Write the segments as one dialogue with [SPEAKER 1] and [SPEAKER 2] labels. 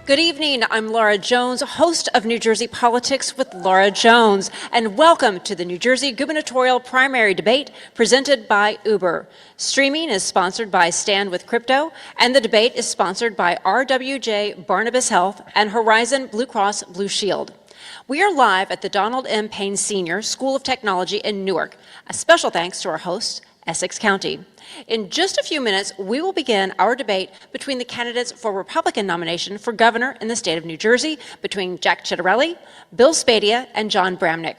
[SPEAKER 1] Good evening, I'm Laura Jones, host of New Jersey Politics with Laura Jones, and welcome to the New Jersey Gubernatorial Primary Debate presented by Uber. Streaming is sponsored by Stand with Crypto, and the debate is sponsored by RWJ Barnabas Health and Horizon Blue Cross Blue Shield. We are live at the Donald M. Payne Sr. School of Technology in Newark. A special thanks to our host, Essex County. In just a few minutes, we will begin our debate between the candidates for Republican nomination for governor in the state of New Jersey, between Jack Ciattarelli, Bill Spadea, and John Bramnick.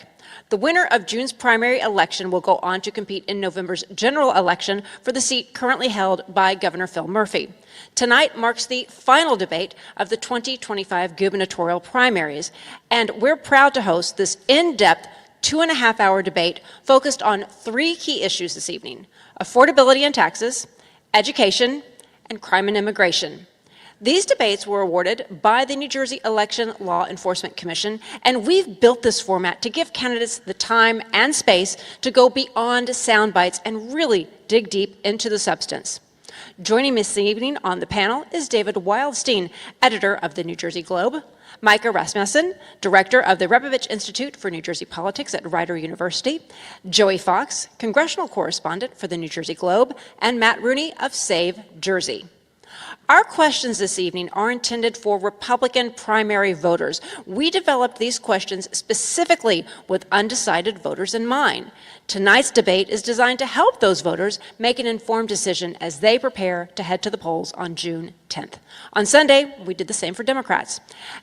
[SPEAKER 1] The winner of June's primary election will go on to compete in November's general election for the seat currently held by Governor Phil Murphy. Tonight marks the final debate of the 2025 gubernatorial primaries, and we're proud to host this in-depth 2.5-hour debate focused on 3 key issues this evening: affordability and taxes, education, and crime and immigration. These debates were awarded by the New Jersey Election Law Enforcement Commission, and we've built this format to give candidates the time and space to go beyond sound bites and really dig deep into the substance. Joining me this evening on the panel is David Wildstein, editor of the New Jersey Globe, Micah Rasmussen, director of the Rebovich Institute for New Jersey Politics at Rider University, Joey Fox, congressional correspondent for the New Jersey Globe, and Matt Rooney of Save Jersey. Our questions this evening are intended for Republican primary voters. We developed these questions specifically with undecided voters in mind. Tonight's debate is designed to help those voters make an informed decision as they prepare to head to the polls on June 10th. On Sunday, we did the same for Democrats.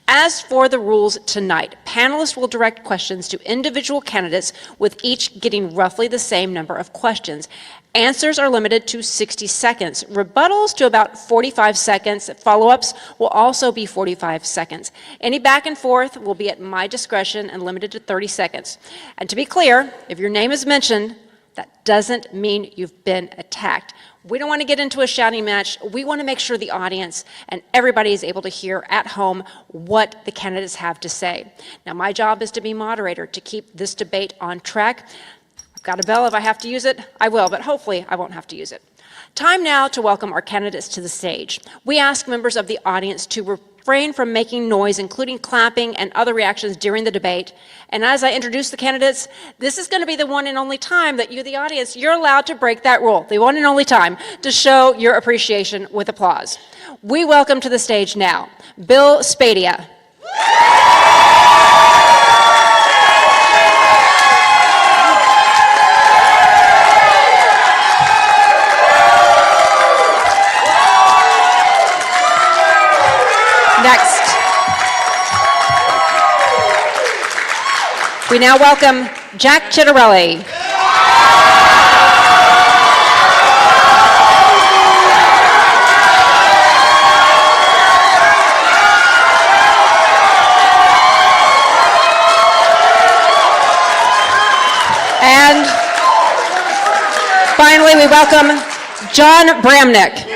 [SPEAKER 1] As for the rules tonight, panelists will direct questions to individual candidates, with each getting roughly the same number of questions. Answers are limited to 60 seconds. Rebuttals to about 45 seconds. Follow-ups will also be 45 seconds. Any back and forth will be at my discretion and limited to 30 seconds. And to be clear, if your name is mentioned, that doesn't mean you've been attacked. We don't want to get into a shouting match. We want to make sure the audience and everybody is able to hear at home what the candidates have to say. Now, my job is to be moderator, to keep this debate on track. Got a bell. If I have to use it, I will, but hopefully I won't have to use it. Time now to welcome our candidates to the stage. We ask members of the audience to refrain from making noise, including clapping and other reactions during the debate. And as I introduce the candidates, this is going to be the one and only time that you, the audience, you're allowed to break that rule, the one and only time to show your appreciation with applause. We welcome to the stage now Bill Spadea. Next, we now welcome Jack Ciattarelli. And finally, we welcome John Bramnick.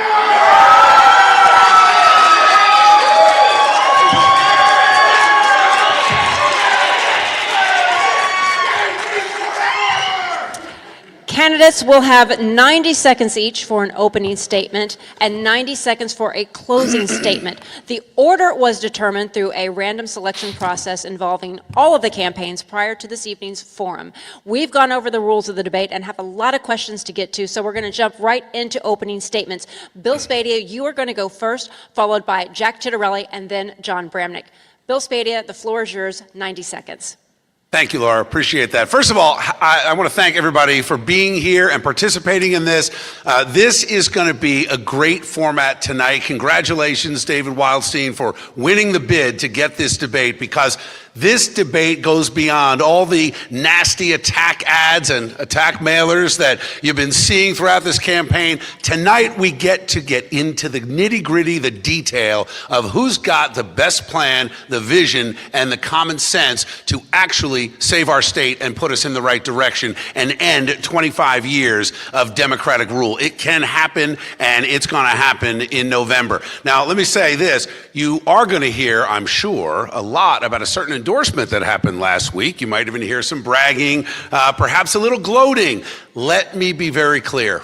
[SPEAKER 1] Candidates will have 90 seconds each for an opening statement and 90 seconds for a closing statement. The order was determined through a random selection process involving all of the campaigns prior to this evening's forum. We've gone over the rules of the debate and have a lot of questions to get to, so we're going to jump right into opening statements. Bill Spadea, you are going to go first, followed by Jack Ciattarelli, and then John Bramnick. Bill Spadea, the floor is yours, 90 seconds.
[SPEAKER 2] Thank you, Laura. Appreciate that. First of all, I want to thank everybody for being here and participating in this. This is going to be a great format tonight. Congratulations, David Wildstein, for winning the bid to get this debate, because this debate goes beyond all the nasty attack ads and attack mailers that you've been seeing throughout this campaign. Tonight, we get into the nitty-gritty, the detail of who's got the best plan, the vision, and the common sense to actually save our state and put us in the right direction and end 25 years of Democratic rule. It can happen, and it's going to happen in November. Now, let me say this. You are going to hear, I'm sure, a lot about a certain endorsement that happened last week. You might even hear some bragging, perhaps a little gloating. Let me be very clear.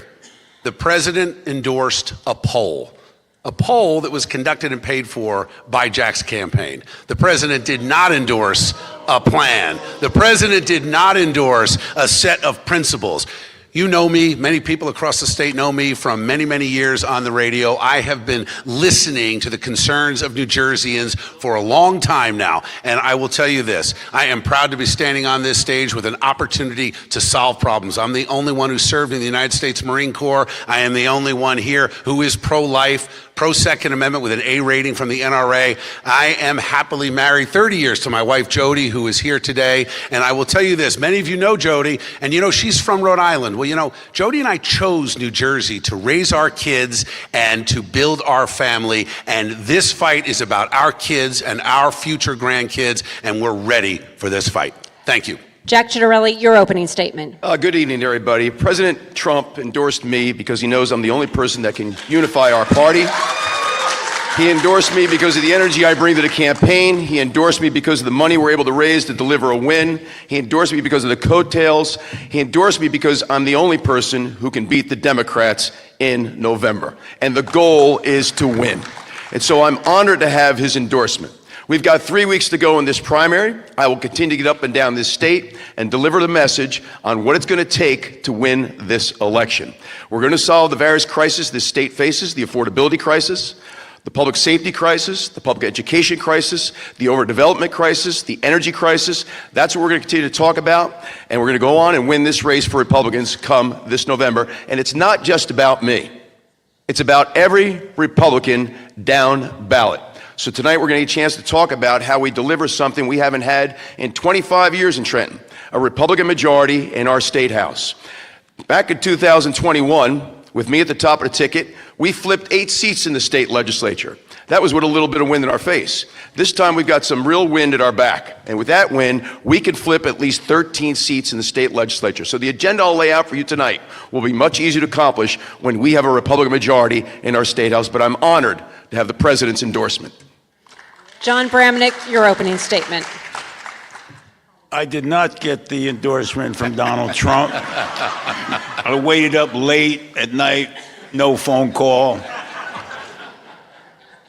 [SPEAKER 2] The president endorsed a poll. A poll that was conducted and paid for by Jack's campaign. The president did not endorse a plan. The president did not endorse a set of principles. You know me, many people across the state know me from many, many years on the radio. I have been listening to the concerns of New Jerseyans for a long time now, and I will tell you this, I am proud to be standing on this stage with an opportunity to solve problems. I'm the only one who served in the United States Marine Corps. I am the only one here who is pro-life, pro-Second Amendment with an A rating from the NRA. I am happily married 30 years to my wife, Jody, who is here today. And I will tell you this, many of you know Jody, and you know she's from Rhode Island. Well, you know, Jody and I chose New Jersey to raise our kids and to build our family. And this fight is about our kids and our future grandkids, and we're ready for this fight. Thank you.
[SPEAKER 1] Jack Ciattarelli, your opening statement.
[SPEAKER 3] Good evening, everybody. President Trump endorsed me because he knows I'm the only person that can unify our party. He endorsed me because of the energy I bring to the campaign. He endorsed me because of the money we're able to raise to deliver a win. He endorsed me because of the coattails. He endorsed me because I'm the only person who can beat the Democrats in November. And the goal is to win. And so I'm honored to have his endorsement. We've got 3 weeks to go in this primary. I will continue to get up and down this state and deliver the message on what it's going to take to win this election. We're going to solve the various crises this state faces, the affordability crisis, the public safety crisis, the public education crisis, the overdevelopment crisis, the energy crisis. That's what we're going to continue to talk about, and we're going to go on and win this race for Republicans come this November. And it's not just about me. It's about every Republican down ballot. So tonight we're going to get a chance to talk about how we deliver something we haven't had in 25 years in Trenton, a Republican majority in our state house. Back in 2021, with me at the top of the ticket, we flipped 8 seats in the state legislature. That was with a little bit of wind in our face. This time we've got some real wind at our back. And with that wind, we can flip at least 13 seats in the state legislature. So the agenda I'll lay out for you tonight will be much easier to accomplish when we have a Republican majority in our state house. But I'm honored to have the president's endorsement.
[SPEAKER 1] John Bramnick, your opening statement.
[SPEAKER 4] I did not get the endorsement from Donald Trump. I waited up late at night, no phone call.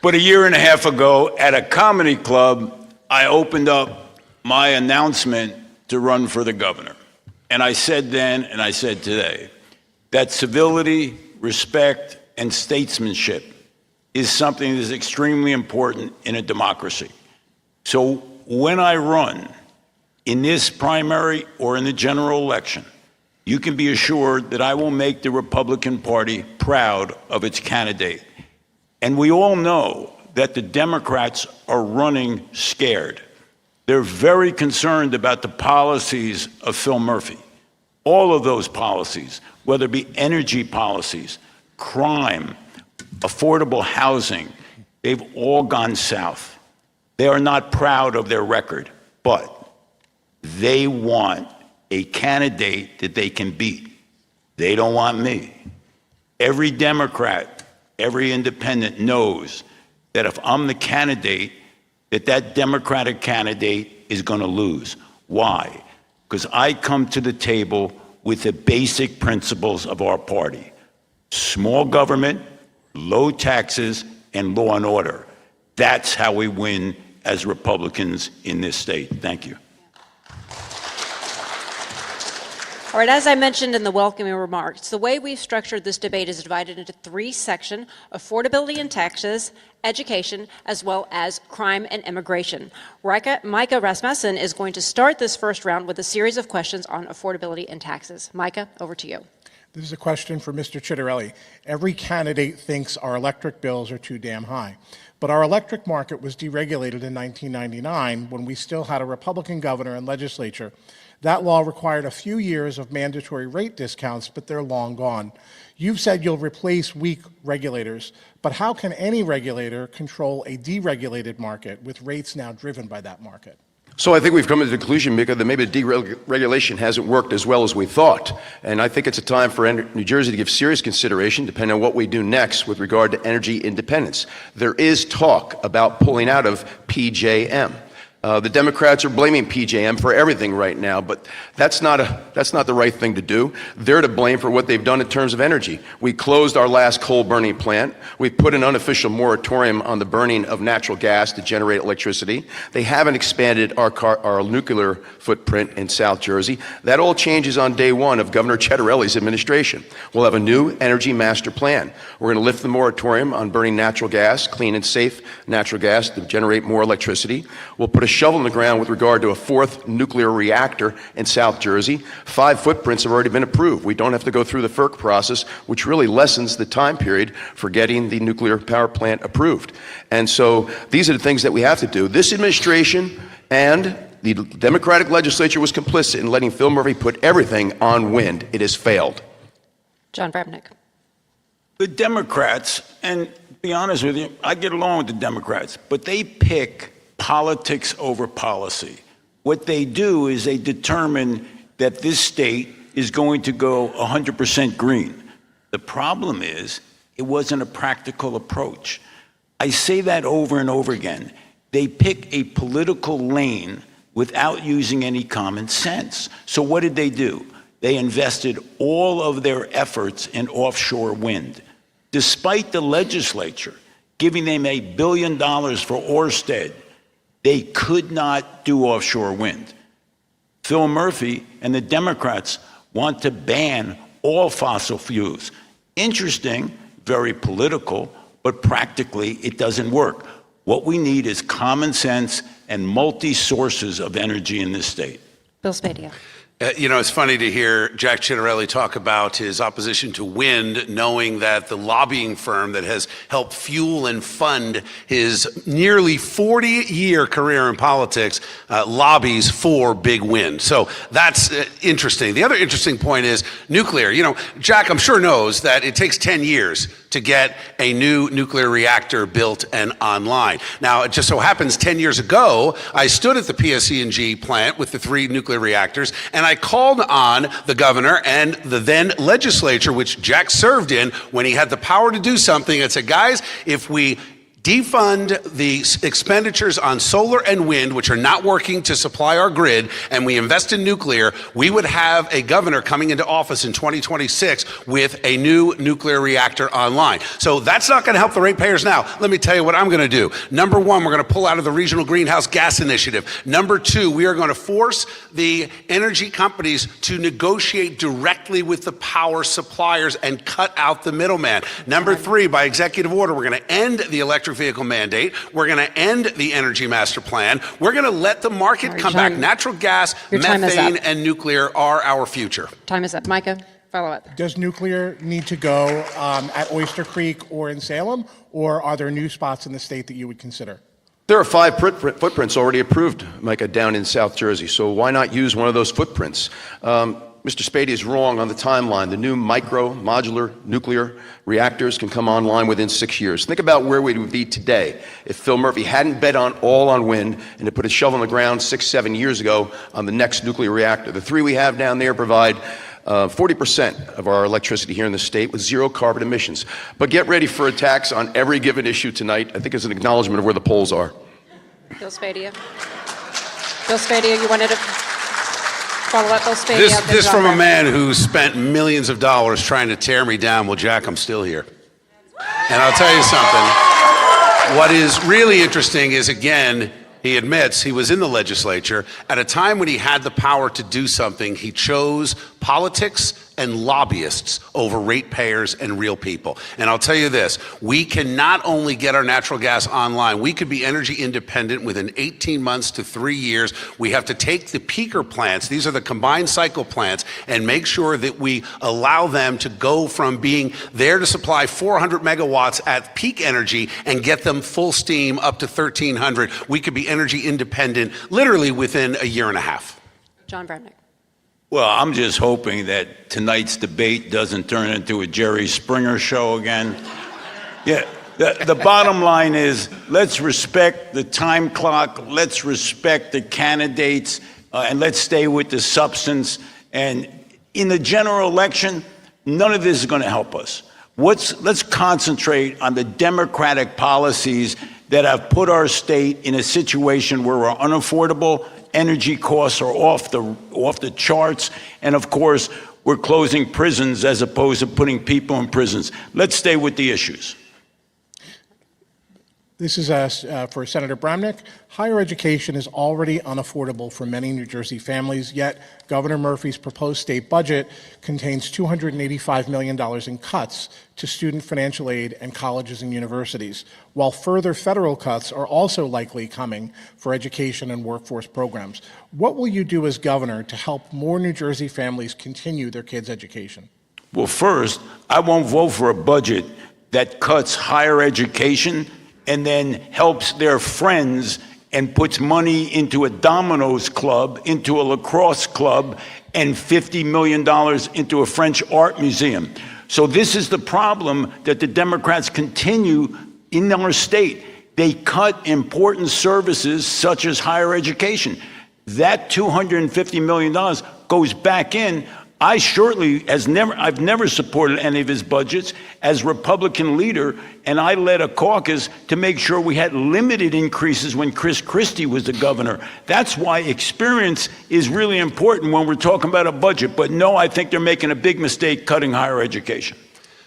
[SPEAKER 4] But a year and a half ago at a comedy club, I opened up my announcement to run for the governor. And I said then, and I said today, that civility, respect, and statesmanship is something that is extremely important in a democracy. So when I run in this primary or in the general election, you can be assured that I will make the Republican Party proud of its candidate. And we all know that the Democrats are running scared. They're very concerned about the policies of Phil Murphy. All of those policies, whether it be energy policies, crime, affordable housing, they've all gone south. They are not proud of their record, but they want a candidate that they can beat. They don't want me. Every Democrat, every independent knows that if I'm the candidate, that Democratic candidate is going to lose. Why? Because I come to the table with the basic principles of our party. Small government, low taxes, and law and order. That's how we win as Republicans in this state. Thank you.
[SPEAKER 1] All right, as I mentioned in the welcoming remarks, the way we've structured this debate is divided into 3 sections: affordability and taxes, education, as well as crime and immigration. Micah Rasmussen is going to start this first round with a series of questions on affordability and taxes. Micah, over to you.
[SPEAKER 5] This is a question for Mr. Ciattarelli. Every candidate thinks our electric bills are too damn high. But our electric market was deregulated in 1999 when we still had a Republican governor and legislature. That law required a few years of mandatory rate discounts, but they're long gone. You've said you'll replace weak regulators, but how can any regulator control a deregulated market with rates now driven by that market?
[SPEAKER 3] So I think we've come to the conclusion, Mika, that maybe deregulation hasn't worked as well as we thought. And I think it's a time for New Jersey to give serious consideration, depending on what we do next with regard to energy independence. There is talk about pulling out of PJM. The Democrats are blaming PJM for everything right now, but that's not the right thing to do. They're to blame for what they've done in terms of energy. We closed our last coal burning plant. We put an unofficial moratorium on the burning of natural gas to generate electricity. They haven't expanded our nuclear footprint in South Jersey. That all changes on day one of Governor Cettarelli's administration. We'll have a new energy master plan. We're going to lift the moratorium on burning natural gas, clean and safe natural gas to generate more electricity. We'll put a shovel in the ground with regard to a fourth nuclear reactor in South Jersey. 5 footprints have already been approved. We don't have to go through the FERC process, which really lessens the time period for getting the nuclear power plant approved. And so these are the things that we have to do. This administration and the Democratic legislature was complicit in letting Phil Murphy put everything on wind. It has failed.
[SPEAKER 1] John Brabnick.
[SPEAKER 4] The Democrats, and to be honest with you, I get along with the Democrats, but they pick politics over policy. What they do is they determine that this state is going to go 100% green. The problem is it wasn't a practical approach. I say that over and over again. They pick a political lane without using any common sense. So what did they do? They invested all of their efforts in offshore wind. Despite the legislature giving them $1 billion for Ørsted, they could not do offshore wind. Phil Murphy and the Democrats want to ban all fossil fuels. Interesting, very political, but practically it doesn't work. What we need is common sense and multi-sources of energy in this state.
[SPEAKER 1] Bill Spadia.
[SPEAKER 2] You know, it's funny to hear Jack Ciattarelli talk about his opposition to wind, knowing that the lobbying firm that has helped fuel and fund his nearly 40-year career in politics lobbies for big wind. So that's interesting. The other interesting point is nuclear. You know, Jack, I'm sure knows that it takes 10 years to get a new nuclear reactor built and online. Now, it just so happens 10 years ago, I stood at the PSE&G plant with the 3 nuclear reactors, and I called on the governor and the then legislature, which Jack served in, when he had the power to do something, and said, guys, if we defund the expenditures on solar and wind, which are not working to supply our grid, and we invest in nuclear, we would have a governor coming into office in 2026 with a new nuclear reactor online. So that's not going to help the ratepayers now. Let me tell you what I'm going to do. Number 1, we're going to pull out of the Regional Greenhouse Gas Initiative. Number 2, we are going to force the energy companies to negotiate directly with the power suppliers and cut out the middleman. Number 3, by executive order, we're going to end the electric vehicle mandate. We're going to end the energy master plan. We're going to let the market come back. Natural gas, methane, and nuclear are our future.
[SPEAKER 1] Time is up. Micah, follow up.
[SPEAKER 5] Does nuclear need to go at Oyster Creek or in Salem, or are there new spots in the state that you would consider?
[SPEAKER 3] There are 5 footprints already approved, Micah, down in South Jersey, so why not use one of those footprints? Mr. Spady is wrong on the timeline. The new modular nuclear reactors can come online within 6 years. Think about where we would be today if Phil Murphy hadn't bet all on wind and had put a shovel in the ground 6-7 years ago on the next nuclear reactor. The 3 we have down there provide 40% of our electricity here in the state with 0 carbon emissions. But get ready for attacks on every given issue tonight. I think it's an acknowledgement of where the polls are.
[SPEAKER 1] Bill Spadia. Bill Spadia, you wanted to follow up, Bill Spadia?
[SPEAKER 2] This from a man who spent millions of dollars trying to tear me down. Well, Jack, I'm still here. And I'll tell you something. What is really interesting is, again, he admits he was in the legislature at a time when he had the power to do something. He chose politics and lobbyists over ratepayers and real people. And I'll tell you this, we can not only get our natural gas online, we could be energy independent within 18 months to 3 years. We have to take the peaker plants, these are the combined cycle plants, and make sure that we allow them to go from being there to supply 400 megawatts at peak energy and get them full steam up to 1,300. We could be energy independent literally within a year and a half.
[SPEAKER 1] John Brabnick.
[SPEAKER 4] Well, I'm just hoping that tonight's debate doesn't turn into a Jerry Springer show again. Yeah, the bottom line is, let's respect the time clock, let's respect the candidates, and let's stay with the substance. And in the general election, none of this is going to help us. Let's concentrate on the Democratic policies that have put our state in a situation where we're unaffordable, energy costs are off the charts, and of course, we're closing prisons as opposed to putting people in prisons. Let's stay with the issues.
[SPEAKER 5] This is for Senator Bramnick. Higher education is already unaffordable for many New Jersey families, yet Governor Murphy's proposed state budget contains $285 million in cuts to student financial aid and colleges and universities, while further federal cuts are also likely coming for education and workforce programs. What will you do as governor to help more New Jersey families continue their kids' education?
[SPEAKER 4] Well, first, I won't vote for a budget that cuts higher education and then helps their friends and puts money into a Domino's club, into a lacrosse club, and $50 million into a French art museum. So this is the problem that the Democrats continue in our state. They cut important services such as higher education. That $250 million goes back in. I've never supported any of his budgets as Republican leader, and I led a caucus to make sure we had limited increases when Chris Christie was the governor. That's why experience is really important when we're talking about a budget. But no, I think they're making a big mistake cutting higher education.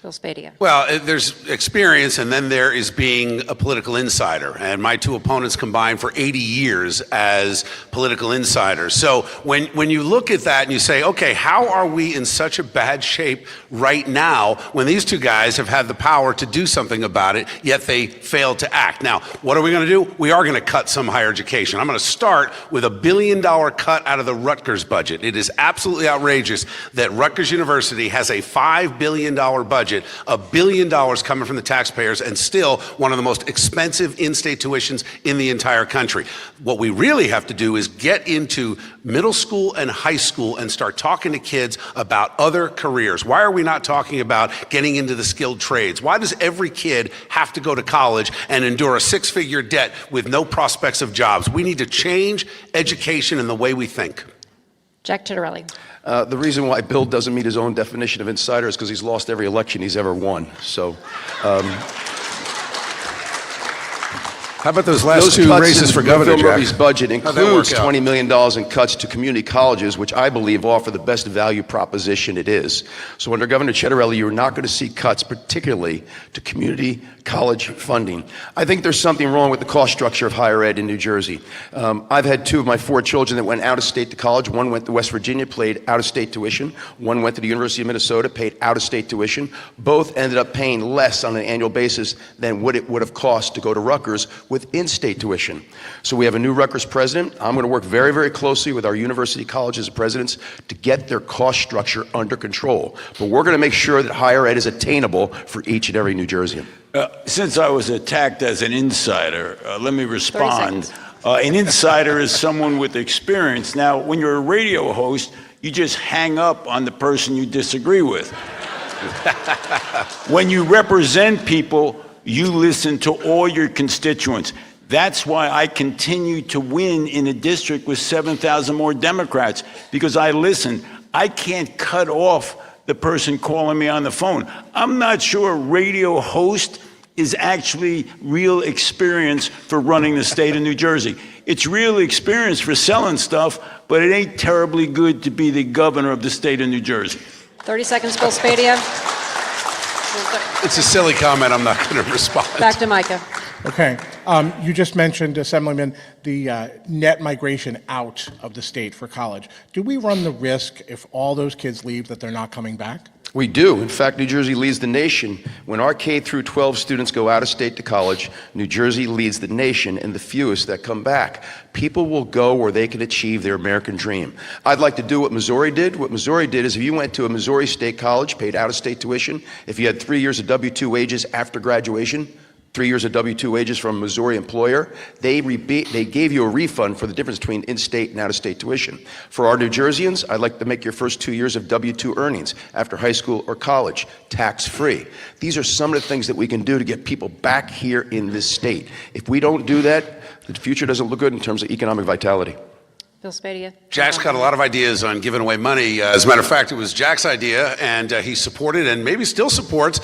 [SPEAKER 1] Bill Spadia.
[SPEAKER 2] Well, there's experience, and then there is being a political insider. And my two opponents combined for 80 years as political insiders. So when you look at that and you say, okay, how are we in such a bad shape right now when these two guys have had the power to do something about it, yet they failed to act? Now, what are we going to do? We are going to cut some higher education. I'm going to start with $1 billion cut out of the Rutgers budget. It is absolutely outrageous that Rutgers University has a $5 billion budget, $1 billion coming from the taxpayers, and still one of the most expensive in-state tuitions in the entire country. What we really have to do is get into middle school and high school and start talking to kids about other careers. Why are we not talking about getting into the skilled trades? Why does every kid have to go to college and endure a six-figure debt with no prospects of jobs? We need to change education and the way we think.
[SPEAKER 1] Jack Tittarelli.
[SPEAKER 3] The reason why Bill doesn't meet his own definition of insider is because he's lost every election he's ever won. So,
[SPEAKER 2] how about those last two races for governor,
[SPEAKER 3] Bill
[SPEAKER 2] Jack?
[SPEAKER 3] Murphy's budget includes $20 million in cuts to community colleges, which I believe offer the best value proposition it is. So under Governor Cettarelli, you're not going to see cuts, particularly to community college funding. I think there's something wrong with the cost structure of higher ed in New Jersey. I've had two of my four children that went out of state to college. One went to West Virginia, paid out of state tuition. One went to the University of Minnesota, paid out of state tuition. Both ended up paying less on an annual basis than what it would have cost to go to Rutgers with in-state tuition. So we have a new Rutgers president. I'm going to work very, very closely with our university colleges and presidents to get their cost structure under control. But we're going to make sure that higher ed is attainable for each and every New Jerseyan.
[SPEAKER 4] Since I was attacked as an insider, let me respond. An insider is someone with experience. Now, when you're a radio host, you just hang up on the person you disagree with. When you represent people, you listen to all your constituents. That's why I continue to win in a district with 7,000 more Democrats, because I listen. I can't cut off the person calling me on the phone. I'm not sure a radio host is actually real experience for running the state of New Jersey. It's real experience for selling stuff, but it ain't terribly good to be the governor of the state of New Jersey.
[SPEAKER 1] 30 seconds, Bill Spadia.
[SPEAKER 2] It's a silly comment. I'm not going to respond.
[SPEAKER 1] Back to Micah.
[SPEAKER 5] Okay. You just mentioned, Assemblyman, the net migration out of the state for college. Do we run the risk, if all those kids leave, that they're not coming back?
[SPEAKER 3] We do. In fact, New Jersey leads the nation. When our K through 12 students go out of state to college, New Jersey leads the nation in the fewest that come back. People will go where they can achieve their American dream. I'd like to do what Missouri did. What Missouri did is if you went to a Missouri state college, paid out-of-state tuition, if you had 3 years of W-2 wages after graduation, 3 years of W-2 wages from a Missouri employer, they gave you a refund for the difference between in-state and out-of-state tuition. For our New Jerseyans, I'd like to make your first 2 years of W-2 earnings after high school or college tax-free. These are some of the things that we can do to get people back here in this state. If we don't do that, the future doesn't look good in terms of economic vitality.
[SPEAKER 1] Bill Spadia.
[SPEAKER 2] Jack's got a lot of ideas on giving away money. As a matter of fact, it was Jack's idea, and he supported and maybe still supports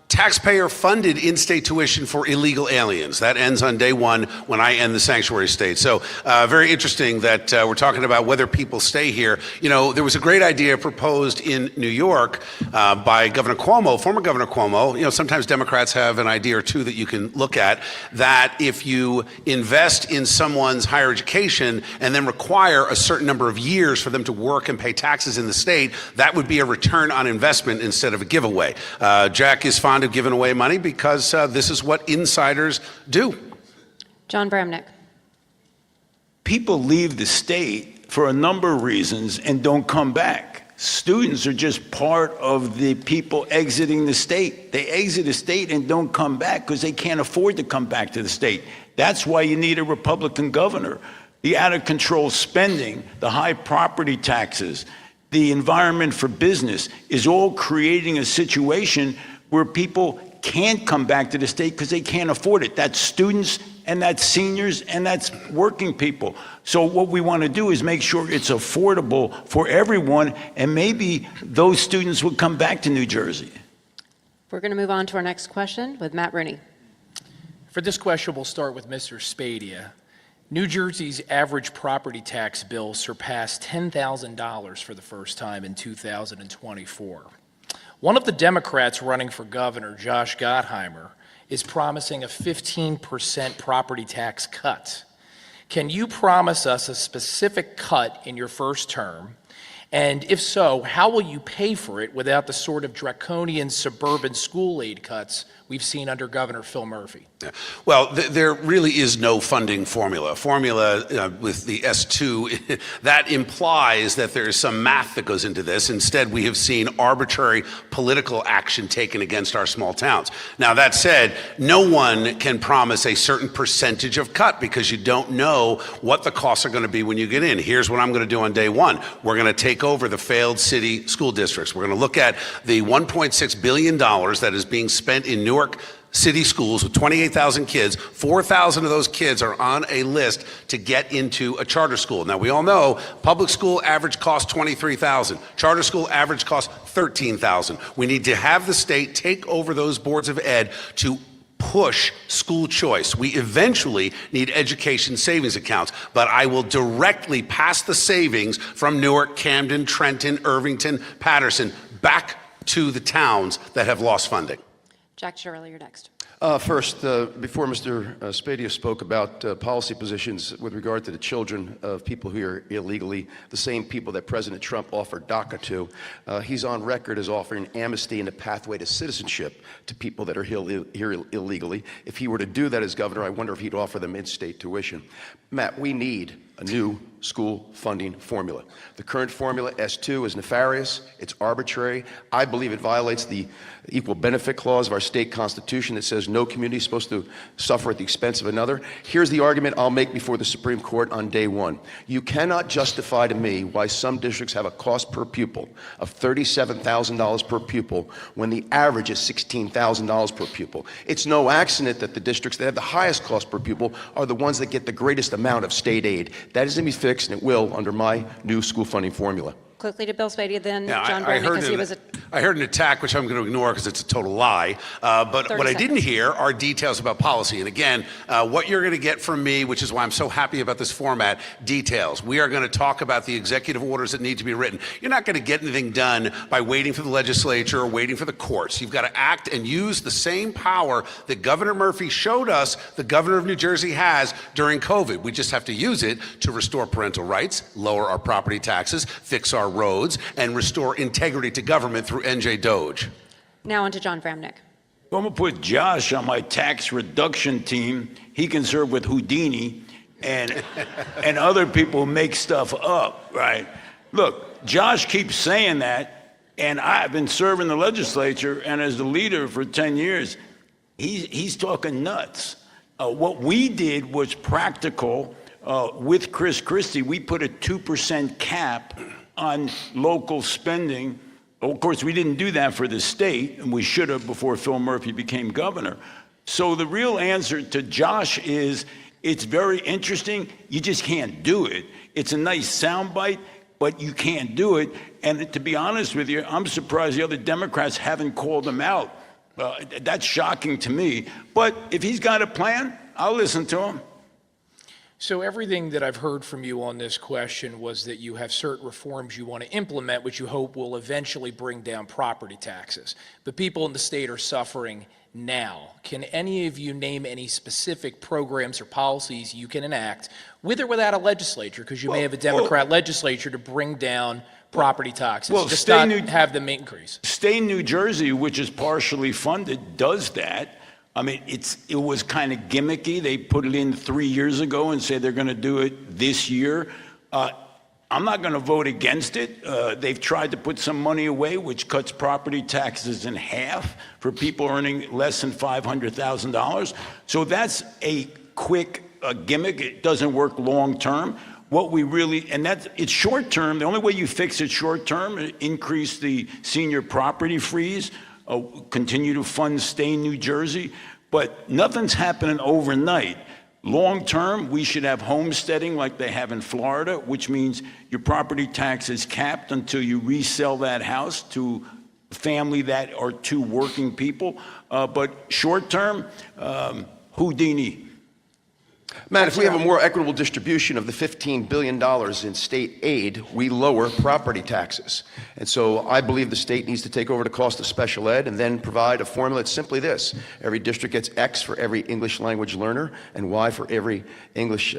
[SPEAKER 2] taxpayer-funded in-state tuition for illegal aliens. That ends on day one when I end the sanctuary state. So very interesting that we're talking about whether people stay here. You know, there was a great idea proposed in New York by Governor Cuomo, former Governor Cuomo. You know, sometimes Democrats have an idea or two that you can look at, that if you invest in someone's higher education and then require a certain number of years for them to work and pay taxes in the state, that would be a return on investment instead of a giveaway. Jack is fond of giving away money because this is what insiders do.
[SPEAKER 1] John Bramnick.
[SPEAKER 4] People leave the state for a number of reasons and don't come back. Students are just part of the people exiting the state. They exit the state and don't come back because they can't afford to come back to the state. That's why you need a Republican governor. The out-of-control spending, the high property taxes, the environment for business is all creating a situation where people can't come back to the state because they can't afford it. That's students, and that's seniors, and that's working people. So what we want to do is make sure it's affordable for everyone, and maybe those students will come back to New Jersey.
[SPEAKER 1] We're going to move on to our next question with Matt Rooney.
[SPEAKER 6] For this question, we'll start with Mr. Spadia. New Jersey's average property tax bill surpassed $10,000 for the first time in 2024. One of the Democrats running for governor, Josh Gottheimer, is promising a 15% property tax cut. Can you promise us a specific cut in your first term? And if so, how will you pay for it without the sort of draconian suburban school aid cuts we've seen under Governor Phil Murphy?
[SPEAKER 2] Well, there really is no funding formula. With the S2, that implies that there is some math that goes into this. Instead, we have seen arbitrary political action taken against our small towns. Now, that said, no one can promise a certain percentage of cut because you don't know what the costs are going to be when you get in. Here's what I'm going to do on day one. We're going to take over the failed city school districts. We're going to look at the $1.6 billion that is being spent in Newark City schools with 28,000 kids. 4,000 of those kids are on a list to get into a charter school. Now, we all know public school average cost $23,000. Charter school average cost $13,000. We need to have the state take over those boards of ed to push school choice. We eventually need education savings accounts, but I will directly pass the savings from Newark, Camden, Trenton, Irvington, Patterson back to the towns that have lost funding.
[SPEAKER 1] Jack Chiarelli, you're next.
[SPEAKER 3] First, before Mr. Spadia spoke about policy positions with regard to the children of people who are illegally, the same people that President Trump offered DACA to, he's on record as offering amnesty and a pathway to citizenship to people that are here illegally. If he were to do that as governor, I wonder if he'd offer them in-state tuition. Matt, we need a new school funding formula. The current formula, S2, is nefarious, it's arbitrary. I believe it violates the Equal Benefit Clause of our state constitution that says no community is supposed to suffer at the expense of another. Here's the argument I'll make before the Supreme Court on day one. You cannot justify to me why some districts have a cost per pupil of $37,000 per pupil when the average is $16,000 per pupil. It's no accident that the districts that have the highest cost per pupil are the ones that get the greatest amount of state aid. That is going to be fixed, and it will, under my new school funding formula.
[SPEAKER 1] Quickly to Bill Spadia, then
[SPEAKER 2] Yeah,
[SPEAKER 1] John Bramnick, because he was a...
[SPEAKER 2] I heard an attack, which I'm going to ignore because it's a total lie. But what I didn't hear are details about policy. And again, what you're going to get from me, which is why I'm so happy about this format, details. We are going to talk about the executive orders that need to be written. You're not going to get anything done by waiting for the legislature or waiting for the courts. You've got to act and use the same power that Governor Murphy showed us the governor of New Jersey has during COVID. We just have to use it to restore parental rights, lower our property taxes, fix our roads, and restore integrity to government through NJ Doge.
[SPEAKER 1] Now on to John Bramnick.
[SPEAKER 4] I'm going to put Josh on my tax reduction team. He can serve with Houdini and other people make stuff up, right? Look, Josh keeps saying that, and I've been serving the legislature and as the leader for 10 years. He's talking nuts. What we did was practical. With Chris Christie, we put a 2% cap on local spending. Of course, we didn't do that for the state, and we should have before Phil Murphy became governor. So the real answer to Josh is, it's very interesting. You just can't do it. It's a nice soundbite, but you can't do it. And to be honest with you, I'm surprised the other Democrats haven't called him out. Well, that's shocking to me. But if he's got a plan, I'll listen to him.
[SPEAKER 6] So everything that I've heard from you on this question was that you have certain reforms you want to implement, which you hope will eventually bring down property taxes. But people in the state are suffering now. Can any of you name any specific programs or policies you can enact, with or without a legislature, because you may have a Democrat legislature, to bring down property taxes, just not have them increase?
[SPEAKER 4] State New Jersey, which is partially funded, does that. I mean, it was kind of gimmicky. They put it in 3 years ago and said they're going to do it this year. I'm not going to vote against it. They've tried to put some money away, which cuts property taxes in half for people earning less than $500,000. So that's a quick gimmick. It doesn't work long term. What we really, and it's short term. The only way you fix it short term, increase the senior property freeze, continue to fund Stay New Jersey, but nothing's happening overnight. Long term, we should have homesteading like they have in Florida, which means your property tax is capped until you resell that house to a family that are two working people. But short term, Houdini.
[SPEAKER 3] Matt, if we have a more equitable distribution of the $15 billion in state aid, we lower property taxes. And so I believe the state needs to take over the cost of special ed and then provide a formula that's simply this. Every district gets X for every English language learner and Y for every English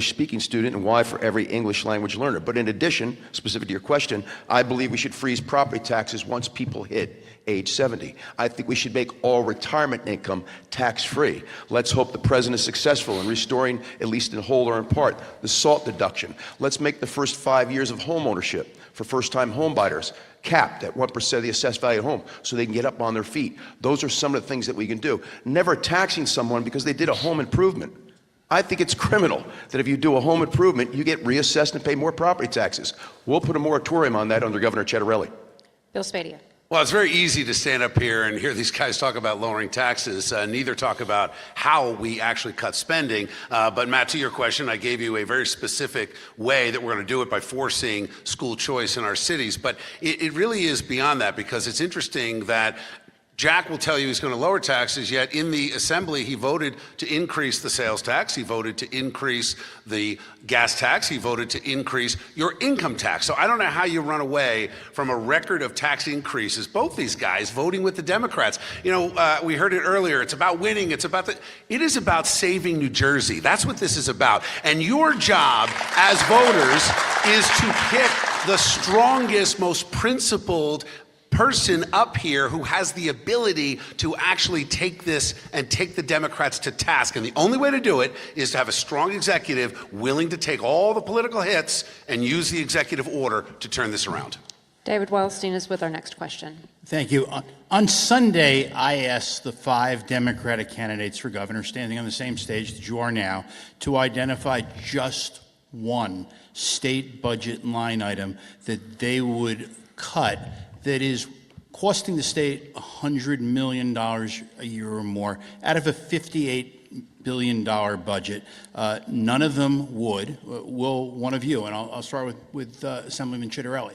[SPEAKER 3] speaking student and Y for every English language learner. But in addition, specific to your question, I believe we should freeze property taxes once people hit age 70. I think we should make all retirement income tax-free. Let's hope the president is successful in restoring, at least in whole or in part, the SALT deduction. Let's make the first 5 years of home ownership for first-time home buyers capped at 1% of the assessed value of home so they can get up on their feet. Those are some of the things that we can do. Never taxing someone because they did a home improvement. I think it's criminal that if you do a home improvement, you get reassessed and pay more property taxes. We'll put a moratorium on that under Governor Cettarelli.
[SPEAKER 1] Bill Spadia.
[SPEAKER 2] Well, it's very easy to stand up here and hear these guys talk about lowering taxes, neither talk about how we actually cut spending. But Matt, to your question, I gave you a very specific way that we're going to do it by forcing school choice in our cities. But it really is beyond that, because it's interesting that Jack will tell you he's going to lower taxes, yet in the assembly he voted to increase the sales tax, he voted to increase the gas tax, he voted to increase your income tax. So I don't know how you run away from a record of tax increases, both these guys voting with the Democrats. You know, we heard it earlier, it's about winning, it is about saving New Jersey. That's what this is about. And your job as voters is to pick the strongest, most principled person up here who has the ability to actually take this and take the Democrats to task. And the only way to do it is to have a strong executive willing to take all the political hits and use the executive order to turn this around.
[SPEAKER 1] David Wildstein is with our next question.
[SPEAKER 7] Thank you. On Sunday, I asked the 5 Democratic candidates for governor standing on the same stage that you are now to identify just one state budget line item that they would cut that is costing the state $100 million a year or more out of a $58 billion budget. None of them would. Will one of you? And I'll start with Assemblyman Cittarelli.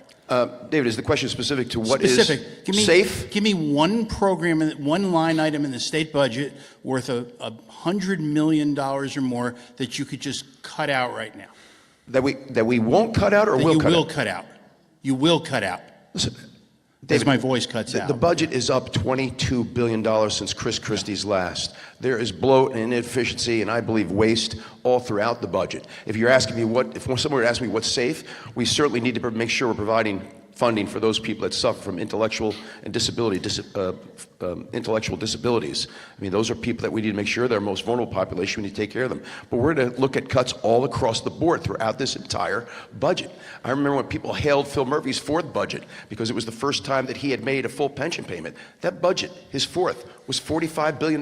[SPEAKER 3] David, is the question specific to what
[SPEAKER 7] Specific.
[SPEAKER 3] is safe?
[SPEAKER 7] Give me one program, one line item in the state budget worth $100 million or more that you could just cut out right now.
[SPEAKER 3] That we won't cut out or will cut out?
[SPEAKER 7] You will cut out. You will cut out.
[SPEAKER 3] Listen,
[SPEAKER 7] David, my voice cuts out.
[SPEAKER 3] The budget is up $22 billion since Chris Christie's last. There is bloat and inefficiency and I believe waste all throughout the budget. If you're asking me if someone were to ask me what's safe, we certainly need to make sure we're providing funding for those people that suffer from intellectual disabilities. I mean, those are people that we need to make sure they're our most vulnerable population. We need to take care of them. But we're going to look at cuts all across the board throughout this entire budget. I remember when people hailed Phil Murphy's 4th budget because it was the first time that he had made a full pension payment. That budget, his 4th, was $45 billion.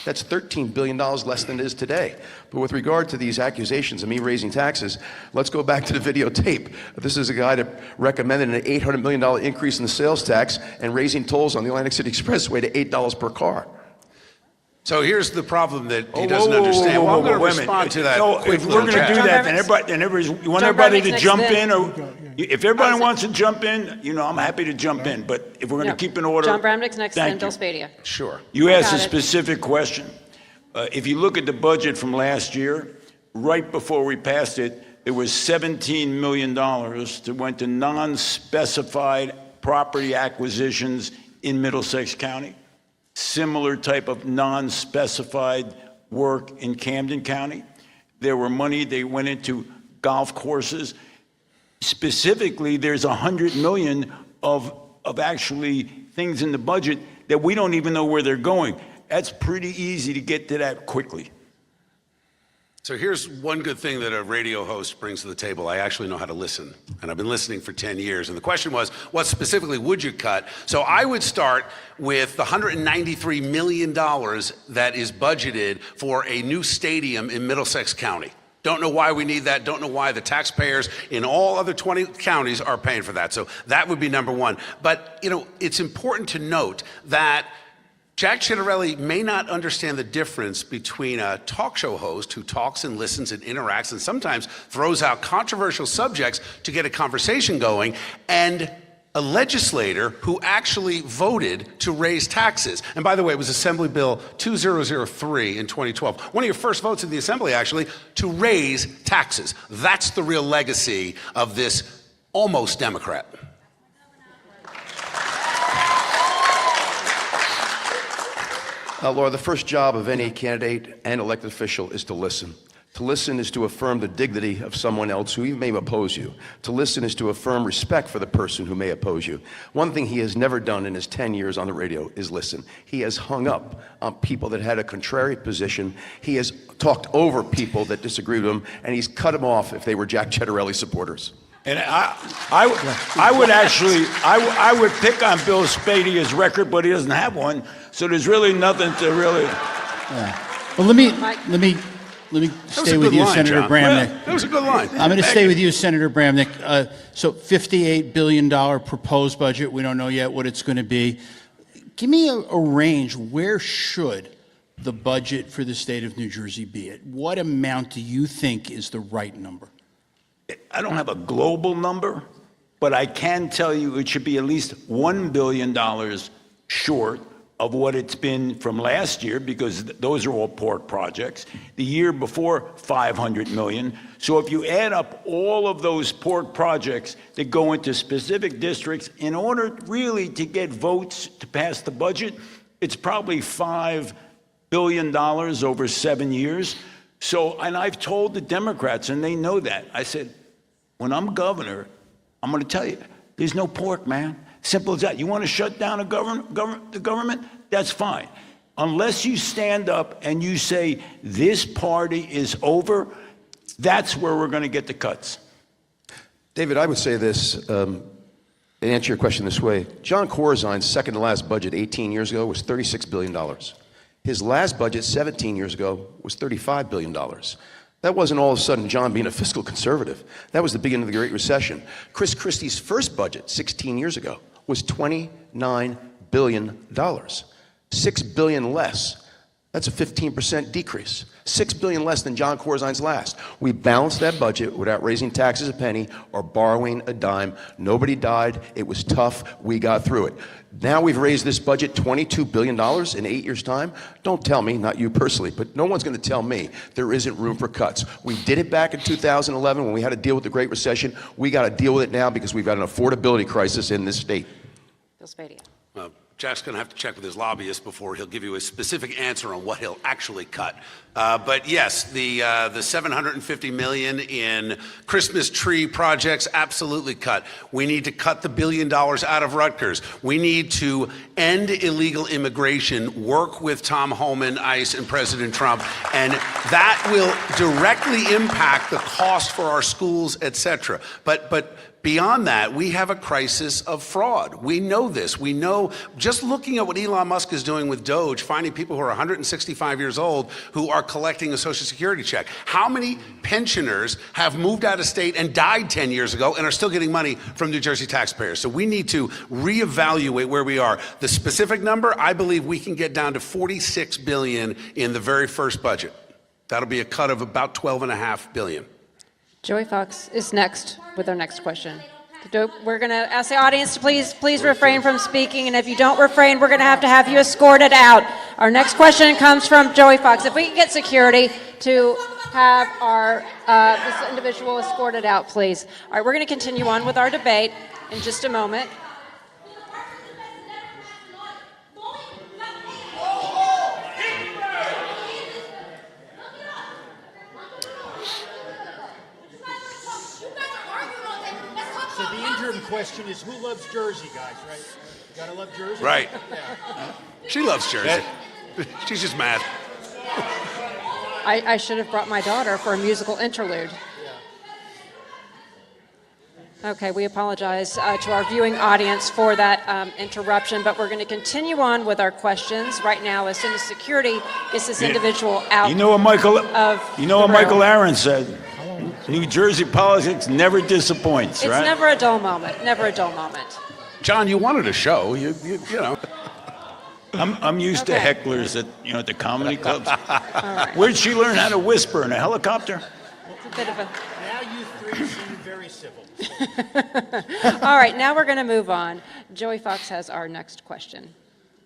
[SPEAKER 3] That's $13 billion less than it is today. But with regard to these accusations of me raising taxes, let's go back to the videotape. This is a guy that recommended an $800 million increase in the sales tax and raising tolls on the Atlantic City Expressway to $8 per car.
[SPEAKER 2] So here's the problem that he doesn't understand. Well, I'm going to respond to that.
[SPEAKER 4] No, if we're going to do that, then you want everybody to jump in? Or If everybody wants to jump in, I'm happy to jump in. But if we're going to keep in order.
[SPEAKER 1] John Bramnick's next,
[SPEAKER 4] Thank
[SPEAKER 1] and Bill
[SPEAKER 4] you.
[SPEAKER 1] Spadia.
[SPEAKER 2] Sure.
[SPEAKER 4] You asked a
[SPEAKER 1] Got it.
[SPEAKER 4] specific question. If you look at the budget from last year, right before we passed it, there was $17 million that went to non-specified property acquisitions in Middlesex County. Similar type of non-specified work in Camden County. There were money, they went into golf courses. Specifically, there's $100 million of actually things in the budget that we don't even know where they're going. That's pretty easy to get to that quickly.
[SPEAKER 2] So here's one good thing that a radio host brings to the table. I actually know how to listen, and I've been listening for 10 years. And the question was, what specifically would you cut? So I would start with the $193 million that is budgeted for a new stadium in Middlesex County. Don't know why we need that. Don't know why the taxpayers in all other 20 counties are paying for that. So that would be number one. But, it's important to note that Jack Ciattarelli may not understand the difference between a talk show host who talks and listens and interacts and sometimes throws out controversial subjects to get a conversation going, and a legislator who actually voted to raise taxes. And by the way, it was Assembly Bill 2003 in 2012. One of your first votes in the Assembly, actually, to raise taxes. That's the real legacy of this almost Democrat.
[SPEAKER 3] Laura, the first job of any candidate and elected official is to listen. To listen is to affirm the dignity of someone else who may oppose you. To listen is to affirm respect for the person who may oppose you. One thing he has never done in his 10 years on the radio is listen. He has hung up on people that had a contrary position. He has talked over people that disagree with him, and he's cut them off if they were Jack Ciattarelli supporters.
[SPEAKER 4] And I would pick on Bill Spadia's record, but he doesn't have one, so there's really nothing to really.
[SPEAKER 7] Yeah. Well, let me stay with you, Senator Bramnick.
[SPEAKER 2] Well, that was a good line.
[SPEAKER 7] I'm going to stay with you, Senator Bramnick. So $58 billion proposed budget. We don't know yet what it's going to be. Give me a range. Where should the budget for the state of New Jersey be at? What amount do you think is the right number?
[SPEAKER 4] I don't have a global number, but I can tell you it should be at least $1 billion short of what it's been from last year, because those are all port projects. The year before, $500 million. So if you add up all of those port projects that go into specific districts, in order really to get votes to pass the budget, it's probably $5 billion over 7 years. So, and I've told the Democrats, and they know that. I said, when I'm governor, I'm going to tell you, there's no pork, man. Simple as that. You want to shut down the government? That's fine. Unless you stand up and you say, this party is over, that's where we're going to get the cuts.
[SPEAKER 3] David, I would say this, and answer your question this way. John Corzine's second to last budget 18 years ago was $36 billion. His last budget 17 years ago was $35 billion. That wasn't all of a sudden John being a fiscal conservative. That was the beginning of the Great Recession. Chris Christie's first budget 16 years ago was $29 billion. $6 billion less. That's a 15% decrease. $6 billion less than John Corzine's last. We balanced that budget without raising taxes a penny or borrowing a dime. Nobody died. It was tough. We got through it. Now we've raised this budget $22 billion in 8 years' time. Don't tell me, not you personally, but no one's going to tell me there isn't room for cuts. We did it back in 2011 when we had to deal with the Great Recession. We got to deal with it now because we've got an affordability crisis in this state.
[SPEAKER 1] Bill Spadia.
[SPEAKER 2] Jack's going to have to check with his lobbyist before he'll give you a specific answer on what he'll actually cut. But yes, the $750 million in Christmas tree projects, absolutely cut. We need to cut the $1 billion out of Rutgers. We need to end illegal immigration, work with Tom Homan, ICE, and President Trump, and that will directly impact the cost for our schools, et cetera. But beyond that, we have a crisis of fraud. We know this. We know, just looking at what Elon Musk is doing with Doge, finding people who are 165 years old who are collecting a Social Security check. How many pensioners have moved out of state and died 10 years ago and are still getting money from New Jersey taxpayers? So we need to reevaluate where we are. The specific number, I believe we can get down to $46 billion in the very first budget. That'll be a cut of about $12.5 billion.
[SPEAKER 1] Joey Fox is next with our next question. We're going to ask the audience to please refrain from speaking, and if you don't refrain, we're going to have you escorted out. Our next question comes from Joey Fox. If we can get security to have our this individual escorted out, please. All right, we're going to continue on with our debate in just a moment.
[SPEAKER 7] So the interim question is, who loves Jersey, guys, right? You gotta love Jersey?
[SPEAKER 2] Right.
[SPEAKER 7] Yeah.
[SPEAKER 2] She loves Jersey. She's just mad.
[SPEAKER 1] I should have brought my daughter for a musical interlude. Okay, we apologize to our viewing audience for that interruption, but we're going to continue on with our questions right now as soon as security gets this individual out.
[SPEAKER 4] You know what Michael
[SPEAKER 1] room.
[SPEAKER 4] Aaron said? New Jersey politics never disappoints,
[SPEAKER 1] It's
[SPEAKER 4] right?
[SPEAKER 1] never a dull moment. Never a dull moment.
[SPEAKER 2] John, you wanted a show. You know.
[SPEAKER 4] I'm used to
[SPEAKER 1] Okay.
[SPEAKER 4] hecklers at the comedy clubs.
[SPEAKER 1] All right.
[SPEAKER 4] Where'd she learn how to whisper in a helicopter?
[SPEAKER 1] It's a bit of a.
[SPEAKER 7] Now you three seem very civil.
[SPEAKER 1] All right, now we're going to move on. Joey Fox has our next question.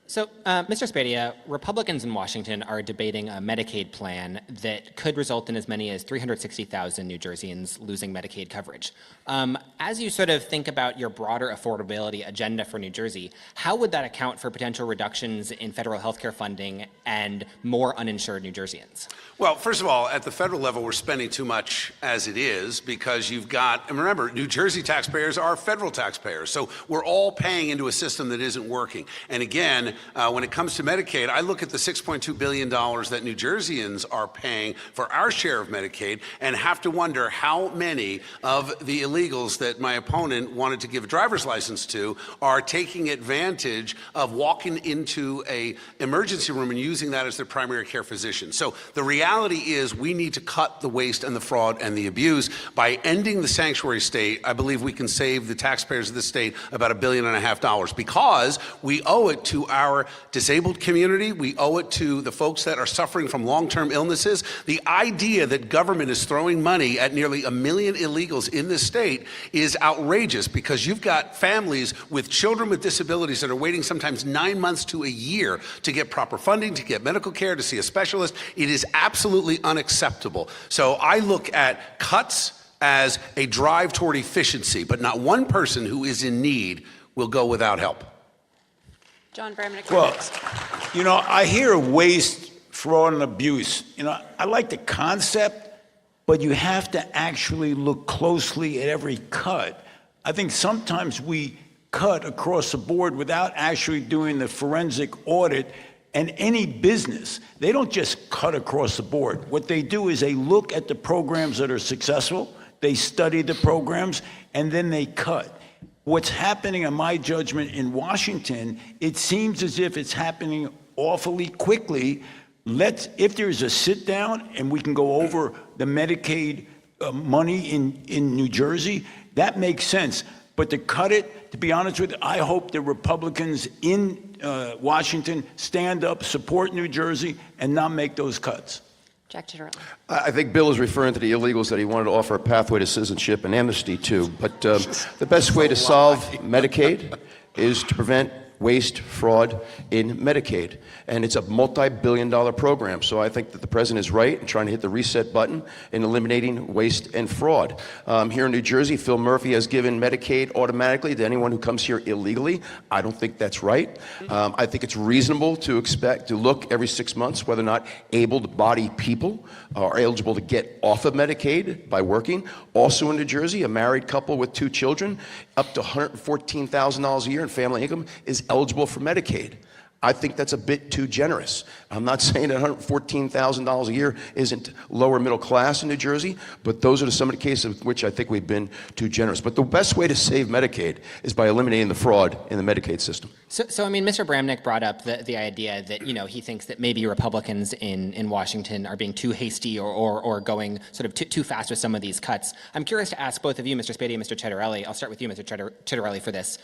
[SPEAKER 8] So, Mr. Spadia, Republicans in Washington are debating a Medicaid plan that could result in as many as 360,000 New Jerseyans losing Medicaid coverage. As you sort of think about your broader affordability agenda for New Jersey, how would that account for potential reductions in federal health care funding and more uninsured New Jerseyans?
[SPEAKER 2] Well, first of all, at the federal level, we're spending too much as it is because you've got, and remember, New Jersey taxpayers are federal taxpayers. So we're all paying into a system that isn't working. And again, when it comes to Medicaid, I look at the $6.2 billion that New Jerseyans are paying for our share of Medicaid and have to wonder how many of the illegals that my opponent wanted to give a driver's license to are taking advantage of walking into a emergency room and using that as their primary care physician. So the reality is we need to cut the waste and the fraud and the abuse. By ending the sanctuary state, I believe we can save the taxpayers of this state about $1.5 billion because we owe it to our disabled community. We owe it to the folks that are suffering from long-term illnesses. The idea that government is throwing money at nearly 1 million illegals in this state is outrageous because you've got families with children with disabilities that are waiting sometimes 9 months to a year to get proper funding, to get medical care, to see a specialist. It is absolutely unacceptable. So I look at cuts as a drive toward efficiency, but not one person who is in need will go without help.
[SPEAKER 1] John Bramnick,
[SPEAKER 4] Well,
[SPEAKER 1] next.
[SPEAKER 4] I hear waste, fraud, and abuse. I like the concept, but you have to actually look closely at every cut. I think sometimes we cut across the board without actually doing the forensic audit. And any business, they don't just cut across the board. What they do is they look at the programs that are successful, they study the programs, and then they cut. What's happening, in my judgment, in Washington, it seems as if it's happening awfully quickly. If there's a sit down and we can go over the Medicaid money in New Jersey, that makes sense. But to cut it, to be honest with you, I hope the Republicans in Washington stand up, support New Jersey, and not make those cuts.
[SPEAKER 1] Jack Chitterell.
[SPEAKER 3] I think Bill is referring to the illegals that he wanted to offer a pathway to citizenship and amnesty to. But the best way to solve Medicaid is to prevent waste, fraud in Medicaid. And it's a multi-billion-dollar program. So I think that the president is right in trying to hit the reset button in eliminating waste and fraud. Here in New Jersey, Phil Murphy has given Medicaid automatically to anyone who comes here illegally. I don't think that's right. I think it's reasonable to expect to look every 6 months whether or not able-bodied people are eligible to get off of Medicaid by working. Also in New Jersey, a married couple with 2 children, up to $114,000 a year in family income is eligible for Medicaid. I think that's a bit too generous. I'm not saying that $114,000 a year isn't lower middle class in New Jersey, but those are some of the cases in which I think we've been too generous. But the best way to save Medicaid is by eliminating the fraud in the Medicaid system.
[SPEAKER 8] So Mr. Bramnick brought up the idea that, he thinks that maybe Republicans in Washington are being too hasty or going sort of too fast with some of these cuts. I'm curious to ask both of you, Mr. Spadia and Mr. Chitterelli. I'll start with you, Mr. Chitterelli, for this.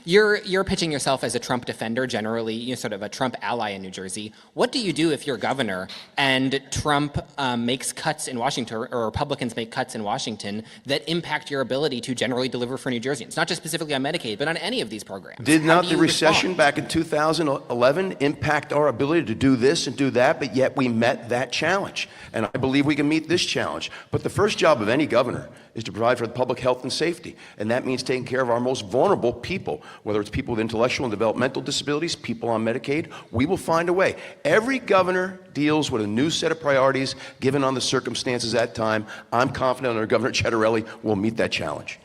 [SPEAKER 8] You're pitching yourself as a Trump defender generally. generally sort of a Trump ally in New Jersey. What do you do if you're governor and Trump makes cuts in Washington, or Republicans make cuts in Washington that impact your ability to generally deliver for New Jerseyans? Not just specifically on Medicaid, but on any of these programs.
[SPEAKER 3] Did
[SPEAKER 8] How
[SPEAKER 3] not
[SPEAKER 8] do
[SPEAKER 3] the
[SPEAKER 8] you
[SPEAKER 3] recession
[SPEAKER 8] respond?
[SPEAKER 3] back in 2011 impact our ability to do this and do that, but yet we met that challenge? And I believe we can meet this challenge. But the first job of any governor is to provide for the public health and safety. And that means taking care of our most vulnerable people, whether it's people with intellectual and developmental disabilities, people on Medicaid. We will find a way. Every governor deals with a new set of priorities given on the circumstances at that time. I'm confident our Governor Cettarelli will meet that challenge.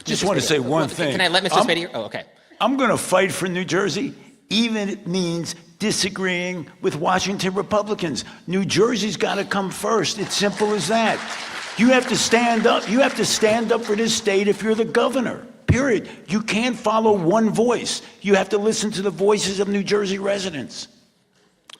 [SPEAKER 4] Just want to say one thing.
[SPEAKER 8] Can I let Mr. Spady? Oh, okay.
[SPEAKER 4] I'm going to fight for New Jersey, even if it means disagreeing with Washington Republicans. New Jersey's got to come first. It's simple as that. You have to stand up. You have to stand up for this state if you're the governor, period. You can't follow one voice. You have to listen to the voices of New Jersey residents.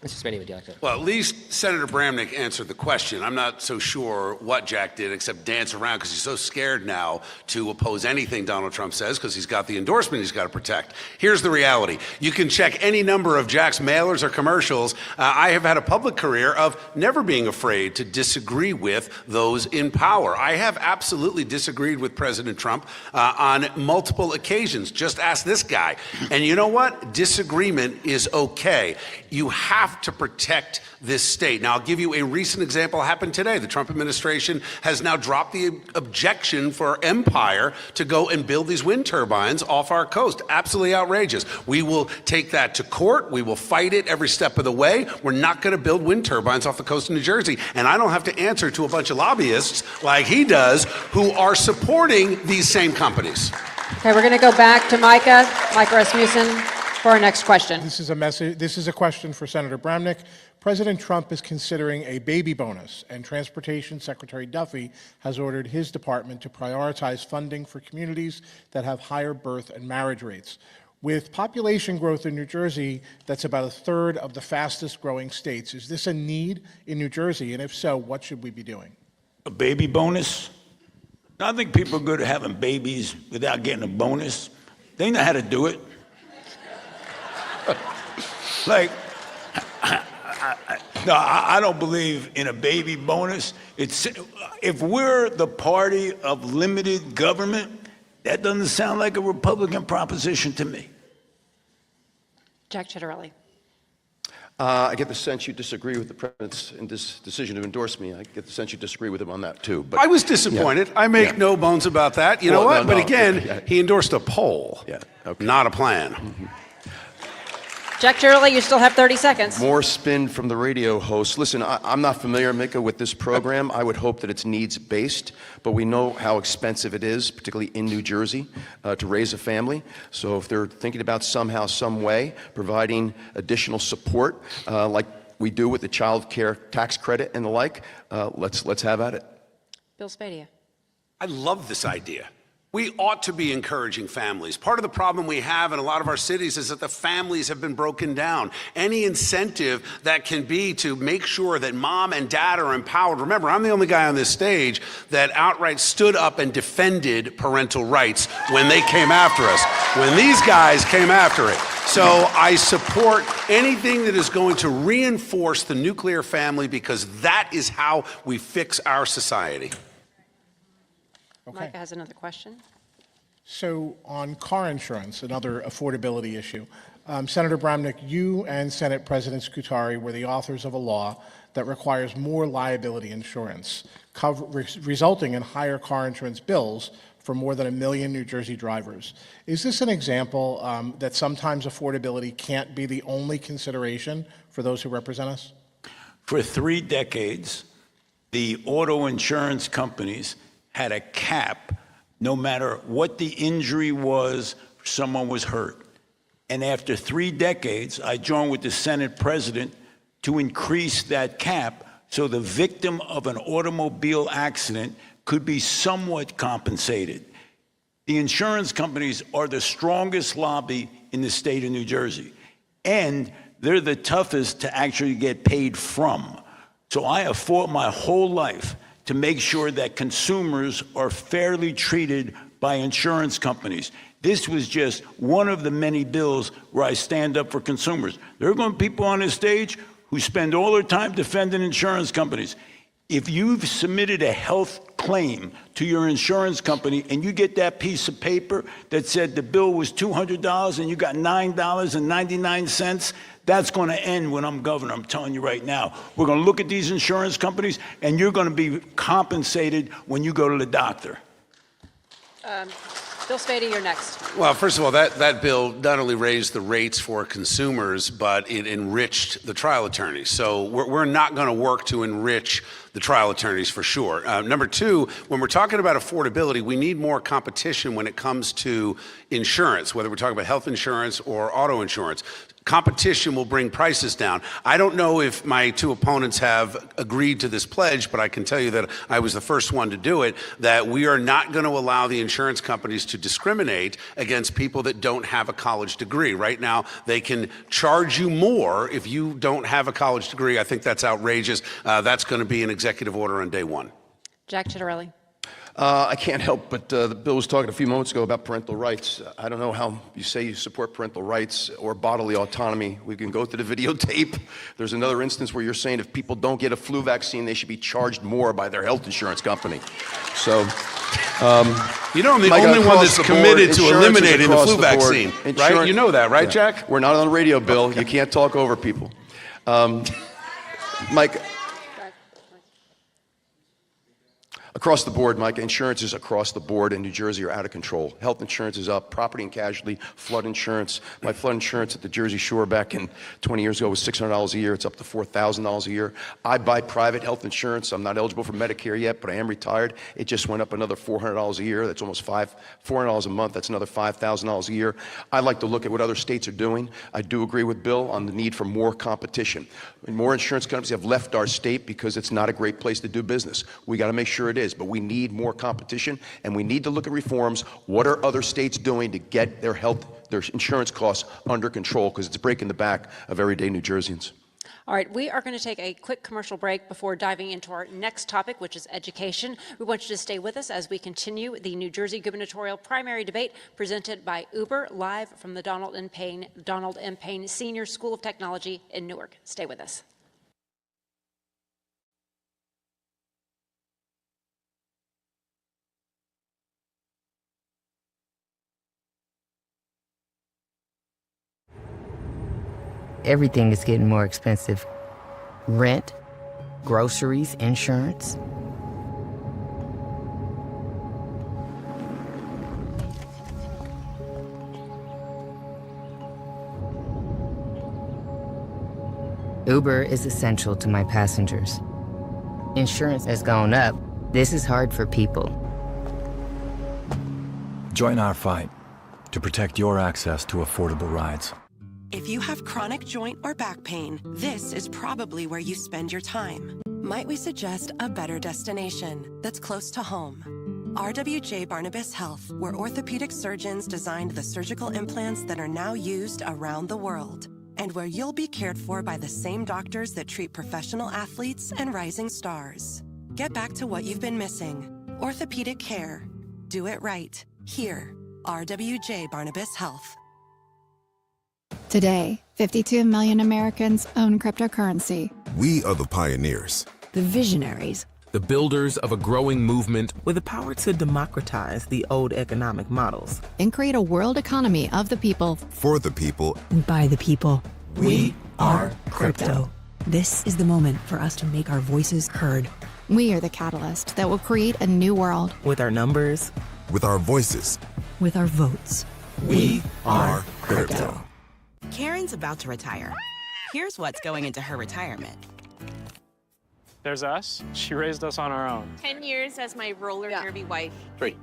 [SPEAKER 8] Mr. Spady, would you like to?
[SPEAKER 2] Well, at least Senator Bramnick answered the question. I'm not so sure what Jack did except dance around because he's so scared now to oppose anything Donald Trump says because he's got the endorsement he's got to protect. Here's the reality. You can check any number of Jack's mailers or commercials. I have had a public career of never being afraid to disagree with those in power. I have absolutely disagreed with President Trump on multiple occasions. Just ask this guy. And you know what? Disagreement is okay. You have to protect this state. Now, I'll give you a recent example happened today. The Trump administration has now dropped the objection for Empire to go and build these wind turbines off our coast. Absolutely outrageous. We will take that to court. We will fight it every step of the way. We're not going to build wind turbines off the coast of New Jersey. And I don't have to answer to a bunch of lobbyists like he does who are supporting these same companies.
[SPEAKER 1] Okay, we're going to go back to Micah Rasmussen for our next question.
[SPEAKER 5] This is a question for Senator Bramnick. President Trump is considering a baby bonus, and Transportation Secretary Duffy has ordered his department to prioritize funding for communities that have higher birth and marriage rates. With population growth in New Jersey that's about a third of the fastest growing states, is this a need in New Jersey? And if so, what should we be doing?
[SPEAKER 4] A baby bonus? I think people are good at having babies without getting a bonus. They know how to do it. Like, no, I don't believe in a baby bonus. If we're the party of limited government, that doesn't sound like a Republican proposition to me.
[SPEAKER 1] Jack Cettarelli.
[SPEAKER 3] I get the sense you disagree with the president's decision to endorse me. I get the sense you disagree with him on that, too. But
[SPEAKER 2] I was disappointed. Yeah. I make no bones about that. You know what? No, but again, he endorsed a poll, not a plan. Mm-hmm.
[SPEAKER 1] Jack Cettarelli, you still have 30 seconds.
[SPEAKER 3] More spin from the radio host. Listen, I'm not familiar, Mika, with this program. I would hope that it's needs-based, but we know how expensive it is, particularly in New Jersey, to raise a family. So if they're thinking about somehow, some way, providing additional support, like we do with the child care tax credit and the like, let's have at it.
[SPEAKER 1] Bill Spadia.
[SPEAKER 2] I love this idea. We ought to be encouraging families. Part of the problem we have in a lot of our cities is that the families have been broken down. Any incentive that can be to make sure that mom and dad are empowered. Remember, I'm the only guy on this stage that outright stood up and defended parental rights when they came after us, when these guys came after it. So I support anything that is going to reinforce the nuclear family because that is how we fix our society.
[SPEAKER 5] Okay.
[SPEAKER 1] Micah has another question.
[SPEAKER 5] So on car insurance, another affordability issue, Senator Bramnick, you and Senate President Scutari were the authors of a law that requires more liability insurance, resulting in higher car insurance bills for more than 1 million New Jersey drivers. Is this an example that sometimes affordability can't be the only consideration for those who represent us?
[SPEAKER 4] For 3 decades, the auto insurance companies had a cap no matter what the injury was, someone was hurt. And after 3 decades, I joined with the Senate president to increase that cap so the victim of an automobile accident could be somewhat compensated. The insurance companies are the strongest lobby in the state of New Jersey, and they're the toughest to actually get paid from. So I have fought my whole life to make sure that consumers are fairly treated by insurance companies. This was just one of the many bills where I stand up for consumers. There are going to be people on this stage who spend all their time defending insurance companies. If you've submitted a health claim to your insurance company and you get that piece of paper that said the bill was $200 and you got $9.99, that's going to end when I'm governor. I'm telling you right now. We're going to look at these insurance companies and you're going to be compensated when you go to the doctor.
[SPEAKER 1] Bill Spady, you're next.
[SPEAKER 2] Well, first of all, that bill not only raised the rates for consumers, but it enriched the trial attorneys. So we're not going to work to enrich the trial attorneys for sure. Number two, when we're talking about affordability, we need more competition when it comes to insurance, whether we're talking about health insurance or auto insurance. Competition will bring prices down. I don't know if my two opponents have agreed to this pledge, but I can tell you that I was the first one to do it, that we are not going to allow the insurance companies to discriminate against people that don't have a college degree. Right now, they can charge you more if you don't have a college degree. I think that's outrageous. That's going to be an executive order on day one.
[SPEAKER 1] Jack Chitterelli.
[SPEAKER 3] I can't help but the bill was talking a few moments ago about parental rights. I don't know how you say you support parental rights or bodily autonomy. We can go to the videotape. There's another instance where you're saying if people don't get a flu vaccine, they should be charged more by their health insurance company. So,
[SPEAKER 2] you know, I'm the only one that's committed to eliminating the flu vaccine, right? You know that, right, Jack?
[SPEAKER 3] We're not on the radio, Bill. Okay. You can't talk over people. Mike. Across the board, Mike, insurances across the board in New Jersey are out of control. Health insurance is up, property and casualty, flood insurance. My flood insurance at the Jersey Shore back in 20 years ago was $600 a year. It's up to $4,000 a year. I buy private health insurance. I'm not eligible for Medicare yet, but I am retired. It just went up another $400 a year. That's almost $400 a month. That's another $5,000 a year. I like to look at what other states are doing. I do agree with Bill on the need for more competition. More insurance companies have left our state because it's not a great place to do business. We got to make sure it is, but we need more competition, and we need to look at reforms. What are other states doing to get their insurance costs under control? Because it's breaking the back of everyday New Jerseyans.
[SPEAKER 1] All right, we are going to take a quick commercial break before diving into our next topic, which is education. We want you to stay with us as we continue the New Jersey gubernatorial primary debate presented by Uber, live from the Donald M. Payne Senior School of Technology in Newark. Stay with us.
[SPEAKER 9] Everything is getting more expensive. Rent, groceries, insurance. Uber is essential to my passengers. Insurance has gone up. This is hard for people.
[SPEAKER 10] Join our fight to protect your access to affordable rides.
[SPEAKER 11] If you have chronic joint or back pain, this is probably where you spend your time. Might we suggest a better destination that's close to home? RWJ Barnabas Health, where orthopedic surgeons designed the surgical implants that are now used around the world, and where you'll be cared for by the same doctors that treat professional athletes and rising stars. Get back to what you've been missing. Orthopedic care. Do it right. Here, RWJ Barnabas Health.
[SPEAKER 12] Today, 52 million Americans own cryptocurrency.
[SPEAKER 13] We are the pioneers,
[SPEAKER 14] the visionaries,
[SPEAKER 15] the builders of a growing movement
[SPEAKER 16] with the power to democratize the old economic models
[SPEAKER 12] and create a world economy of the people,
[SPEAKER 13] for the people,
[SPEAKER 14] and by the people.
[SPEAKER 16] We are crypto.
[SPEAKER 14] This is the moment for us to make our voices heard.
[SPEAKER 12] We are the catalyst that will create a new world.
[SPEAKER 16] With our numbers,
[SPEAKER 13] with our voices,
[SPEAKER 14] with our votes.
[SPEAKER 15] We are crypto.
[SPEAKER 17] Karen's about to retire. Here's what's going into her retirement.
[SPEAKER 18] There's us. She raised us on our own.
[SPEAKER 19] 10 years as my roller derby wife.
[SPEAKER 20] 3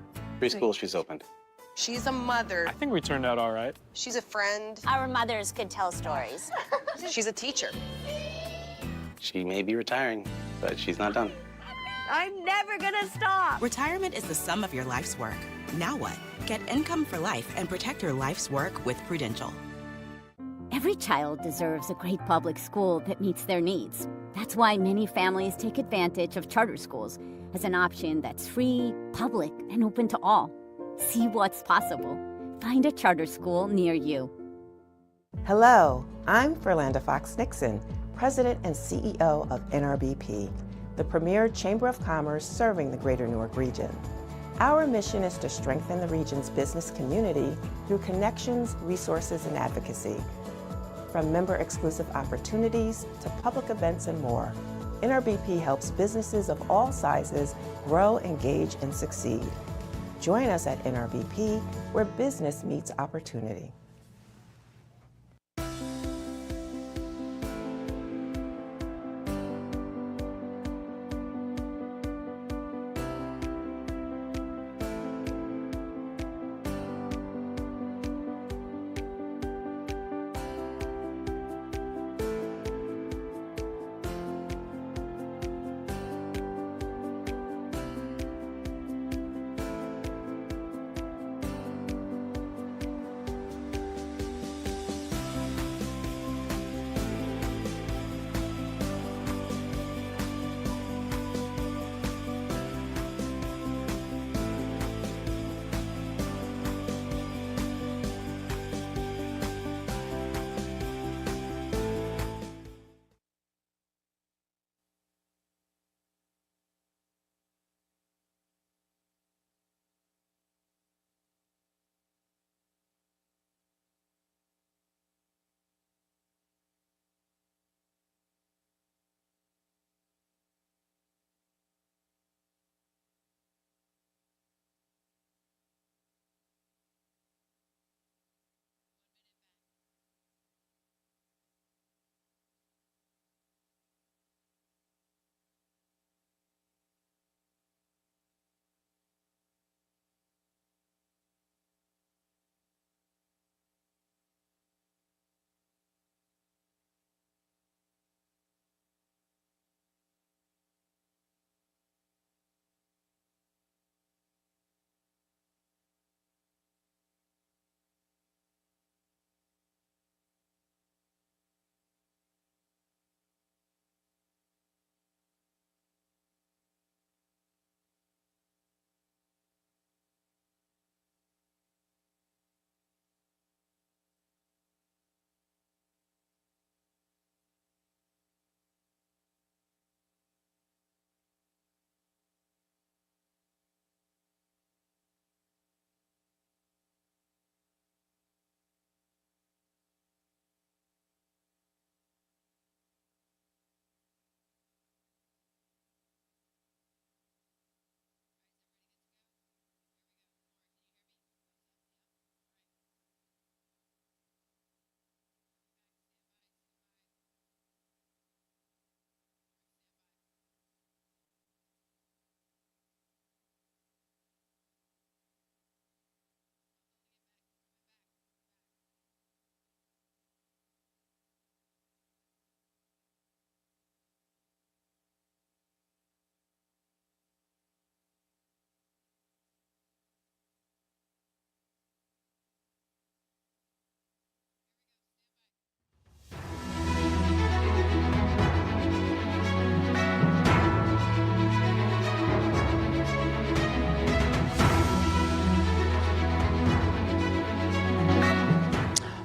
[SPEAKER 20] schools she's opened.
[SPEAKER 19] She's a mother.
[SPEAKER 18] I think we turned out all right.
[SPEAKER 19] She's a friend.
[SPEAKER 21] Our mothers could tell stories.
[SPEAKER 19] She's a teacher.
[SPEAKER 20] She may be retiring, but she's not done.
[SPEAKER 21] I'm never gonna stop.
[SPEAKER 17] Retirement is the sum of your life's work. Now what? Get income for life and protect your life's work with Prudential.
[SPEAKER 21] Every child deserves a great public school that meets their needs. That's why many families take advantage of charter schools as an option that's free, public, and open to all. See what's possible. Find a charter school near you.
[SPEAKER 6] Hello, I'm Ferlanda Fox Nixon, President and CEO of NRBP, the premier chamber of commerce serving the greater Newark region. Our mission is to strengthen the region's business community through connections, resources, and advocacy. From member-exclusive opportunities to public events and more, NRBP helps businesses of all sizes grow, engage, and succeed. Join us at NRBP, where business meets opportunity.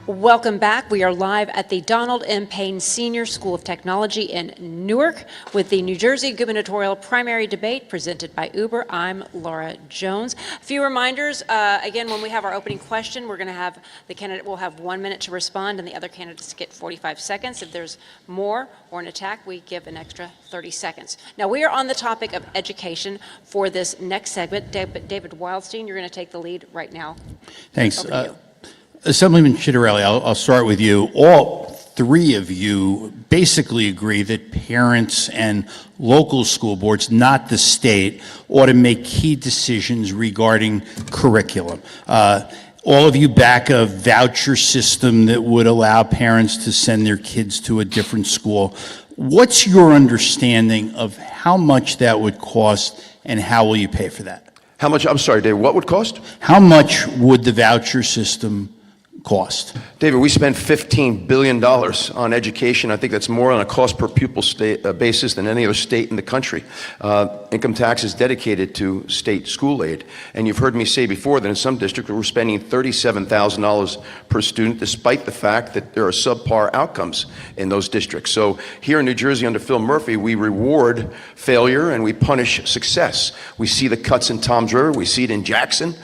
[SPEAKER 1] Welcome back. We are live at the Donald M. Payne Senior School of Technology in Newark with the New Jersey Gubernatorial Primary Debate presented by Uber. I'm Laura Jones. A few reminders. Again, when we have our opening question, we're going to have the candidate will have 1 minute to respond and the other candidates get 45 seconds. If there's more or an attack, we give an extra 30 seconds. Now, we are on the topic of education for this next segment. David Wildstein, you're going to take the lead right now.
[SPEAKER 7] Thanks. Assemblyman Chitterelli, I'll start with you. All three of you basically agree that parents and local school boards, not the state, ought to make key decisions regarding curriculum. All of you back a voucher system that would allow parents to send their kids to a different school. What's your understanding of how much that would cost and how will you pay for that?
[SPEAKER 3] How much, I'm sorry, Dave, what would cost?
[SPEAKER 7] How much would the voucher system cost?
[SPEAKER 3] David, we spend $15 billion on education. I think that's more on a cost per pupil basis than any other state in the country. Income tax is dedicated to state school aid. And you've heard me say before that in some districts we're spending $37,000 per student, despite the fact that there are subpar outcomes in those districts. So here in New Jersey under Phil Murphy, we reward failure and we punish success. We see the cuts in Toms River, we see it in Jackson,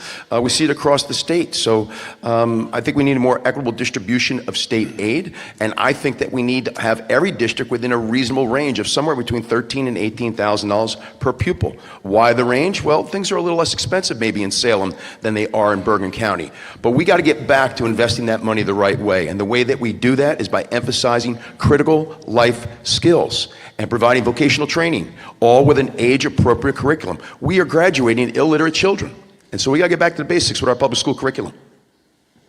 [SPEAKER 3] we see it across the state. So I think we need a more equitable distribution of state aid, and I think that we need to have every district within a reasonable range of somewhere between $13,000 and $18,000 per pupil. Why the range? Well, things are a little less expensive maybe in Salem than they are in Bergen County. But we got to get back to investing that money the right way, and the way that we do that is by emphasizing critical life skills and providing vocational training, all with an age-appropriate curriculum. We are graduating illiterate children, and so we got to get back to the basics with our public school curriculum.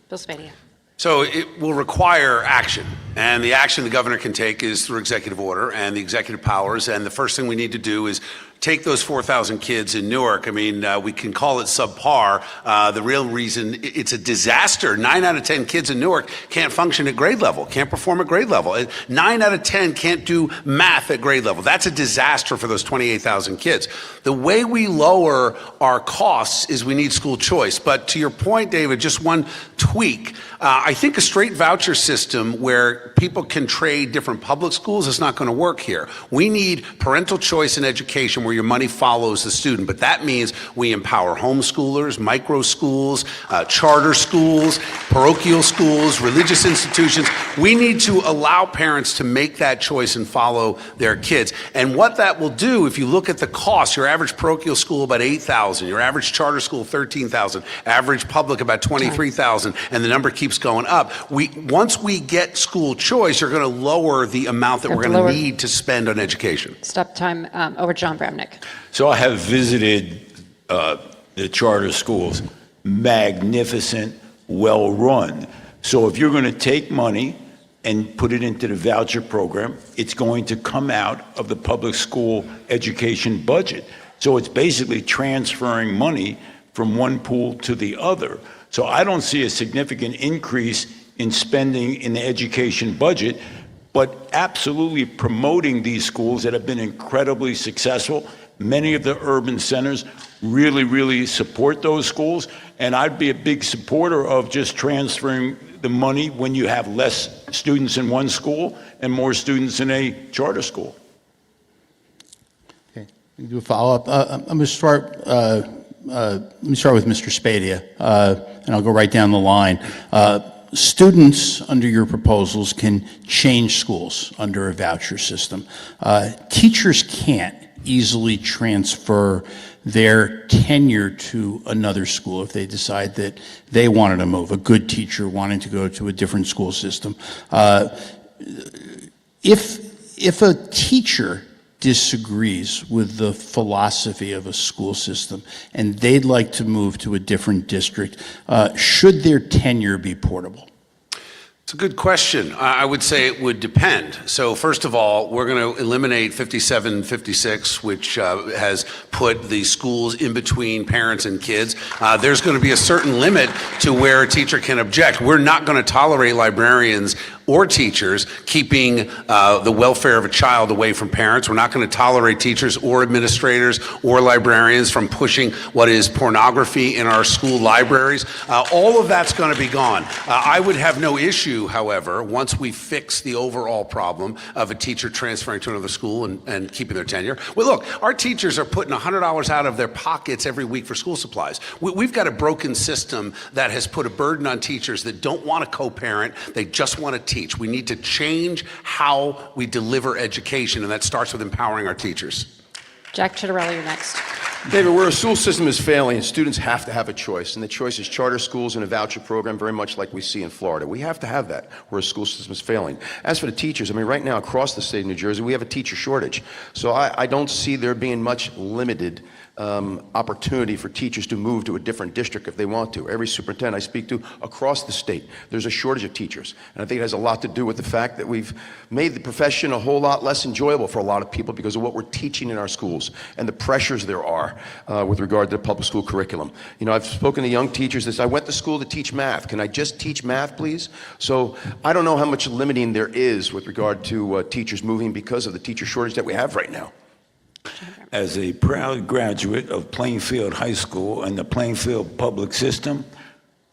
[SPEAKER 1] Bill Spadea.
[SPEAKER 2] So it will require action, and the action the governor can take is through executive order and the executive powers, and the first thing we need to do is take those 4,000 kids in Newark. I mean, we can call it subpar. The real reason, it's a disaster. 9 out of 10 kids in Newark can't function at grade level, can't perform at grade level. 9 out of 10 can't do math at grade level. That's a disaster for those 28,000 kids. The way we lower our costs is we need school choice. But to your point, David, just one tweak. I think a straight voucher system where people can trade different public schools is not going to work here. We need parental choice in education where your money follows the student. But that means we empower homeschoolers, micro schools, charter schools, parochial schools, religious institutions. We need to allow parents to make that choice and follow their kids. And what that will do, if you look at the cost, your average parochial school about $8,000, your average charter school $13,000, average public about $23,000, and the number keeps going up. Once we get school choice, you're going to lower the amount that we're going to need to spend on education.
[SPEAKER 1] Stop time. Over John Bramnick.
[SPEAKER 4] So I have visited the charter schools, magnificent, well run. So if you're going to take money and put it into the voucher program, it's going to come out of the public school education budget. So it's basically transferring money from one pool to the other. So I don't see a significant increase in spending in the education budget, but absolutely promoting these schools that have been incredibly successful. Many of the urban centers really, really support those schools, and I'd be a big supporter of just transferring the money when you have less students in one school and more students in a charter school.
[SPEAKER 7] Okay, do a follow-up. I'm going to start. Let me start with Mr. Spadea, and I'll go right down the line. Students under your proposals can change schools under a voucher system. Teachers can't easily transfer their tenure to another school if they decide that they wanted to move, a good teacher wanting to go to a different school system. If a teacher disagrees with the philosophy of a school system and they'd like to move to a different district, should their tenure be portable?
[SPEAKER 2] It's a good question. I would say it would depend. So first of all, we're going to eliminate 5756, which has put the schools in between parents and kids. There's going to be a certain limit to where a teacher can object. We're not going to tolerate librarians or teachers keeping the welfare of a child away from parents. We're not going to tolerate teachers or administrators or librarians from pushing what is pornography in our school libraries. All of that's going to be gone. I would have no issue, however, once we fix the overall problem of a teacher transferring to another school and keeping their tenure. Well, look, our teachers are putting $100 out of their pockets every week for school supplies. We've got a broken system that has put a burden on teachers that don't want to co-parent, they just want to teach. We need to change how we deliver education, and that starts with empowering our teachers.
[SPEAKER 1] Jack Chitterelli, you're next.
[SPEAKER 3] David, where a school system is failing, students have to have a choice, and the choice is charter schools and a voucher program, very much like we see in Florida. We have to have that where a school system is failing. As for the teachers, I mean, right now across the state of New Jersey, we have a teacher shortage. So I don't see there being much limited opportunity for teachers to move to a different district if they want to. Every superintendent I speak to across the state, there's a shortage of teachers. And I think it has a lot to do with the fact that we've made the profession a whole lot less enjoyable for a lot of people because of what we're teaching in our schools and the pressures there are with regard to the public school curriculum. You know, I've spoken to young teachers that say, I went to school to teach math. Can I just teach math, please? So I don't know how much limiting there is with regard to teachers moving because of the teacher shortage that we have right now.
[SPEAKER 4] As a proud graduate of Plainfield High School and the Plainfield public system,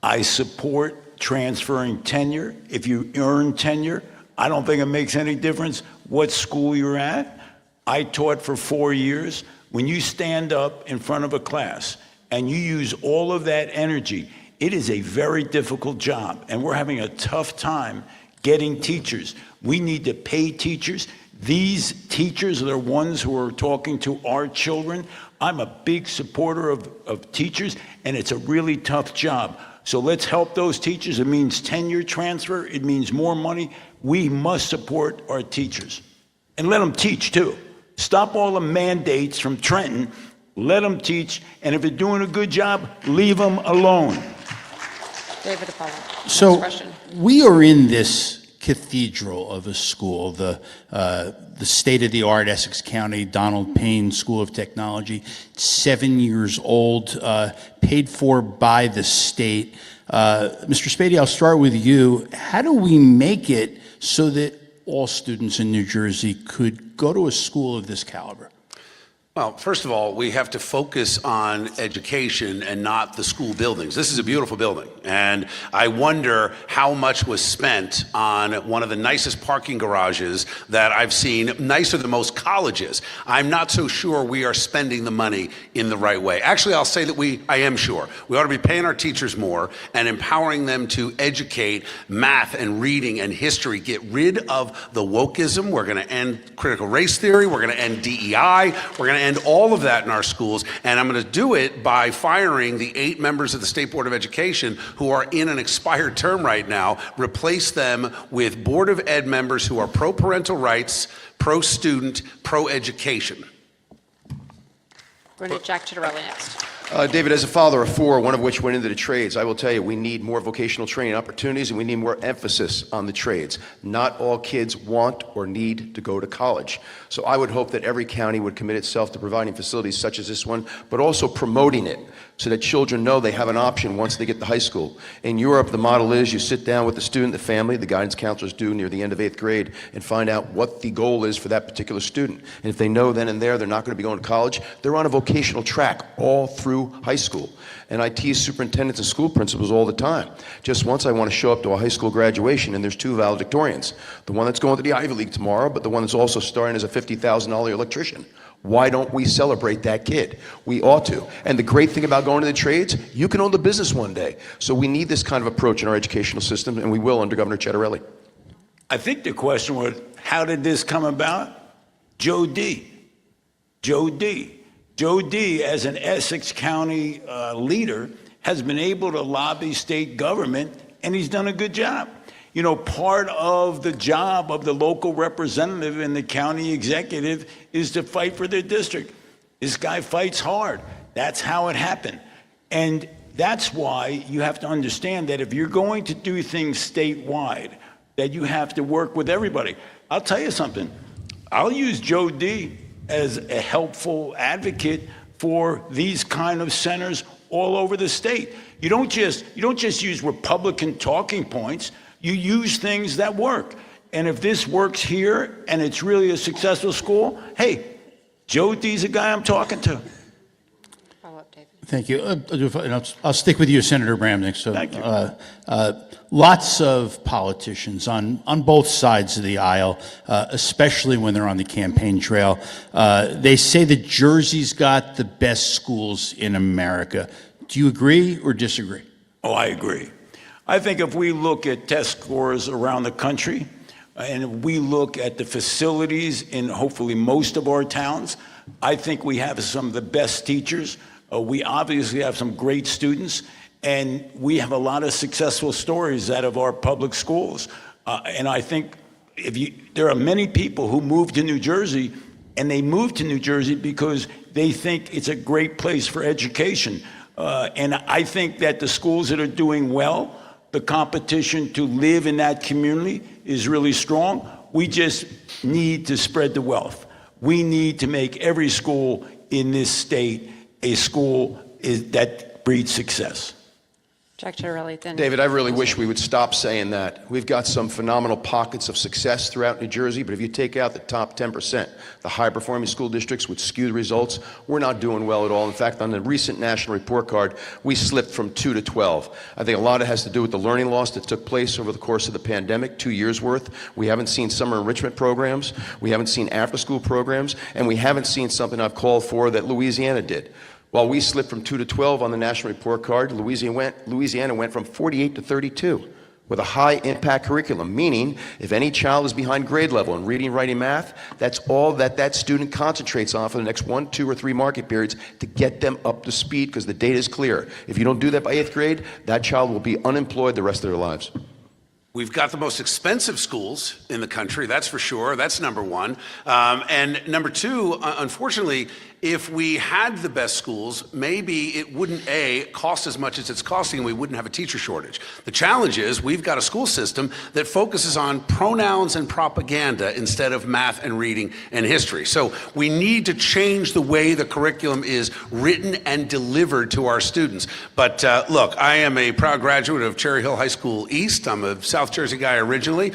[SPEAKER 4] I support transferring tenure. If you earn tenure, I don't think it makes any difference what school you're at. I taught for 4 years. When you stand up in front of a class and you use all of that energy, it is a very difficult job, and we're having a tough time getting teachers. We need to pay teachers. These teachers are the ones who are talking to our children. I'm a big supporter of teachers, and it's a really tough job. So let's help those teachers. It means tenure transfer. It means more money. We must support our teachers. And let them teach, too. Stop all the mandates from Trenton. Let them teach. And if they're doing a good job, leave them alone.
[SPEAKER 1] David Apollo.
[SPEAKER 7] So we are in this cathedral of a school, the state-of-the-art Essex County Donald Payne School of Technology, 7 years old, paid for by the state. Mr. Spady, I'll start with you. How do we make it so that all students in New Jersey could go to a school of this caliber?
[SPEAKER 2] Well, first of all, we have to focus on education and not the school buildings. This is a beautiful building, and I wonder how much was spent on one of the nicest parking garages that I've seen, nicer than most colleges. I'm not so sure we are spending the money in the right way. Actually, I'll say that I am sure. We ought to be paying our teachers more and empowering them to educate math and reading and history, get rid of the wokeism. We're going to end critical race theory. We're going to end DEI. We're going to end all of that in our schools, and I'm going to do it by firing the 8 members of the State Board of Education who are in an expired term right now, replace them with Board of Ed members who are pro-parental rights, pro-student, pro-education.
[SPEAKER 1] We're going to Jack Chitterelli next.
[SPEAKER 3] David, as a father of 4, one of which went into the trades, I will tell you we need more vocational training opportunities and we need more emphasis on the trades. Not all kids want or need to go to college. So I would hope that every county would commit itself to providing facilities such as this one, but also promoting it so that children know they have an option once they get to high school. In Europe, the model is you sit down with the student, the family, the guidance counselors do near the end of 8th grade and find out what the goal is for that particular student. And if they know then and there they're not going to be going to college, they're on a vocational track all through high school. And I tease superintendents and school principals all the time. Just once I want to show up to a high school graduation and there's 2 valedictorians. The one that's going to the Ivy League tomorrow, but the one that's also starting as a $50,000 electrician. Why don't we celebrate that kid? We ought to. And the great thing about going to the trades, you can own the business one day. So we need this kind of approach in our educational system, and we will under Governor Chitterelli.
[SPEAKER 4] I think the question was, how did this come about? Joe D. Joe D. Joe D., as an Essex County leader, has been able to lobby state government, and he's done a good job. You know, part of the job of the local representative and the county executive is to fight for their district. This guy fights hard. That's how it happened. And that's why you have to understand that if you're going to do things statewide, that you have to work with everybody. I'll tell you something. I'll use Joe D. as a helpful advocate for these kind of centers all over the state. You don't just use Republican talking points. You use things that work. And if this works here and it's really a successful school, hey, Joe D's a guy I'm talking to.
[SPEAKER 7] Thank you. I'll stick with you, Senator Bramnick. So,
[SPEAKER 4] thank you.
[SPEAKER 7] Lots of politicians on both sides of the aisle, especially when they're on the campaign trail, they say that Jersey's got the best schools in America. Do you agree or disagree?
[SPEAKER 4] Oh, I agree. I think if we look at test scores around the country, and we look at the facilities in hopefully most of our towns, I think we have some of the best teachers. We obviously have some great students, and we have a lot of successful stories out of our public schools. And I think there are many people who move to New Jersey and they move to New Jersey because they think it's a great place for education. And I think that the schools that are doing well, the competition to live in that community is really strong. We just need to spread the wealth. We need to make every school in this state a school that breeds success.
[SPEAKER 1] Jack Ciattarelli, then.
[SPEAKER 3] David, I really wish we would stop saying that. We've got some phenomenal pockets of success throughout New Jersey, but if you take out the top 10%, the high-performing school districts would skew the results. We're not doing well at all. In fact, on the recent national report card, we slipped from 2 to 12. I think a lot of it has to do with the learning loss that took place over the course of the pandemic, 2 years worth. We haven't seen summer enrichment programs, we haven't seen after-school programs, and we haven't seen something I've called for that Louisiana did. While we slipped from 2 to 12 on the national report card, Louisiana went from 48 to 32 with a high impact curriculum, meaning if any child is behind grade level in reading, writing, math, that's all that student concentrates on for the next 1, 2, or 3 market periods to get them up to speed, because the data is clear. If you don't do that by 8th grade, that child will be unemployed the rest of their lives.
[SPEAKER 2] We've got the most expensive schools in the country, that's for sure. That's number one. And number two, unfortunately, if we had the best schools, maybe it wouldn't, cost as much as it's costing, and we wouldn't have a teacher shortage. The challenge is we've got a school system that focuses on pronouns and propaganda instead of math and reading and history. So we need to change the way the curriculum is written and delivered to our students. But look, I am a proud graduate of Cherry Hill High School East. I'm a South Jersey guy originally.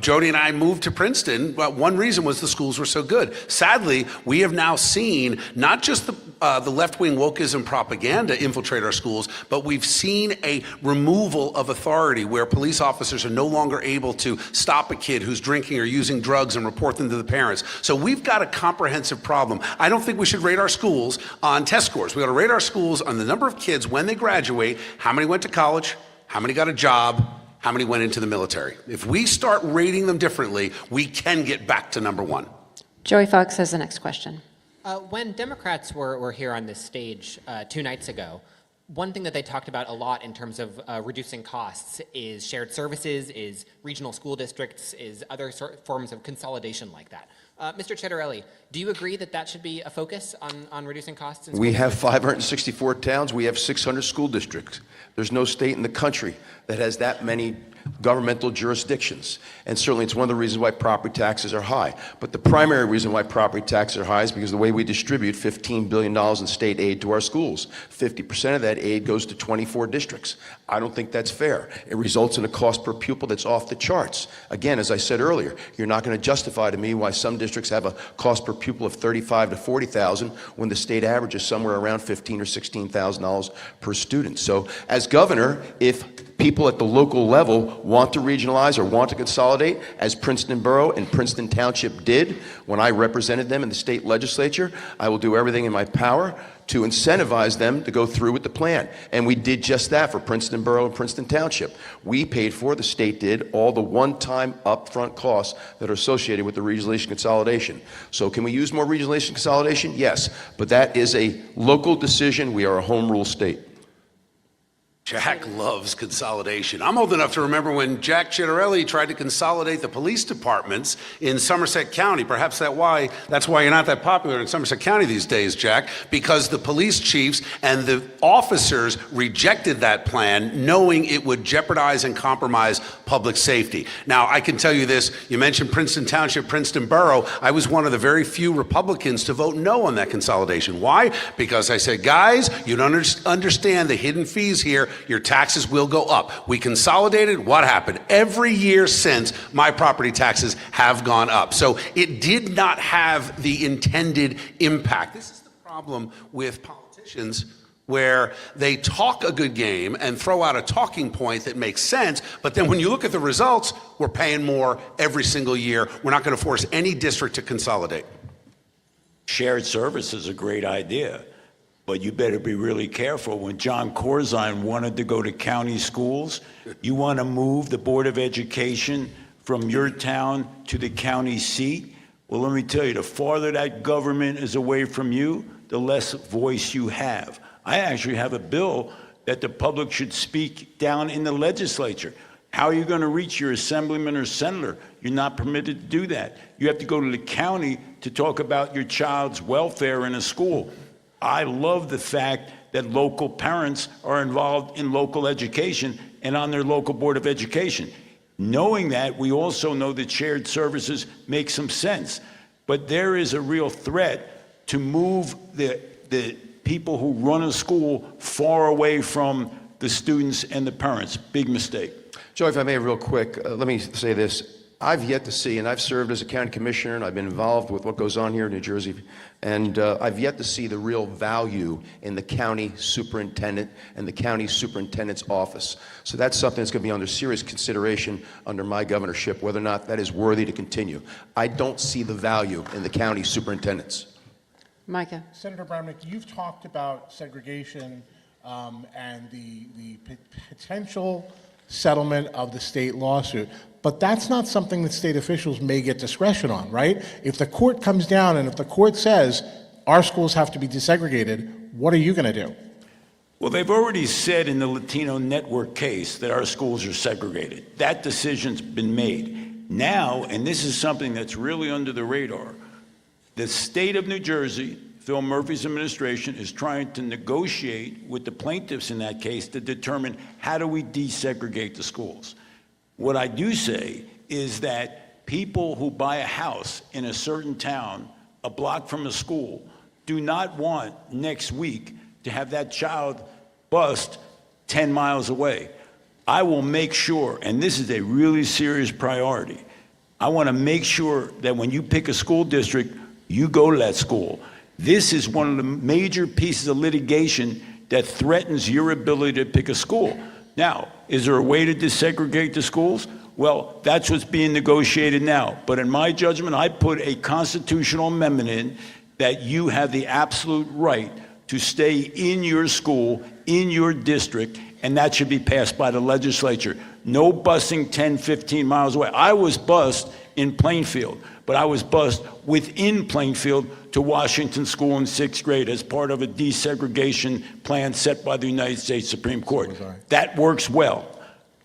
[SPEAKER 2] Jody and I moved to Princeton. Well, one reason was the schools were so good. Sadly, we have now seen not just the left-wing wokeism propaganda infiltrate our schools, but we've seen a removal of authority where police officers are no longer able to stop a kid who's drinking or using drugs and report them to the parents. So we've got a comprehensive problem. I don't think we should rate our schools on test scores. We ought to rate our schools on the number of kids when they graduate, how many went to college, how many got a job, how many went into the military. If we start rating them differently, we can get back to number one.
[SPEAKER 1] Joey Fox has the next question.
[SPEAKER 8] When Democrats were here on this stage 2 nights ago, one thing that they talked about a lot in terms of reducing costs is shared services, is regional school districts, is other forms of consolidation like that. Mr. Ciattarelli, do you agree that that should be a focus on reducing costs?
[SPEAKER 3] We have 564 towns. We have 600 school districts. There's no state in the country that has that many governmental jurisdictions. And certainly it's one of the reasons why property taxes are high. But the primary reason why property taxes are high is because of the way we distribute $15 billion in state aid to our schools. 50% of that aid goes to 24 districts. I don't think that's fair. It results in a cost per pupil that's off the charts. Again, as I said earlier, you're not going to justify to me why some districts have a cost per pupil of $35,000 to $40,000 when the state average is somewhere around $15,000 or $16,000 per student. So as governor, if people at the local level want to regionalize or want to consolidate, as Princeton Borough and Princeton Township did when I represented them in the state legislature, I will do everything in my power to incentivize them to go through with the plan. And we did just that for Princeton Borough and Princeton Township. We paid for, the state did, all the one-time upfront costs that are associated with the regionalization consolidation. So can we use more regionalization consolidation? Yes, but that is a local decision. We are a home rule state.
[SPEAKER 2] Jack loves consolidation. I'm old enough to remember when Jack Ciattarelli tried to consolidate the police departments in Somerset County. Perhaps that's why you're not that popular in Somerset County these days, Jack, because the police chiefs and the officers rejected that plan, knowing it would jeopardize and compromise public safety. Now, I can tell you this. You mentioned Princeton Township, Princeton Borough. I was one of the very few Republicans to vote no on that consolidation. Why? Because I said, guys, you don't understand the hidden fees here. Your taxes will go up. We consolidated. What happened? Every year since, my property taxes have gone up. So it did not have the intended impact. This is the problem with politicians, where they talk a good game and throw out a talking point that makes sense, but then when you look at the results, we're paying more every single year. We're not going to force any district to consolidate.
[SPEAKER 4] Shared service is a great idea. But you better be really careful. When John Corzine wanted to go to county schools, you want to move the Board of Education from your town to the county seat? Well, let me tell you, the farther that government is away from you, the less voice you have. I actually have a bill that the public should speak down in the legislature. How are you going to reach your assemblyman or senator? You're not permitted to do that. You have to go to the county to talk about your child's welfare in a school. I love the fact that local parents are involved in local education and on their local board of education. Knowing that, we also know that shared services make some sense. But there is a real threat to move the people who run a school far away from the students and the parents. Big mistake.
[SPEAKER 3] Joe, if I may, real quick, let me say this. I've yet to see, and I've served as a county commissioner, and I've been involved with what goes on here in New Jersey, and I've yet to see the real value in the county superintendent and the county superintendent's office. So that's something that's going to be under serious consideration under my governorship, whether or not that is worthy to continue. I don't see the value in the county superintendents.
[SPEAKER 1] Micah.
[SPEAKER 5] Senator Bramnick, you've talked about segregation and the potential settlement of the state lawsuit. But that's not something that state officials may get discretion on, right? If the court comes down and if the court says our schools have to be desegregated, what are you going to do?
[SPEAKER 4] Well, they've already said in the Latino Network case that our schools are segregated. That decision's been made. Now, and this is something that's really under the radar, the state of New Jersey, Phil Murphy's administration, is trying to negotiate with the plaintiffs in that case to determine how do we desegregate the schools. What I do say is that people who buy a house in a certain town, a block from a school, do not want next week to have that child bused 10 miles away. I will make sure, and this is a really serious priority, I want to make sure that when you pick a school district, you go to that school. This is one of the major pieces of litigation that threatens your ability to pick a school. Now, is there a way to desegregate the schools? Well, that's what's being negotiated now. But in my judgment, I put a constitutional amendment in that you have the absolute right to stay in your school, in your district, and that should be passed by the legislature. No busing 10, 15 miles away. I was bused in Plainfield, but I was bused within Plainfield to Washington School in 6th grade as part of a desegregation plan set by the United States Supreme Court. That works well.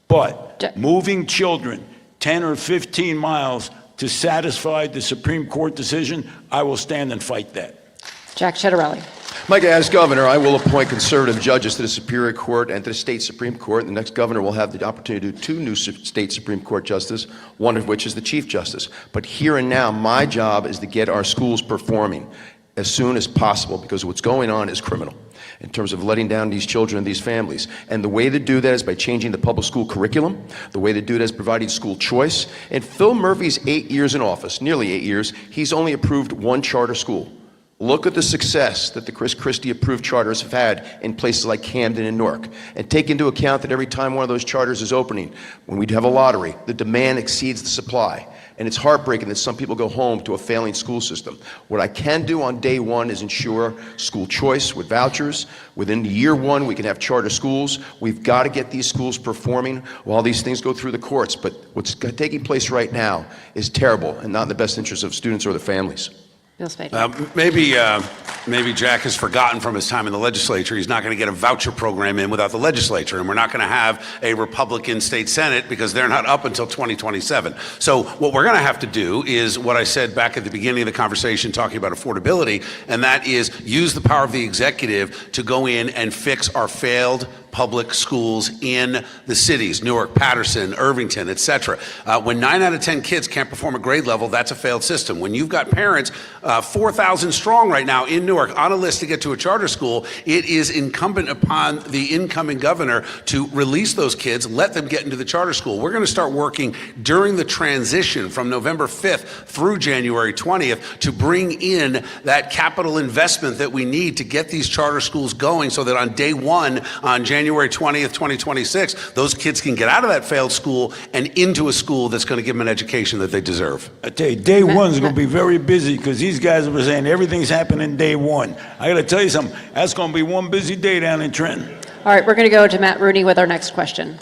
[SPEAKER 4] But moving children 10 or 15 miles to satisfy the Supreme Court decision, I will stand and fight that.
[SPEAKER 1] Jack Ciattarelli.
[SPEAKER 3] Mike, as governor, I will appoint conservative judges to the Superior Court and to the state Supreme Court. The next governor will have the opportunity to do 2 new state Supreme Court justices, one of which is the Chief Justice. But here and now, my job is to get our schools performing as soon as possible, because what's going on is criminal in terms of letting down these children and these families. And the way to do that is by changing the public school curriculum. The way to do that is providing school choice. In Phil Murphy's 8 years in office, nearly 8 years, he's only approved 1 charter school. Look at the success that the Chris Christie approved charters have had in places like Camden and Newark. And take into account that every time one of those charters is opening, when we have a lottery, the demand exceeds the supply. And it's heartbreaking that some people go home to a failing school system. What I can do on day one is ensure school choice with vouchers. Within year 1, we can have charter schools. We've got to get these schools performing while these things go through the courts. But what's taking place right now is terrible and not in the best interest of students or their families.
[SPEAKER 1] Bill Spade.
[SPEAKER 2] Maybe Jack has forgotten from his time in the legislature. He's not going to get a voucher program in without the legislature, and we're not going to have a Republican state Senate because they're not up until 2027. So what we're going to have to do is what I said back at the beginning of the conversation talking about affordability, and that is use the power of the executive to go in and fix our failed public schools in the cities, Newark, Patterson, Irvington, et cetera. When 9 out of 10 kids can't perform at grade level, that's a failed system. When you've got parents, 4,000 strong right now in Newark on a list to get to a charter school, it is incumbent upon the incoming governor to release those kids, let them get into the charter school. We're going to start working during the transition from November 5th through January 20th to bring in that capital investment that we need to get these charter schools going so that on day 1, on January 20th, 2026, those kids can get out of that failed school and into a school that's going to give them an education that they deserve.
[SPEAKER 4] I tell you, day 1's going to be very busy because these guys were saying everything's happening day 1. I got to tell you something. That's going to be one busy day down in Trenton.
[SPEAKER 1] All right, we're going to go to Matt Rooney with our next question.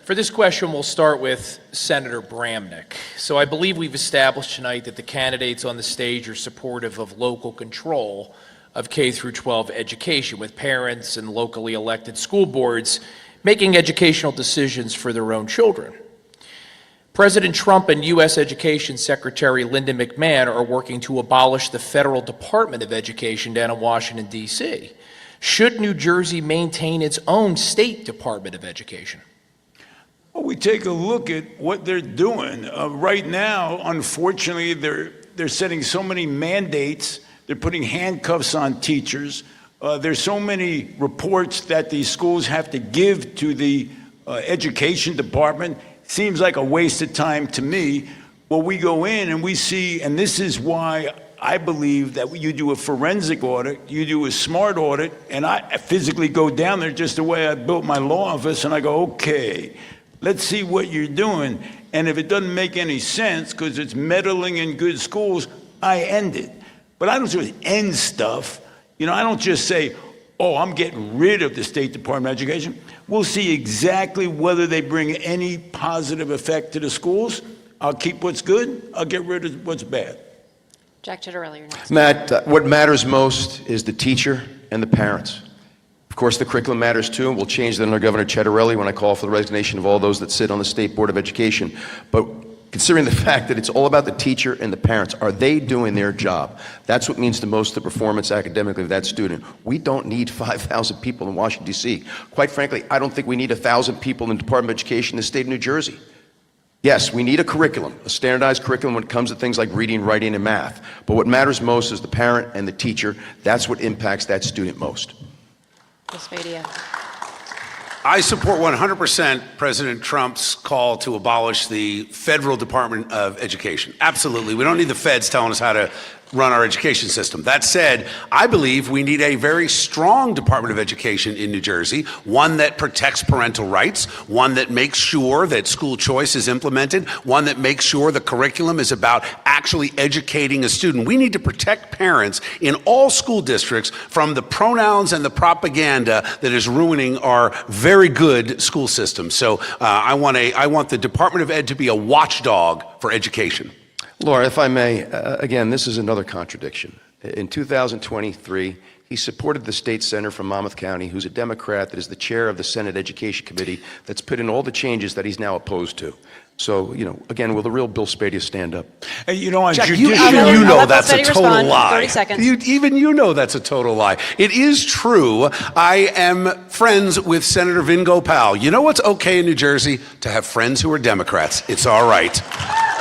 [SPEAKER 22] For this question, we'll start with Senator Bramnick. So I believe we've established tonight that the candidates on the stage are supportive of local control of K through 12 education, with parents and locally elected school boards making educational decisions for their own children. President Trump and U.S. Education Secretary Linda McMahon are working to abolish the Federal Department of Education down in Washington, D.C. Should New Jersey maintain its own state Department of Education?
[SPEAKER 4] Well, we take a look at what they're doing. Right now, unfortunately, they're setting so many mandates. They're putting handcuffs on teachers. There's so many reports that these schools have to give to the education department. Seems like a waste of time to me. Well, we go in and we see, and this is why I believe that you do a forensic audit, you do a smart audit, and I physically go down there just the way I built my law office, and I go, okay, let's see what you're doing. And if it doesn't make any sense because it's meddling in good schools, I end it. But I don't just end stuff. You know, I don't just say, oh, I'm getting rid of the State Department of Education. We'll see exactly whether they bring any positive effect to the schools. I'll keep what's good. I'll get rid of what's bad.
[SPEAKER 1] Jack Chitterelli, you're next.
[SPEAKER 3] Matt, what matters most is the teacher and the parents. Of course, the curriculum matters too, and we'll change that under Governor Chitterelli when I call for the resignation of all those that sit on the State Board of Education. But considering the fact that it's all about the teacher and the parents, are they doing their job? That's what means the most to the performance academically of that student. We don't need 5,000 people in Washington, D.C. Quite frankly, I don't think we need 1,000 people in the Department of Education in the state of New Jersey. Yes, we need a curriculum, a standardized curriculum when it comes to things like reading, writing, and math. But what matters most is the parent and the teacher. That's what impacts that student most.
[SPEAKER 1] Ms. Fadia.
[SPEAKER 2] I support 100% President Trump's call to abolish the Federal Department of Education. Absolutely. We don't need the feds telling us how to run our education system. That said, I believe we need a very strong Department of Education in New Jersey, one that protects parental rights, one that makes sure that school choice is implemented, one that makes sure the curriculum is about actually educating a student. We need to protect parents in all school districts from the pronouns and the propaganda that is ruining our very good school system. So I want the Department of Ed to be a watchdog for education.
[SPEAKER 3] Laura, if I may, again, this is another contradiction. In 2023, he supported the state senator from Monmouth County, who's a Democrat, that is the chair of the Senate Education Committee, that's put in all the changes that he's now opposed to. So, you know, again, will the real Bill Spadia stand up?
[SPEAKER 4] And you know, on
[SPEAKER 2] Jack,
[SPEAKER 4] judicial,
[SPEAKER 2] you know that's a total
[SPEAKER 1] respond.
[SPEAKER 2] lie.
[SPEAKER 1] 30 seconds.
[SPEAKER 2] Even you know that's a total lie. It is true. I am friends with Senator Vin Gopal. You know what's okay in New Jersey? To have friends who are Democrats. It's all right.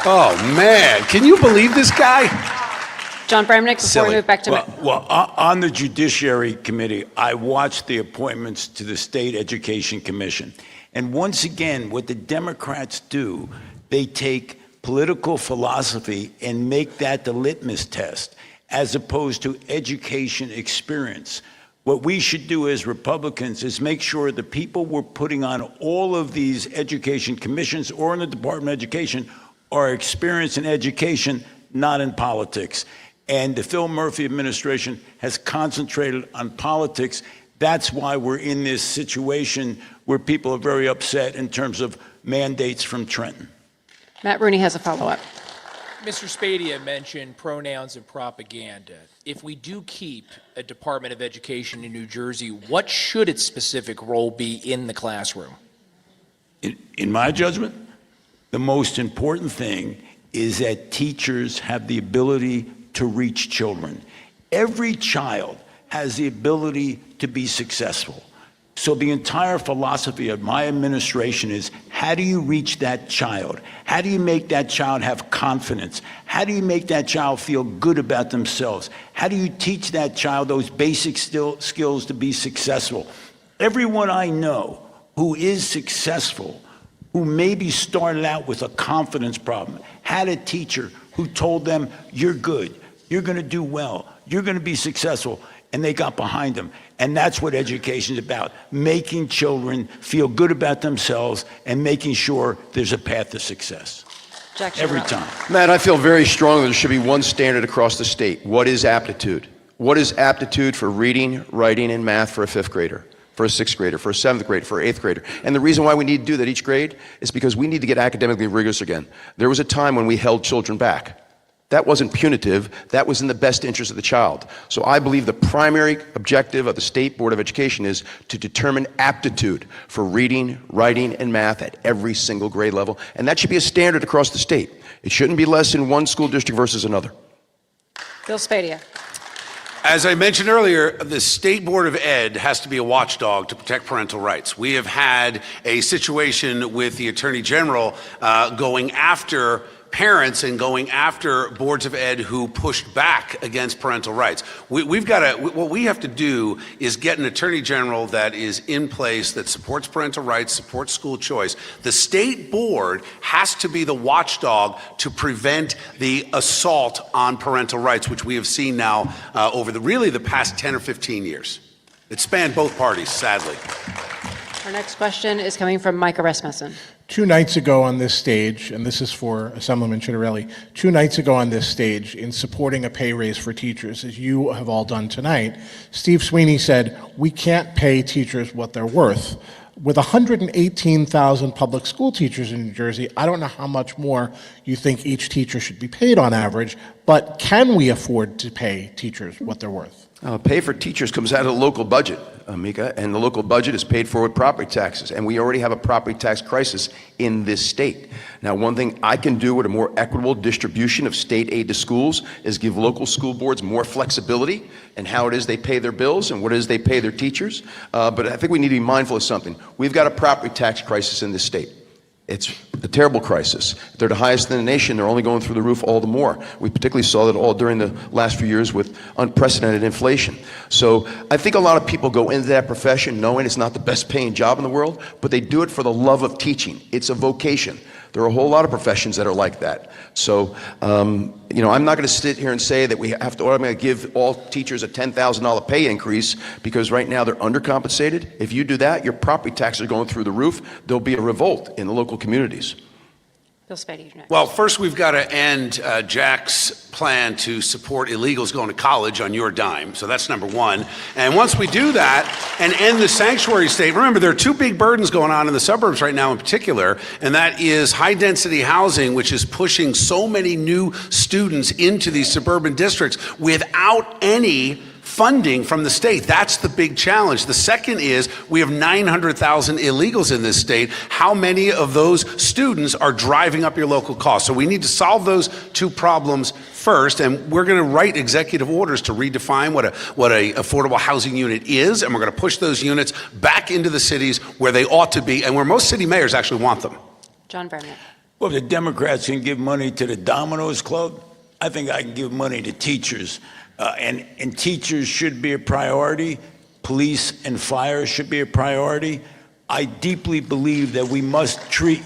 [SPEAKER 2] Oh, man. Can you believe this guy?
[SPEAKER 1] John Bramnick, before we move back to...
[SPEAKER 4] Well, on the Judiciary Committee, I watched the appointments to the State Education Commission. And once again, what the Democrats do, they take political philosophy and make that the litmus test, as opposed to education experience. What we should do as Republicans is make sure the people we're putting on all of these education commissions or in the Department of Education are experienced in education, not in politics. And the Phil Murphy administration has concentrated on politics. That's why we're in this situation where people are very upset in terms of mandates from Trenton.
[SPEAKER 1] Matt Rooney has a follow-up.
[SPEAKER 22] Mr. Spadia mentioned pronouns and propaganda. If we do keep a Department of Education in New Jersey, what should its specific role be in the classroom?
[SPEAKER 4] In my judgment, the most important thing is that teachers have the ability to reach children. Every child has the ability to be successful. So the entire philosophy of my administration is, how do you reach that child? How do you make that child have confidence? How do you make that child feel good about themselves? How do you teach that child those basic skills to be successful? Everyone I know who is successful, who maybe started out with a confidence problem, had a teacher who told them, you're good, you're going to do well, you're going to be successful, and they got behind them. And that's what education is about, making children feel good about themselves and making sure there's a path to success.
[SPEAKER 1] Jack
[SPEAKER 4] Every time.
[SPEAKER 3] Matt, I feel very strongly there should be one standard across the state. What is aptitude? What is aptitude for reading, writing, and math for a fifth grader? For a sixth grader, for a seventh grader, for an eighth grader. And the reason why we need to do that each grade is because we need to get academically rigorous again. There was a time when we held children back. That wasn't punitive. That was in the best interest of the child. So I believe the primary objective of the State Board of Education is to determine aptitude for reading, writing, and math at every single grade level. And that should be a standard across the state. It shouldn't be less in one school district versus another.
[SPEAKER 1] Bill Spadia.
[SPEAKER 2] As I mentioned earlier, the State Board of Ed has to be a watchdog to protect parental rights. We have had a situation with the Attorney General going after parents and going after boards of ed who pushed back against parental rights. What we have to do is get an Attorney General that is in place, that supports parental rights, supports school choice. The State Board has to be the watchdog to prevent the assault on parental rights, which we have seen now over the past 10 or 15 years. It spanned both parties, sadly.
[SPEAKER 1] Our next question is coming from Micah Rasmussen.
[SPEAKER 5] 2 nights ago on this stage, and this is for Assemblyman Chitterelli, 2 nights ago on this stage, in supporting a pay raise for teachers, as you have all done tonight, Steve Sweeney said, we can't pay teachers what they're worth. With 118,000 public school teachers in New Jersey, I don't know how much more you think each teacher should be paid on average, but can we afford to pay teachers what they're worth?
[SPEAKER 3] Pay for teachers comes out of the local budget, Mika, and the local budget is paid for with property taxes, and we already have a property tax crisis in this state. Now, one thing I can do with a more equitable distribution of state aid to schools is give local school boards more flexibility in how it is they pay their bills and what it is they pay their teachers, but I think we need to be mindful of something. We've got a property tax crisis in this state. It's a terrible crisis. They're the highest in the nation. They're only going through the roof all the more. We particularly saw that all during the last few years with unprecedented inflation. So I think a lot of people go into that profession knowing it's not the best paying job in the world, but they do it for the love of teaching. It's a vocation. There are a whole lot of professions that are like that. So, I'm not going to sit here and say that we have to, or I'm going to give all teachers a $10,000 pay increase because right now they're undercompensated. If you do that, your property taxes are going through the roof. There'll be a revolt in the local communities.
[SPEAKER 1] Bill Spadia, you're next.
[SPEAKER 2] Well, first we've got to end Jack's plan to support illegals going to college on your dime. So that's number one. And once we do that and end the sanctuary state, remember there are two big burdens going on in the suburbs right now in particular, and that is high density housing, which is pushing so many new students into these suburban districts without any funding from the state. That's the big challenge. The second is we have 900,000 illegals in this state. How many of those students are driving up your local costs? So we need to solve those two problems first, and we're going to write executive orders to redefine what a affordable housing unit is, and we're going to push those units back into the cities where they ought to be and where most city mayors actually want them.
[SPEAKER 1] John Bramnick.
[SPEAKER 4] Well, if the Democrats can give money to the Domino's Club, I think I can give money to teachers. And teachers should be a priority. Police and fire should be a priority. I deeply believe that we must treat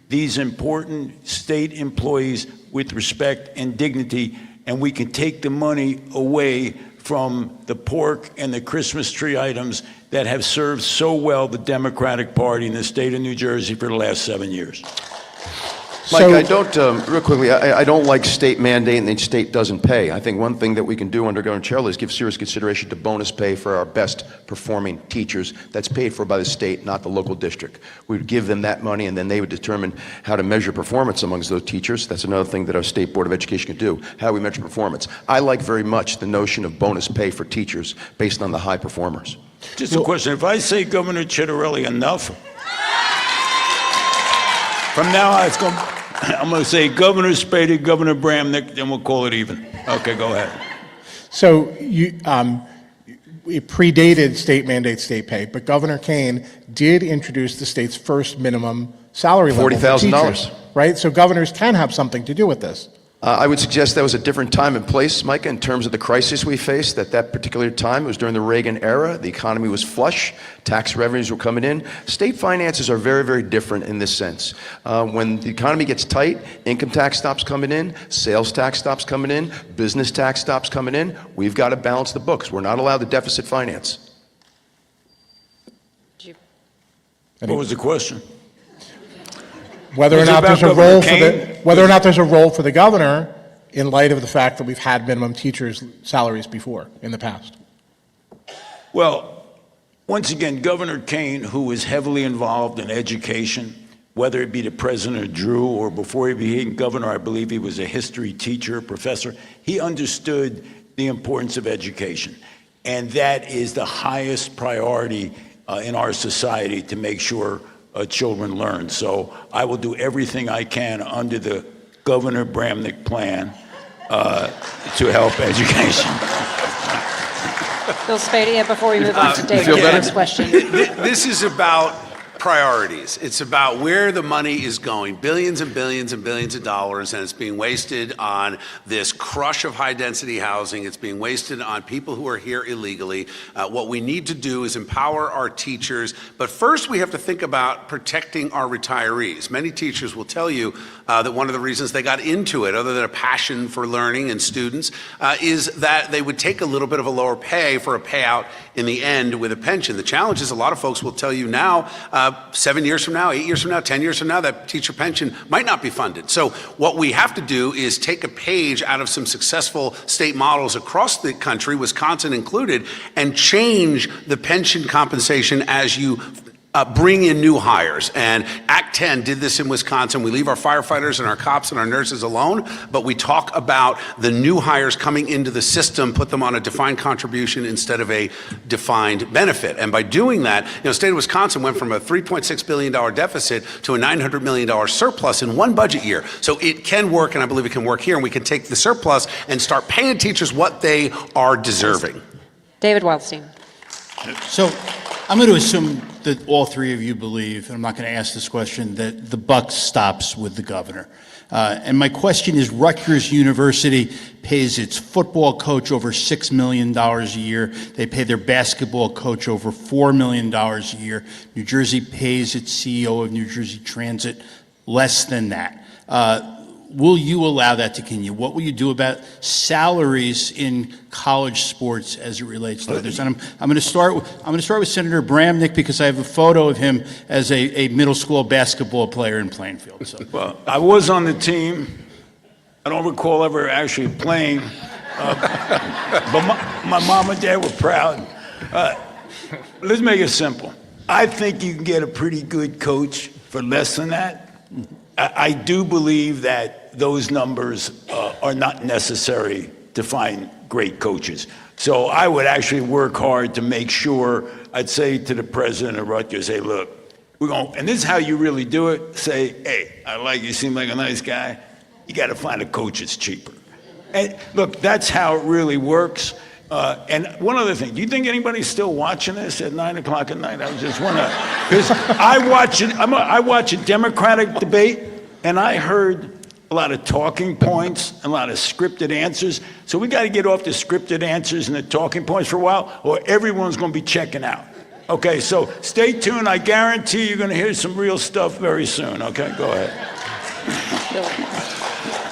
[SPEAKER 4] these important state employees with respect and dignity, and we can take the money away from the pork and the Christmas tree items that have served so well the Democratic Party in the state of New Jersey for the last 7 years.
[SPEAKER 3] Mike, I don't, real quickly, I don't like state mandate and the state doesn't pay. I think one thing that we can do under Governor Chitterelli is give serious consideration to bonus pay for our best performing teachers that's paid for by the state, not the local district. We would give them that money and then they would determine how to measure performance amongst those teachers. That's another thing that our State Board of Education can do, how we measure performance. I like very much the notion of bonus pay for teachers based on the high performers.
[SPEAKER 4] Just a question, if I say Governor Chitterelli enough, from now on I'm going to say Governor Spadia, Governor Bramnick, then we'll call it even. Okay, go ahead.
[SPEAKER 5] So it predated state mandate state pay, but Governor Kane did introduce the state's first minimum salary level for teachers, right? So governors can have something to do with this.
[SPEAKER 3] I would suggest that was a different time and place, Micah, in terms of the crisis we faced. At that particular time, it was during the Reagan era. The economy was flush. Tax revenues were coming in. State finances are very, very different in this sense. When the economy gets tight, income tax stops coming in, sales tax stops coming in, business tax stops coming in. We've got to balance the books. We're not allowed to deficit finance.
[SPEAKER 4] What was the question?
[SPEAKER 5] Whether or not there's a role for the governor in light of the fact that we've had minimum teachers' salaries before in the past.
[SPEAKER 4] Well, once again, Governor Kane, who is heavily involved in education, whether it be the President Drew or before he became governor, I believe he was a history teacher, professor. He understood the importance of education. And that is the highest priority in our society, to make sure children learn. So I will do everything I can under the Governor Bramnick plan to help education.
[SPEAKER 1] Bill Spadia, before we move on to David's next question.
[SPEAKER 2] This is about priorities. It's about where the money is going, billions and billions and billions of dollars, and it's being wasted on this crush of high-density housing. It's being wasted on people who are here illegally. What we need to do is empower our teachers, but first we have to think about protecting our retirees. Many teachers will tell you that one of the reasons they got into it, other than a passion for learning and students, is that they would take a little bit of a lower pay for a payout in the end with a pension. The challenge is a lot of folks will tell you now, 7 years from now, 8 years from now, 10 years from now, that teacher pension might not be funded. So what we have to do is take a page out of some successful state models across the country, Wisconsin included, and change the pension compensation as you bring in new hires. And Act 10 did this in Wisconsin. We leave our firefighters and our cops and our nurses alone, but we talk about the new hires coming into the system, put them on a defined contribution instead of a defined benefit. And by doing that, state of Wisconsin went from a $3.6 billion deficit to a $900 million surplus in one budget year. So it can work, and I believe it can work here, and we can take the surplus and start paying teachers what they are deserving.
[SPEAKER 1] David Wildstein.
[SPEAKER 7] So I'm going to assume that all three of you believe, and I'm not going to ask this question, that the buck stops with the governor. And my question is, Rutgers University pays its football coach over $6 million a year. They pay their basketball coach over $4 million a year. New Jersey pays its CEO of New Jersey Transit less than that. Will you allow that to continue? What will you do about salaries in college sports as it relates to others? And I'm going to start with Senator Bramnick, because I have a photo of him as a middle school basketball player in Plainfield. So.
[SPEAKER 4] Well, I was on the team. I don't recall ever actually playing, but my mom and dad were proud. Let's make it simple. I think you can get a pretty good coach for less than that. I do believe that those numbers are not necessary to find great coaches. So I would actually work hard to make sure, I'd say to the president of Rutgers, hey, look, we're going, and this is how you really do it. Say, hey, I like you, seem like a nice guy. You got to find a coach that's cheaper. And look, that's how it really works. And one other thing, do you think anybody's still watching this at 9 o'clock at night? I was just wondering, because I watch a Democratic debate, and I heard a lot of talking points, a lot of scripted answers. So we got to get off the scripted answers and the talking points for a while, or everyone's going to be checking out. Okay, so stay tuned. I guarantee you're going to hear some real stuff very soon. Okay, go ahead.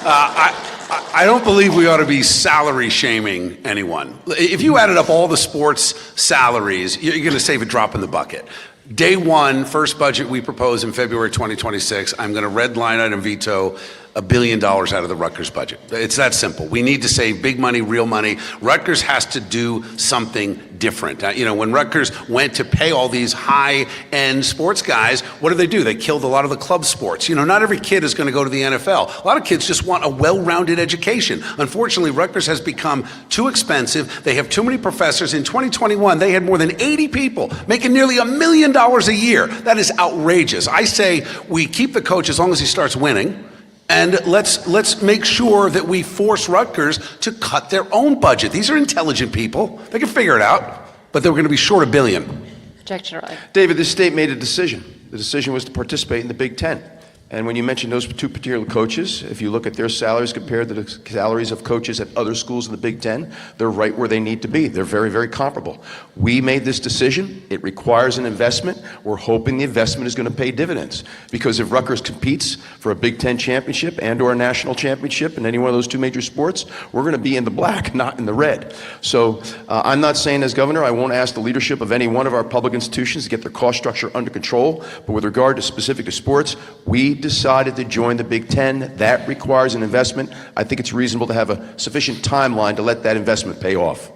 [SPEAKER 2] I don't believe we ought to be salary shaming anyone. If you added up all the sports salaries, you're going to save a drop in the bucket. Day one, first budget we propose in February 2026, I'm going to red line item veto $1 billion out of the Rutgers budget. It's that simple. We need to save big money, real money. Rutgers has to do something different. When Rutgers went to pay all these high-end sports guys, what do? They killed a lot of the club sports. Not every kid is going to go to the NFL. A lot of kids just want a well-rounded education. Unfortunately, Rutgers has become too expensive. They have too many professors. In 2021, they had more than 80 people making nearly $1 million a year. That is outrageous. I say we keep the coach as long as he starts winning. And let's make sure that we force Rutgers to cut their own budget. These are intelligent people. They can figure it out, but they're going to be short $1 billion.
[SPEAKER 1] Objection.
[SPEAKER 3] David, this state made a decision. The decision was to participate in the Big Ten. And when you mention those two particular coaches, if you look at their salaries compared to the salaries of coaches at other schools in the Big Ten, they're right where they need to be. They're very, very comparable. We made this decision. It requires an investment. We're hoping the investment is going to pay dividends. Because if Rutgers competes for a Big Ten championship and or a national championship in any one of those two major sports, we're going to be in the black, not in the red. So I'm not saying as governor, I won't ask the leadership of any one of our public institutions to get their cost structure under control. But with regard to specific to sports, we decided to join the Big Ten. That requires an investment. I think it's reasonable to have a sufficient timeline to let that investment pay off.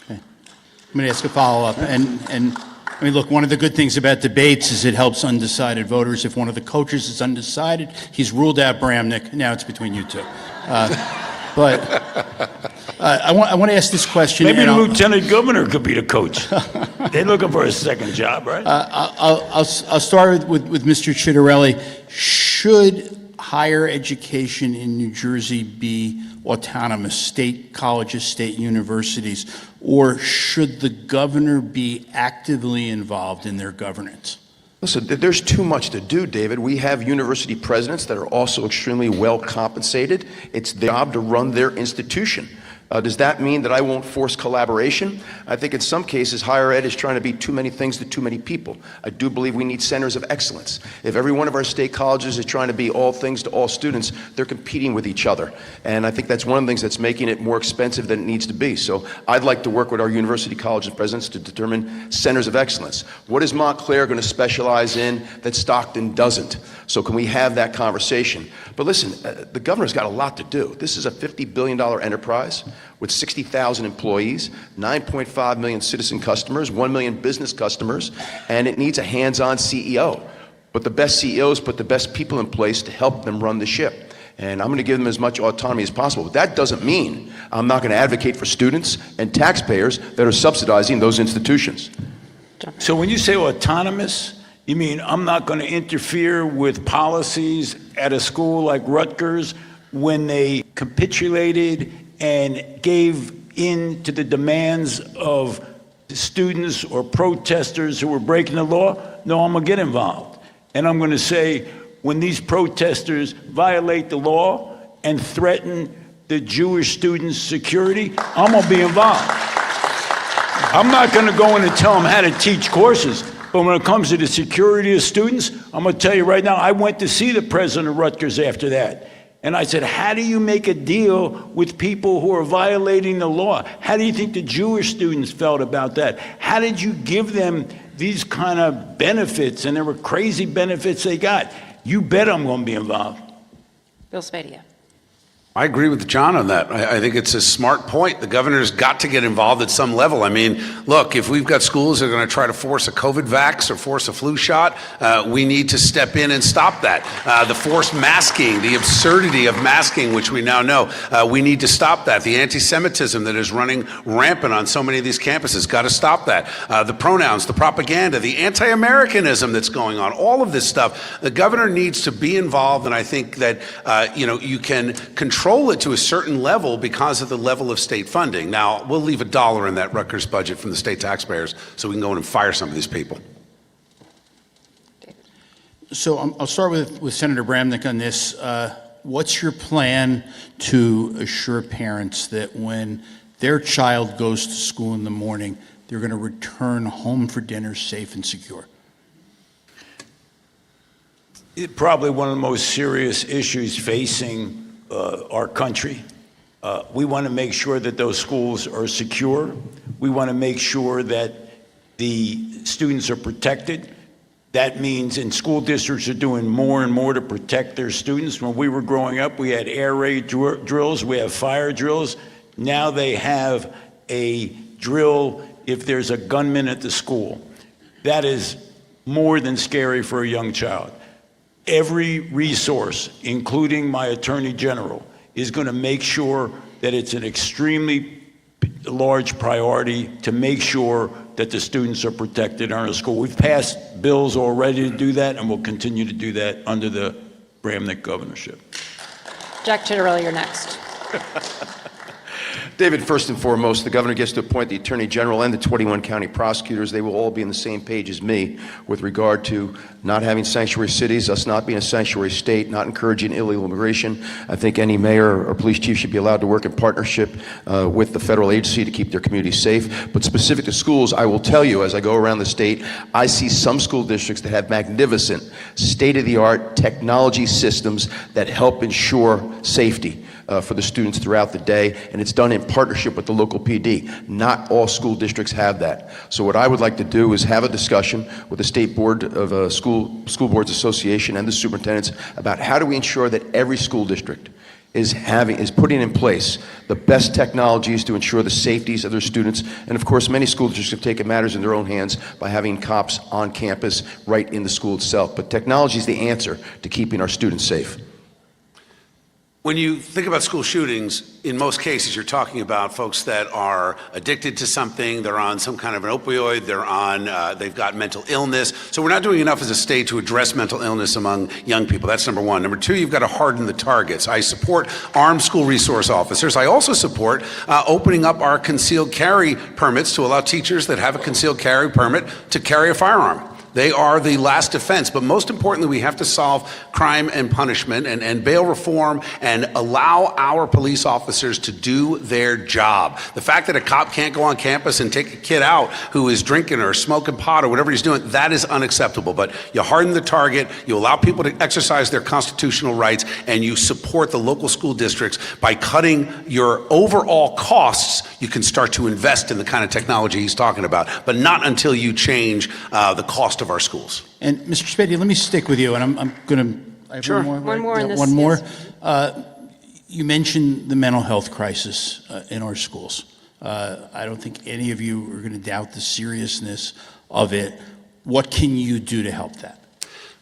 [SPEAKER 7] Okay. I'm going to ask a follow-up. And I mean, look, one of the good things about debates is it helps undecided voters. If one of the coaches is undecided, he's ruled out Bramnick. Now it's between you two. But I want to ask this question.
[SPEAKER 4] Maybe the lieutenant governor could be the coach. They're looking for a second job, right?
[SPEAKER 7] I'll start with Mr. Chitterelli. Should higher education in New Jersey be autonomous, state colleges, state universities, or should the governor be actively involved in their governance?
[SPEAKER 3] Listen, there's too much to do, David. We have university presidents that are also extremely well compensated. It's their job to run their institution. Does that mean that I won't force collaboration? I think in some cases, higher ed is trying to be too many things to too many people. I do believe we need centers of excellence. If every one of our state colleges is trying to be all things to all students, they're competing with each other. And I think that's one of the things that's making it more expensive than it needs to be. So I'd like to work with our university colleges presidents to determine centers of excellence. What is Montclair going to specialize in that Stockton doesn't? So can we have that conversation? But listen, the governor's got a lot to do. This is a $50 billion enterprise with 60,000 employees, 9.5 million citizen customers, 1 million business customers, and it needs a hands-on CEO. But the best CEOs put the best people in place to help them run the ship. And I'm going to give them as much autonomy as possible. But that doesn't mean I'm not going to advocate for students and taxpayers that are subsidizing those institutions.
[SPEAKER 4] So when you say autonomous, you mean I'm not going to interfere with policies at a school like Rutgers when they capitulated and gave in to the demands of students or protesters who were breaking the law? No, I'm going to get involved. And I'm going to say, when these protesters violate the law and threaten the Jewish students' security, I'm going to be involved. I'm not going to go in and tell them how to teach courses, but when it comes to the security of students, I'm going to tell you right now, I went to see the president of Rutgers after that. And I said, how do you make a deal with people who are violating the law? How do you think the Jewish students felt about that? How did you give them these kind of benefits? And there were crazy benefits they got. You bet I'm going to be involved.
[SPEAKER 1] Bill Spadia.
[SPEAKER 2] I agree with John on that. I think it's a smart point. The governor's got to get involved at some level. I mean, look, if we've got schools that are going to try to force a COVID vax or force a flu shot, we need to step in and stop that. The forced masking, the absurdity of masking, which we now know, we need to stop that. The anti-Semitism that is running rampant on so many of these campuses, got to stop that. The pronouns, the propaganda, the anti-Americanism that's going on, all of this stuff, the governor needs to be involved, and I think that, you can control it to a certain level because of the level of state funding. Now, we'll leave $1 in that Rutgers budget from the state taxpayers so we can go in and fire some of these people.
[SPEAKER 7] So I'll start with Senator Bramnick on this. What's your plan to assure parents that when their child goes to school in the morning, they're going to return home for dinner safe and secure?
[SPEAKER 4] Probably one of the most serious issues facing our country. We want to make sure that those schools are secure. We want to make sure that the students are protected. That means in school districts are doing more and more to protect their students. When we were growing up, we had air raid drills, we have fire drills. Now they have a drill if there's a gunman at the school. That is more than scary for a young child. Every resource, including my Attorney General, is going to make sure that it's an extremely large priority to make sure that the students are protected in our school. We've passed bills already to do that, and we'll continue to do that under the Bramnick governorship.
[SPEAKER 1] Jack Chitterelli, you're next.
[SPEAKER 3] David, first and foremost, the governor gets to appoint the Attorney General and the 21 county prosecutors. They will all be on the same page as me with regard to not having sanctuary cities, us not being a sanctuary state, not encouraging illegal immigration. I think any mayor or police chief should be allowed to work in partnership with the federal agency to keep their communities safe. But specific to schools, I will tell you, as I go around the state, I see some school districts that have magnificent, state-of-the-art technology systems that help ensure safety for the students throughout the day, and it's done in partnership with the local PD. Not all school districts have that. So what I would like to do is have a discussion with the State Board of School Boards Association and the superintendents about how do we ensure that every school district is putting in place the best technologies to ensure the safeties of their students. And of course, many school districts have taken matters in their own hands by having cops on campus right in the school itself. But technology is the answer to keeping our students safe.
[SPEAKER 2] When you think about school shootings, in most cases, you're talking about folks that are addicted to something, they're on some kind of an opioid, they've got mental illness. So we're not doing enough as a state to address mental illness among young people. That's number one. Number two, you've got to harden the targets. I support armed school resource officers. I also support opening up our concealed carry permits to allow teachers that have a concealed carry permit to carry a firearm. They are the last defense, but most importantly, we have to solve crime and punishment and bail reform and allow our police officers to do their job. The fact that a cop can't go on campus and take a kid out who is drinking or smoking pot or whatever he's doing, that is unacceptable. But you harden the target, you allow people to exercise their constitutional rights, and you support the local school districts by cutting your overall costs. You can start to invest in the kind of technology he's talking about, but not until you change the cost of our schools.
[SPEAKER 7] And Mr. Spady, let me stick with you, and I'm going to.
[SPEAKER 2] Sure.
[SPEAKER 1] One more.
[SPEAKER 7] One more. You mentioned the mental health crisis in our schools. I don't think any of you are going to doubt the seriousness of it. What can you do to help that?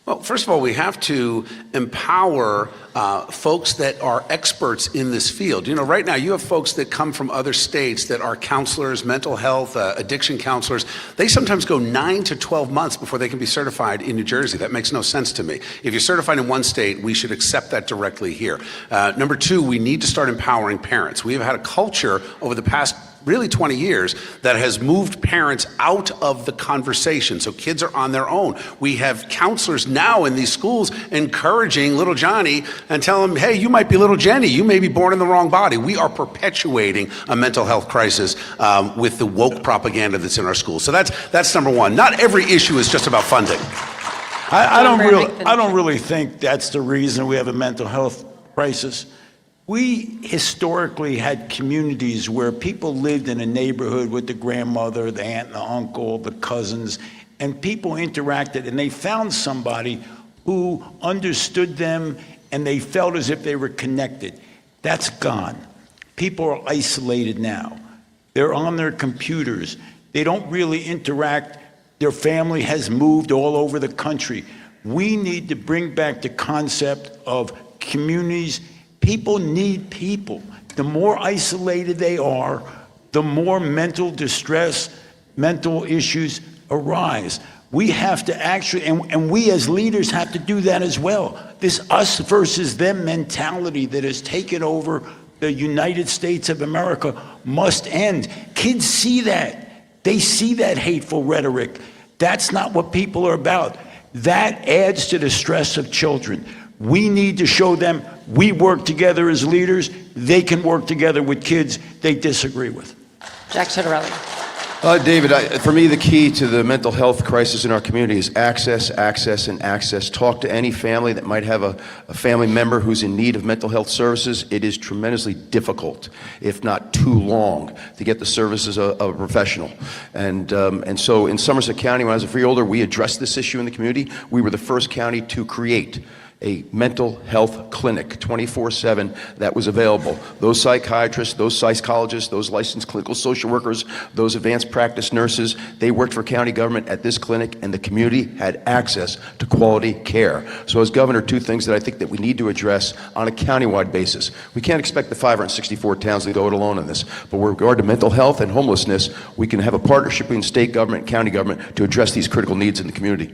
[SPEAKER 2] Well, first of all, we have to empower folks that are experts in this field. You know, right now you have folks that come from other states that are counselors, mental health, addiction counselors. They sometimes go 9 to 12 months before they can be certified in New Jersey. That makes no sense to me. If you're certified in one state, we should accept that directly here. Number two, we need to start empowering parents. We have had a culture over the past really 20 years that has moved parents out of the conversation. So kids are on their own. We have counselors now in these schools encouraging little Johnny and telling him, hey, you might be little Jenny. You may be born in the wrong body. We are perpetuating a mental health crisis with the woke propaganda that's in our schools. So that's number one. Not every issue is just about funding.
[SPEAKER 4] I don't really think that's the reason we have a mental health crisis. We historically had communities where people lived in a neighborhood with the grandmother, the aunt and the uncle, the cousins, and people interacted and they found somebody who understood them and they felt as if they were connected. That's gone. People are isolated now. They're on their computers. They don't really interact. Their family has moved all over the country. We need to bring back the concept of communities. People need people. The more isolated they are, the more mental distress, mental issues arise. We have to actually, and we as leaders have to do that as well. This us versus them mentality that has taken over the United States of America must end. Kids see that. They see that hateful rhetoric. That's not what people are about. That adds to the stress of children. We need to show them we work together as leaders. They can work together with kids they disagree with.
[SPEAKER 1] Jack Citarelli.
[SPEAKER 3] David, for me, the key to the mental health crisis in our community is access, access, and access. Talk to any family that might have a family member who's in need of mental health services. It is tremendously difficult, if not too long, to get the services of a professional. And so in Somerset County, when I was a freeholder, we addressed this issue in the community. We were the first county to create a mental health clinic 24/7 that was available. Those psychiatrists, those psychologists, those licensed clinical social workers, those advanced practice nurses, they worked for county government at this clinic, and the community had access to quality care. So as governor, two things that I think that we need to address on a countywide basis. We can't expect the 564 towns to go it alone on this, but with regard to mental health and homelessness, we can have a partnership between state government and county government to address these critical needs in the community.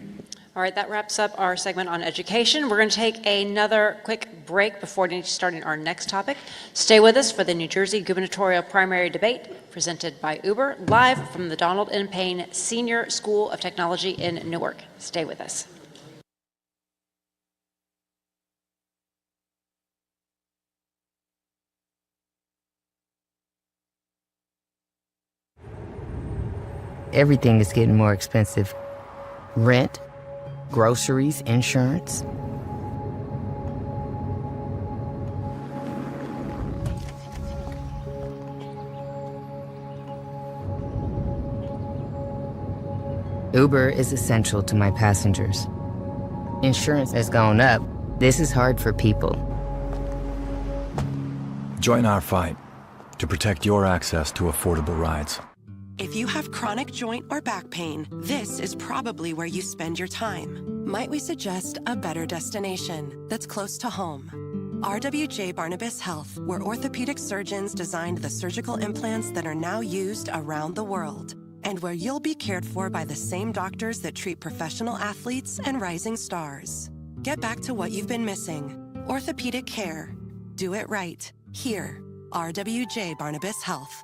[SPEAKER 1] All right, that wraps up our segment on education. We're going to take another quick break before starting our next topic. Stay with us for the New Jersey Gubernatorial Primary Debate presented by Uber, live from the Donald N. Payne Senior School of Technology in Newark. Stay with us.
[SPEAKER 9] Everything is getting more expensive. Rent, groceries, insurance. Uber is essential to my passengers. Insurance has gone up. This is hard for people.
[SPEAKER 10] Join our fight to protect your access to affordable rides.
[SPEAKER 11] If you have chronic joint or back pain, this is probably where you spend your time. Might we suggest a better destination that's close to home? RWJ Barnabas Health, where orthopedic surgeons designed the surgical implants that are now used around the world, and where you'll be cared for by the same doctors that treat professional athletes and rising stars. Get back to what you've been missing. Orthopedic care. Do it right. Here, RWJ Barnabas Health.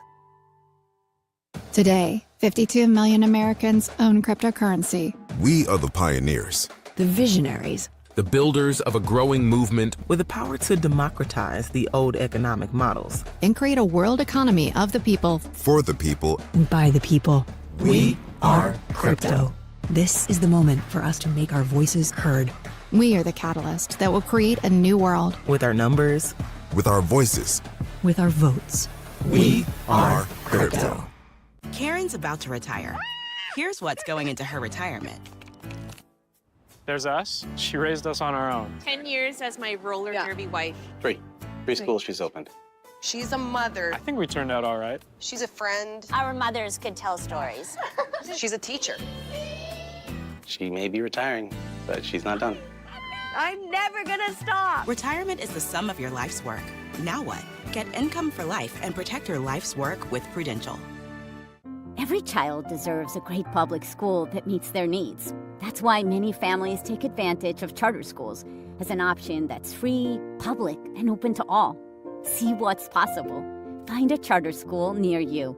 [SPEAKER 12] Today, 52 million Americans own cryptocurrency.
[SPEAKER 13] We are the pioneers.
[SPEAKER 14] The visionaries.
[SPEAKER 15] The builders of a growing movement
[SPEAKER 16] with the power to democratize the old economic models
[SPEAKER 12] and create a world economy of the people.
[SPEAKER 13] For the people.
[SPEAKER 14] And by the people.
[SPEAKER 15] We are crypto.
[SPEAKER 14] This is the moment for us to make our voices heard.
[SPEAKER 12] We are the catalyst that will create a new world.
[SPEAKER 16] With our numbers.
[SPEAKER 13] With our voices.
[SPEAKER 14] With our votes.
[SPEAKER 15] We are crypto.
[SPEAKER 17] Karen's about to retire. Here's what's going into her retirement.
[SPEAKER 18] There's us. She raised us on our own.
[SPEAKER 19] 10 years as my roller derby wife.
[SPEAKER 20] Three schools she's opened.
[SPEAKER 19] She's a mother.
[SPEAKER 18] I think we turned out all right.
[SPEAKER 19] She's a friend.
[SPEAKER 21] Our mothers could tell stories.
[SPEAKER 19] She's a teacher.
[SPEAKER 20] She may be retiring, but she's not done.
[SPEAKER 21] I'm never gonna stop.
[SPEAKER 17] Retirement is the sum of your life's work. Now what? Get income for life and protect your life's work with Prudential.
[SPEAKER 21] Every child deserves a great public school that meets their needs. That's why many families take advantage of charter schools as an option that's free, public, and open to all. See what's possible. Find a charter school near you.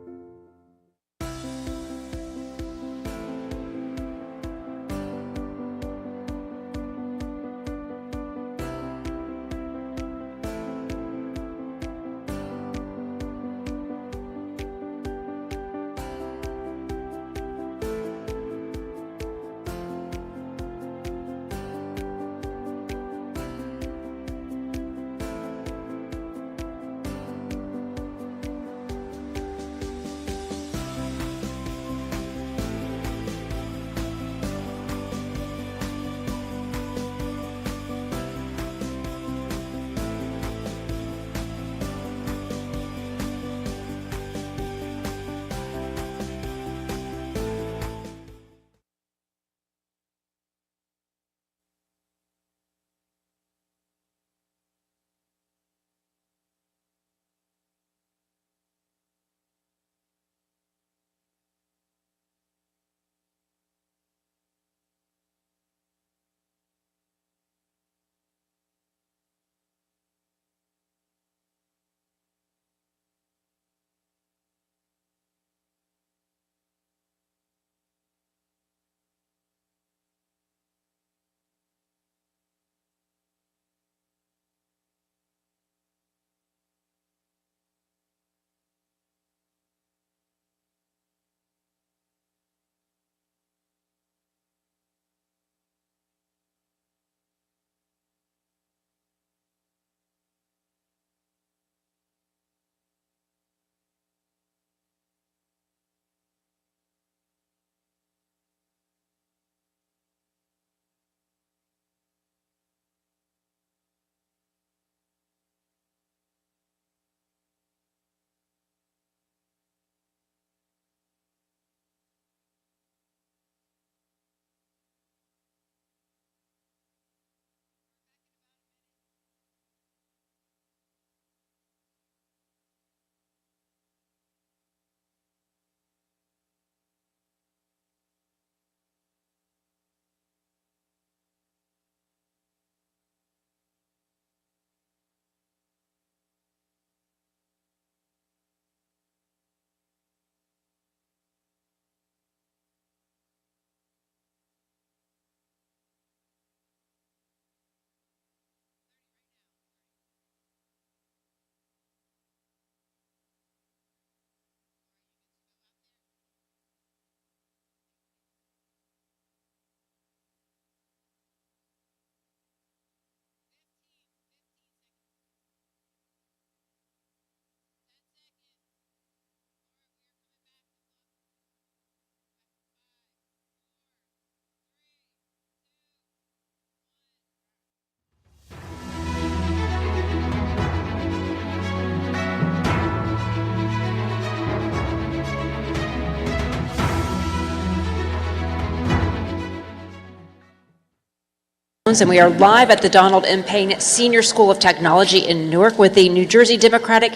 [SPEAKER 1] And we are live at the Donald M. Payne Senior School of Technology in Newark with the New Jersey Gubernatorial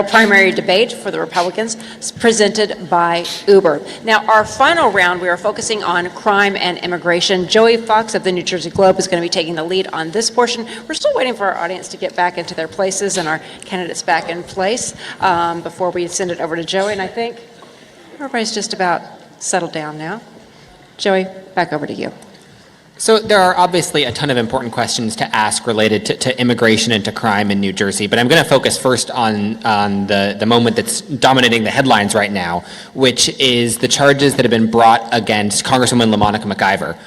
[SPEAKER 1] primary debate for the Republicans, presented by Uber. Now, our final round, we are focusing on crime and immigration. Joey Fox of the New Jersey Globe is going to be taking the lead on this portion. We're still waiting for our audience to get back into their places and our candidates back in place before we send it over to Joey. And I think everybody's just about settled down now. Joey, back over to you.
[SPEAKER 6] So there are obviously a ton of important questions to ask related to immigration and to crime in New Jersey, but I'm going to focus first on the moment that's dominating the headlines right now, which is the charges that have been brought against Congresswoman LaMonica McIver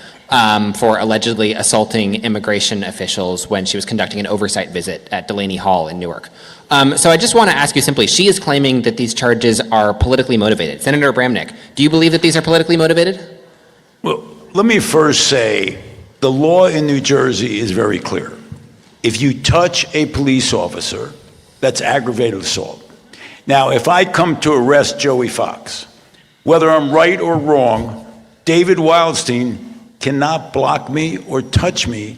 [SPEAKER 6] for allegedly assaulting immigration officials when she was conducting an oversight visit at Delaney Hall in Newark. So I just want to ask you simply, she is claiming that these charges are politically motivated. Senator Bramnick, do you believe that these are politically motivated?
[SPEAKER 4] Well, let me first say, the law in New Jersey is very clear. If you touch a police officer, that's aggravated assault. Now, if I come to arrest Joey Fox, whether I'm right or wrong, David Wildstein cannot block me or touch me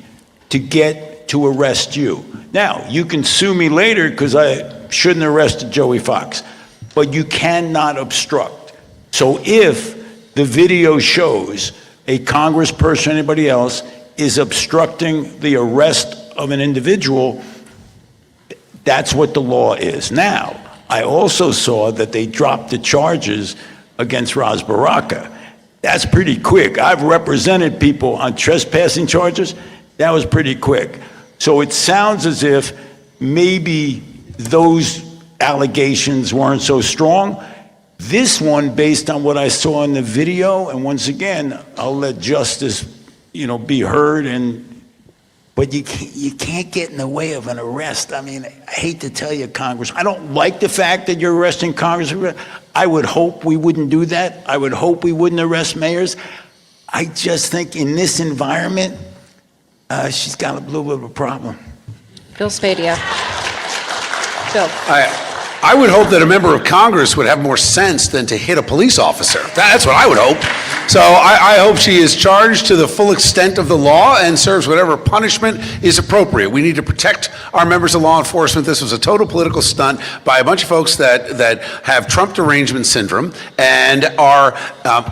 [SPEAKER 4] to get to arrest you. Now, you can sue me later because I shouldn't have arrested Joey Fox, but you cannot obstruct. So if the video shows a congressperson or anybody else is obstructing the arrest of an individual, that's what the law is. Now, I also saw that they dropped the charges against Ras Baraka. That's pretty quick. I've represented people on trespassing charges. That was pretty quick. So it sounds as if maybe those allegations weren't so strong. This one, based on what I saw in the video, and once again, I'll let justice, be heard. But you can't get in the way of an arrest. I mean, I hate to tell you, Congress, I don't like the fact that you're arresting Congress. I would hope we wouldn't do that. I would hope we wouldn't arrest mayors. I just think in this environment, she's got a little bit of a problem.
[SPEAKER 1] Bill Spadia. Bill.
[SPEAKER 2] I would hope that a member of Congress would have more sense than to hit a police officer. That's what I would hope. So I hope she is charged to the full extent of the law and serves whatever punishment is appropriate. We need to protect our members of law enforcement. This was a total political stunt by a bunch of folks that have Trump derangement syndrome and are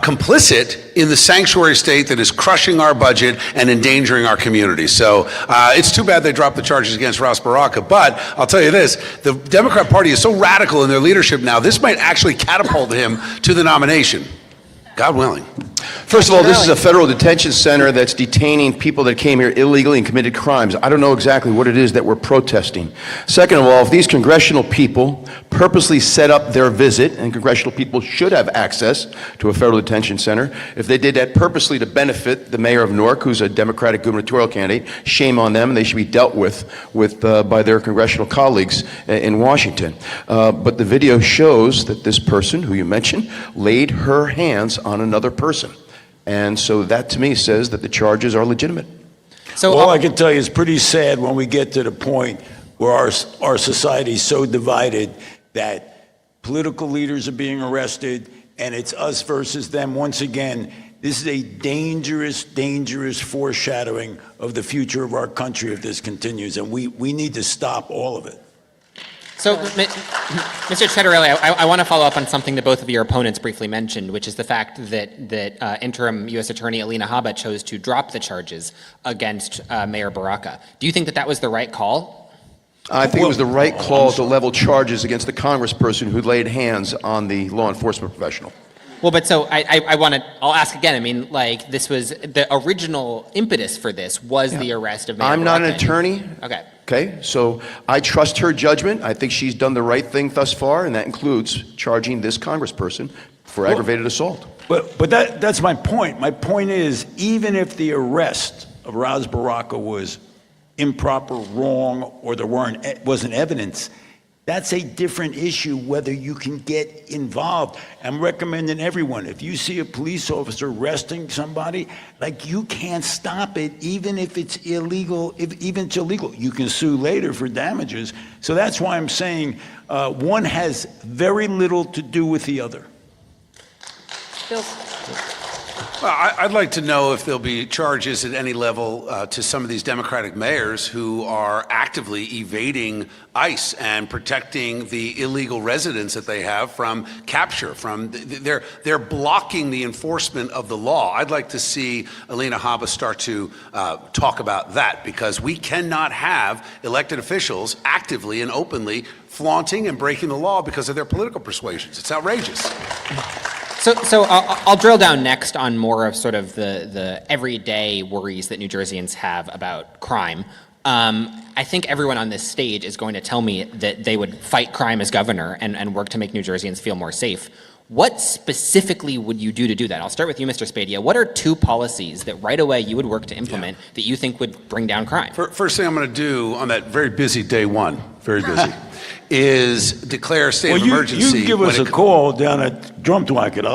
[SPEAKER 2] complicit in the sanctuary state that is crushing our budget and endangering our community. So it's too bad they dropped the charges against Ras Baraka. But I'll tell you this, the Democrat Party is so radical in their leadership now, this might actually catapult him to the nomination. God willing.
[SPEAKER 3] First of all, this is a federal detention center that's detaining people that came here illegally and committed crimes. I don't know exactly what it is that we're protesting. Second of all, if these congressional people purposely set up their visit, and congressional people should have access to a federal detention center, if they did that purposely to benefit the mayor of Newark, who's a Democratic gubernatorial candidate, shame on them, and they should be dealt with by their congressional colleagues in Washington. But the video shows that this person, who you mentioned, laid her hands on another person. And so that to me says that the charges are legitimate.
[SPEAKER 4] So all I can tell you is pretty sad when we get to the point where our society is so divided that political leaders are being arrested and it's us versus them. Once again, this is a dangerous, dangerous foreshadowing of the future of our country if this continues, and we need to stop all of it.
[SPEAKER 6] So, Mr. Cettarelli, I want to follow up on something that both of your opponents briefly mentioned, which is the fact that interim U.S. Attorney Alina Habba chose to drop the charges against Mayor Baraka. Do you think that was the right call?
[SPEAKER 3] I think it was the right call to level charges against the congressperson who laid hands on the law enforcement professional.
[SPEAKER 6] Well, but so I'll ask again. I mean, like, this was the original impetus for this was the arrest of Mayor Baraka.
[SPEAKER 3] I'm not an attorney.
[SPEAKER 6] Okay,
[SPEAKER 3] so I trust her judgment. I think she's done the right thing thus far, and that includes charging this congressperson for aggravated assault.
[SPEAKER 4] But that's my point. My point is, even if the arrest of Ras Baraka was improper, wrong, or there wasn't evidence, that's a different issue whether you can get involved. I'm recommending everyone, if you see a police officer arresting somebody, you can't stop it even if it's illegal. Even it's illegal, you can sue later for damages. So that's why I'm saying one has very little to do with the other.
[SPEAKER 1] Bill.
[SPEAKER 2] Well, I'd like to know if there'll be charges at any level to some of these Democratic mayors who are actively evading ICE and protecting the illegal residents that they have from capture. They're blocking the enforcement of the law. I'd like to see Alina Habba start to talk about that, because we cannot have elected officials actively and openly flaunting and breaking the law because of their political persuasions. It's outrageous.
[SPEAKER 6] So I'll drill down next on more of sort of the everyday worries that New Jerseyans have about crime. I think everyone on this stage is going to tell me that they would fight crime as governor and work to make New Jerseyans feel more safe. What specifically would you do to do that? I'll start with you, Mr. Spadia. What are 2 policies that right away you would work to implement that you think would bring down crime?
[SPEAKER 2] First thing I'm going to do on that very busy day one, very busy, is declare a state of emergency.
[SPEAKER 4] You give us a call down at Drumthwacket.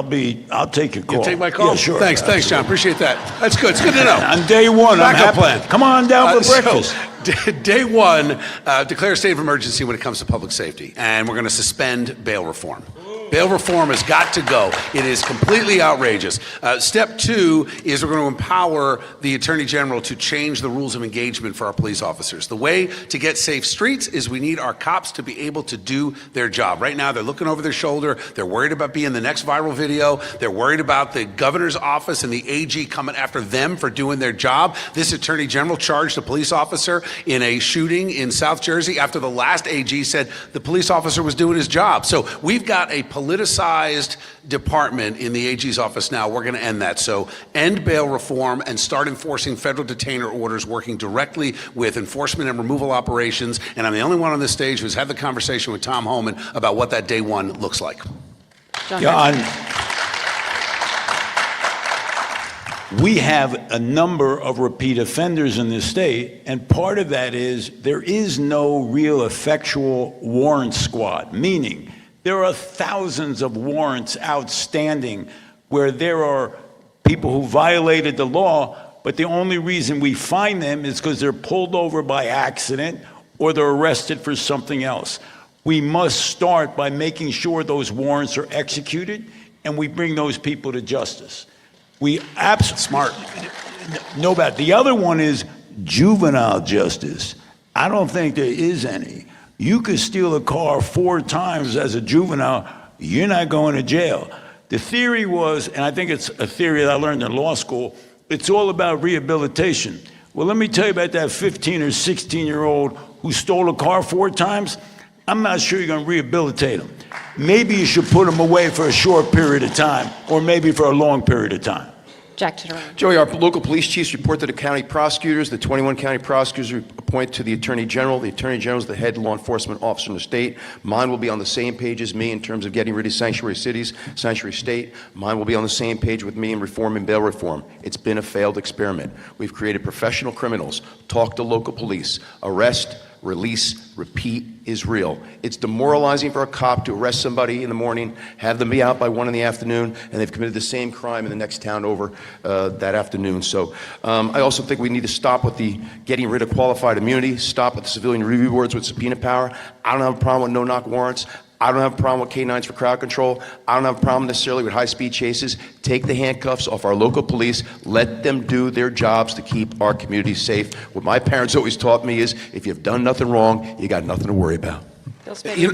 [SPEAKER 4] I'll take your call.
[SPEAKER 2] You'll take my call?
[SPEAKER 4] Yeah, sure.
[SPEAKER 2] Thanks, John. Appreciate that. That's good. It's good to know.
[SPEAKER 4] On day one, I'm
[SPEAKER 2] Backup
[SPEAKER 4] happy.
[SPEAKER 2] plan.
[SPEAKER 4] Come on down for breakfast.
[SPEAKER 2] Day one, declare a state of emergency when it comes to public safety, and we're going to suspend bail reform. Bail reform has got to go. It is completely outrageous. Step 2 is we're going to empower the Attorney General to change the rules of engagement for our police officers. The way to get safe streets is we need our cops to be able to do their job. Right now, they're looking over their shoulder. They're worried about being the next viral video. They're worried about the governor's office and the AG coming after them for doing their job. This Attorney General charged a police officer in a shooting in South Jersey after the last AG said the police officer was doing his job. So we've got a politicized department in the AG's office now. We're going to end that. So end bail reform and start enforcing federal detainer orders, working directly with enforcement and removal operations. And I'm the only one on this stage who's had the conversation with Tom Homan about what that day one looks like.
[SPEAKER 4] John, we have a number of repeat offenders in this state, and part of that is there is no real effectual warrant squad, meaning there are thousands of warrants outstanding where there are people who violated the law, but the only reason we find them is because they're pulled over by accident or they're arrested for something else. We must start by making sure those warrants are executed and we bring those people to justice. We absolutely smart. No about the other one is juvenile justice. I don't think there is any. You could steal a car 4 times as a juvenile, you're not going to jail. The theory was, and I think it's a theory that I learned in law school, it's all about rehabilitation. Well, let me tell you about that 15 or 16-year-old who stole a car 4 times. I'm not sure you're going to rehabilitate him. Maybe you should put him away for a short period of time, or maybe for a long period of time.
[SPEAKER 1] Jack Titterone.
[SPEAKER 3] Joey, our local police chiefs report to the county prosecutors. The 21 county prosecutors appoint to the Attorney General. The Attorney General is the head law enforcement officer in the state. Mine will be on the same page as me in terms of getting rid of sanctuary cities, sanctuary state. Mine will be on the same page with me in reforming bail reform. It's been a failed experiment. We've created professional criminals. Talk to local police. Arrest, release, repeat is real. It's demoralizing for a cop to arrest somebody in the morning, have them be out by 1 in the afternoon, and they've committed the same crime in the next town over that afternoon. So I also think we need to stop with the getting rid of qualified immunity, stop with the civilian review boards with subpoena power. I don't have a problem with no-knock warrants. I don't have a problem with K-9s for crowd control. I don't have a problem necessarily with high-speed chases. Take the handcuffs off our local police. Let them do their jobs to keep our communities safe. What my parents always taught me is, if you've done nothing wrong, you got nothing to worry about.
[SPEAKER 2] You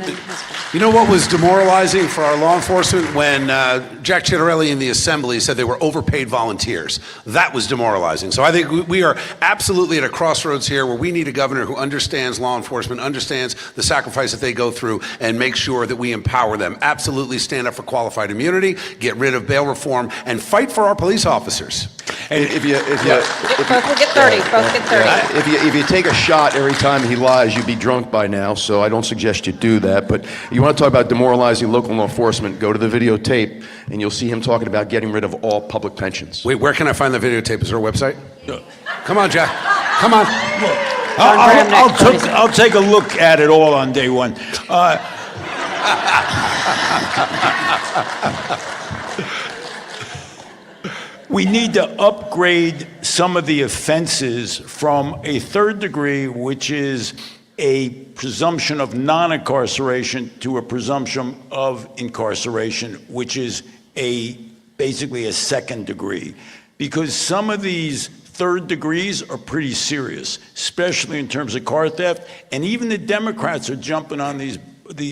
[SPEAKER 2] know what was demoralizing for our law enforcement? When Jack Ciattarelli in the Assembly said they were overpaid volunteers. That was demoralizing. So I think we are absolutely at a crossroads here where we need a governor who understands law enforcement, understands the sacrifice that they go through, and make sure that we empower them. Absolutely stand up for qualified immunity, get rid of bail reform, and fight for our police officers.
[SPEAKER 3] And if you
[SPEAKER 1] Both will get 30. Both get 30.
[SPEAKER 3] if you take a shot every time he lies, you'd be drunk by now. So I don't suggest you do that. But you want to talk about demoralizing local law enforcement, go to the videotape, and you'll see him talking about getting rid of all public pensions.
[SPEAKER 2] Wait, where can I find the videotape? Is there a website? Come on, Jack. Come on.
[SPEAKER 4] I'll take a look at it all on day one. We need to upgrade some of the offenses from a 3rd degree, which is a presumption of non-incarceration, to a presumption of incarceration, which is a basically a second degree, because some of these third degrees are pretty serious, especially in terms of car theft. And even the Democrats are jumping on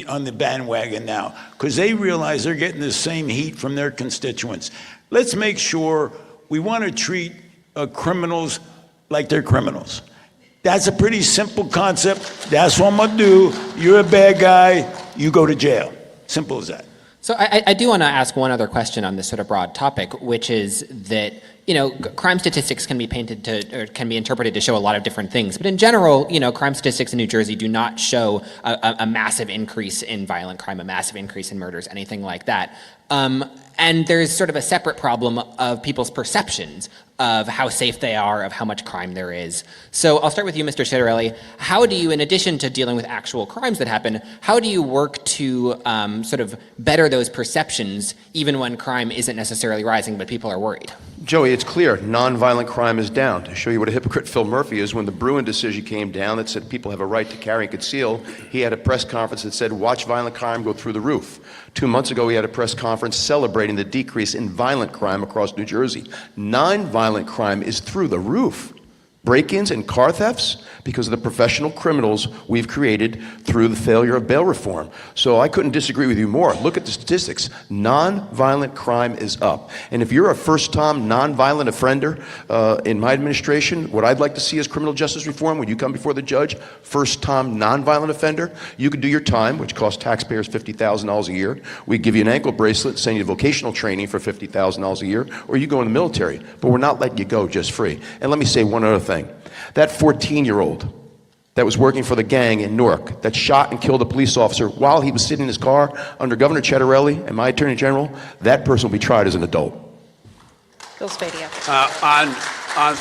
[SPEAKER 4] on the bandwagon now because they realize they're getting the same heat from their constituents. Let's make sure we want to treat criminals like they're criminals. That's a pretty simple concept. That's what I'm gonna do. You're a bad guy, you go to jail. Simple as that.
[SPEAKER 6] So I do want to ask one other question on this sort of broad topic, which is that, you know, crime statistics can be can be interpreted to show a lot of different things. But in general, you know, crime statistics in New Jersey do not show a massive increase in violent crime, a massive increase in murders, anything like that. And there's sort of a separate problem of people's perceptions of how safe they are, of how much crime there is. So I'll start with you, Mr. Citarelli. How do you, in addition to dealing with actual crimes that happen, how do you work to sort of better those perceptions, even when crime isn't necessarily rising, but people are worried?
[SPEAKER 3] Joey, it's clear, nonviolent crime is down. To show you what a hypocrite Phil Murphy is, when the Bruin decision came down that said people have a right to carry and conceal, he had a press conference that said, watch violent crime go through the roof. 2 months ago, he had a press conference celebrating the decrease in violent crime across New Jersey. Nonviolent crime is through the roof. Break-ins and car thefts because of the professional criminals we've created through the failure of bail reform. So I couldn't disagree with you more. Look at the statistics. Nonviolent crime is up. And if you're a first-time nonviolent offender in my administration, what I'd like to see is criminal justice reform. When you come before the judge, first-time nonviolent offender, you could do your time, which costs taxpayers $50,000 a year. We give you an ankle bracelet, send you to vocational training for $50,000 a year, or you go in the military. But we're not letting you go just free. And let me say one other thing. That 14-year-old that was working for the gang in Newark that shot and killed a police officer while he was sitting in his car under Governor Citarelli and my Attorney General, that person will be tried as an adult.
[SPEAKER 1] Bill Spadia.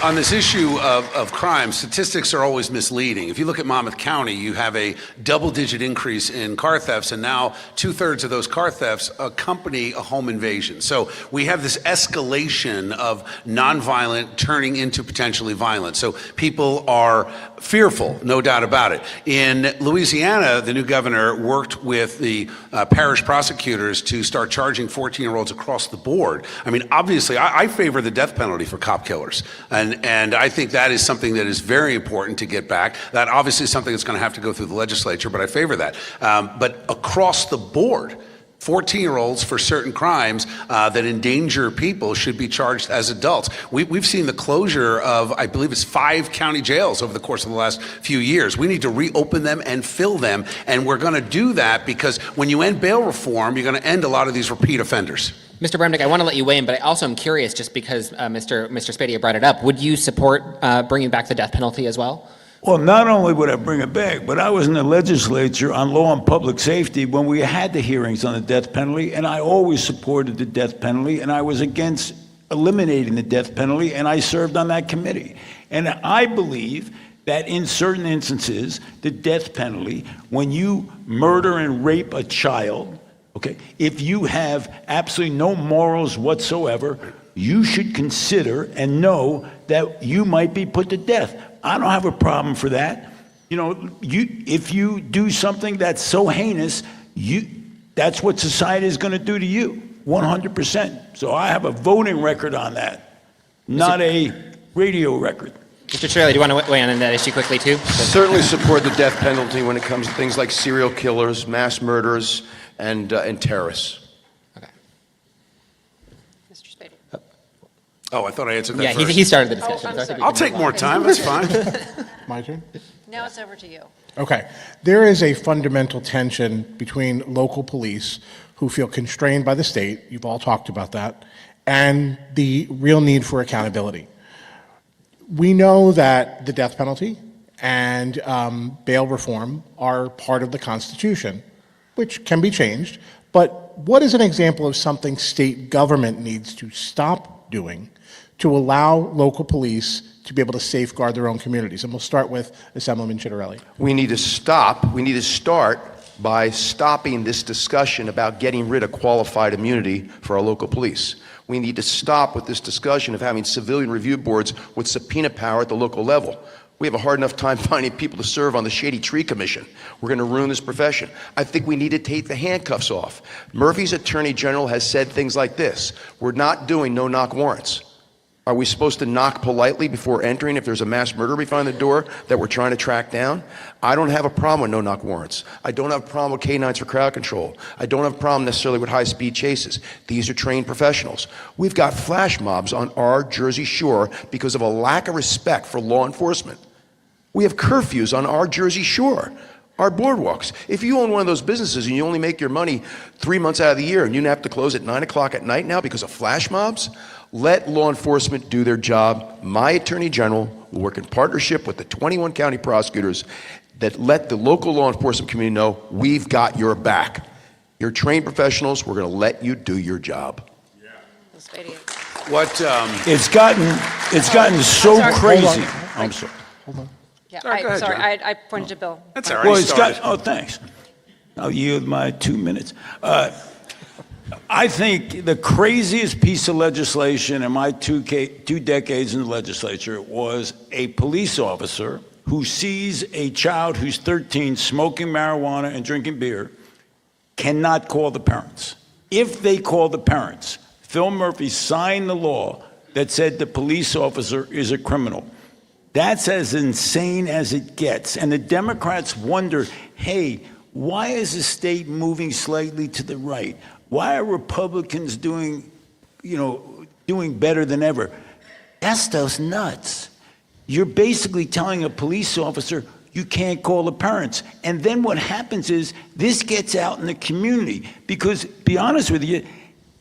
[SPEAKER 2] On this issue of crime, statistics are always misleading. If you look at Monmouth County, you have a double-digit increase in car thefts, and now 2/3 of those car thefts accompany a home invasion. So we have this escalation of nonviolent turning into potentially violent. So people are fearful, no doubt about it. In Louisiana, the new governor worked with the parish prosecutors to start charging 14-year-olds across the board. I mean, obviously, I favor the death penalty for cop killers. And I think that is something that is very important to get back. That obviously is something that's going to have to go through the legislature, but I favor that. But across the board, 14-year-olds for certain crimes that endanger people should be charged as adults. We've seen the closure of, I believe it's 5 county jails over the course of the last few years. We need to reopen them and fill them, and we're going to do that because when you end bail reform, you're going to end a lot of these repeat offenders.
[SPEAKER 6] Mr. Bremnick, I want to let you weigh in, but I also am curious, just because Mr. Spadia brought it up, would you support bringing back the death penalty as well?
[SPEAKER 4] Well, not only would I bring it back, but I was in the legislature on law and public safety when we had the hearings on the death penalty, and I always supported the death penalty, and I was against eliminating the death penalty, and I served on that committee. And I believe that in certain instances, the death penalty, when you murder and rape a child, okay, if you have absolutely no morals whatsoever, you should consider and know that you might be put to death. I don't have a problem for that. You know, if you do something that's so heinous, that's what society is going to do to you, 100%. So I have a voting record on that, not a radio record.
[SPEAKER 6] Mr. Citarelli, do you want to weigh in on that issue quickly, too?
[SPEAKER 3] Certainly support the death penalty when it comes to things like serial killers, mass murderers, and terrorists.
[SPEAKER 6] Okay.
[SPEAKER 1] Mr. Spadia.
[SPEAKER 2] Oh, I thought I answered that
[SPEAKER 6] Yeah,
[SPEAKER 2] first.
[SPEAKER 6] he started the discussion.
[SPEAKER 1] I'm sorry.
[SPEAKER 2] I'll take more time, that's fine.
[SPEAKER 5] My turn?
[SPEAKER 1] Now it's over to you.
[SPEAKER 5] Okay. There is a fundamental tension between local police who feel constrained by the state, you've all talked about that, and the real need for accountability. We know that the death penalty and bail reform are part of the Constitution, which can be changed, but what is an example of something state government needs to stop doing to allow local police to be able to safeguard their own communities? And we'll start with Assemblyman Citarelli.
[SPEAKER 3] We need to start by stopping this discussion about getting rid of qualified immunity for our local police. We need to stop with this discussion of having civilian review boards with subpoena power at the local level. We have a hard enough time finding people to serve on the Shady Tree Commission. We're going to ruin this profession. I think we need to take the handcuffs off. Murphy's Attorney General has said things like this: we're not doing no-knock warrants. Are we supposed to knock politely before entering if there's a mass murderer behind the door that we're trying to track down? I don't have a problem with no-knock warrants. I don't have a problem with canines for crowd control. I don't have a problem necessarily with high-speed chases. These are trained professionals. We've got flash mobs on our Jersey shore because of a lack of respect for law enforcement. We have curfews on our Jersey shore, our boardwalks. If you own one of those businesses and you only make your money 3 months out of the year and you have to close at 9 o'clock at night now because of flash mobs, let law enforcement do their job. My Attorney General will work in partnership with the 21 county prosecutors that let the local law enforcement community know we've got your back. You're trained professionals. We're going to let you do your job.
[SPEAKER 2] What?
[SPEAKER 4] It's gotten so
[SPEAKER 1] sorry.
[SPEAKER 4] crazy.
[SPEAKER 1] Hold on.
[SPEAKER 4] I'm sorry.
[SPEAKER 5] Hold on.
[SPEAKER 1] Yeah,
[SPEAKER 2] Sorry, go ahead,
[SPEAKER 1] sorry,
[SPEAKER 2] John.
[SPEAKER 1] I pointed to Bill.
[SPEAKER 2] That's all right.
[SPEAKER 4] Well,
[SPEAKER 2] He
[SPEAKER 4] it's
[SPEAKER 2] started.
[SPEAKER 4] got. Oh, thanks. I'll yield my 2 minutes. I think the craziest piece of legislation in my two decades in the legislature was a police officer who sees a child who's 13 smoking marijuana and drinking beer cannot call the parents. If they call the parents, Phil Murphy signed the law that said the police officer is a criminal. That's as insane as it gets. And the Democrats wonder, hey, why is the state moving slightly to the right? Why are Republicans doing better than ever? That's those nuts. You're basically telling a police officer you can't call the parents. And then what happens is this gets out in the community because, be honest with you,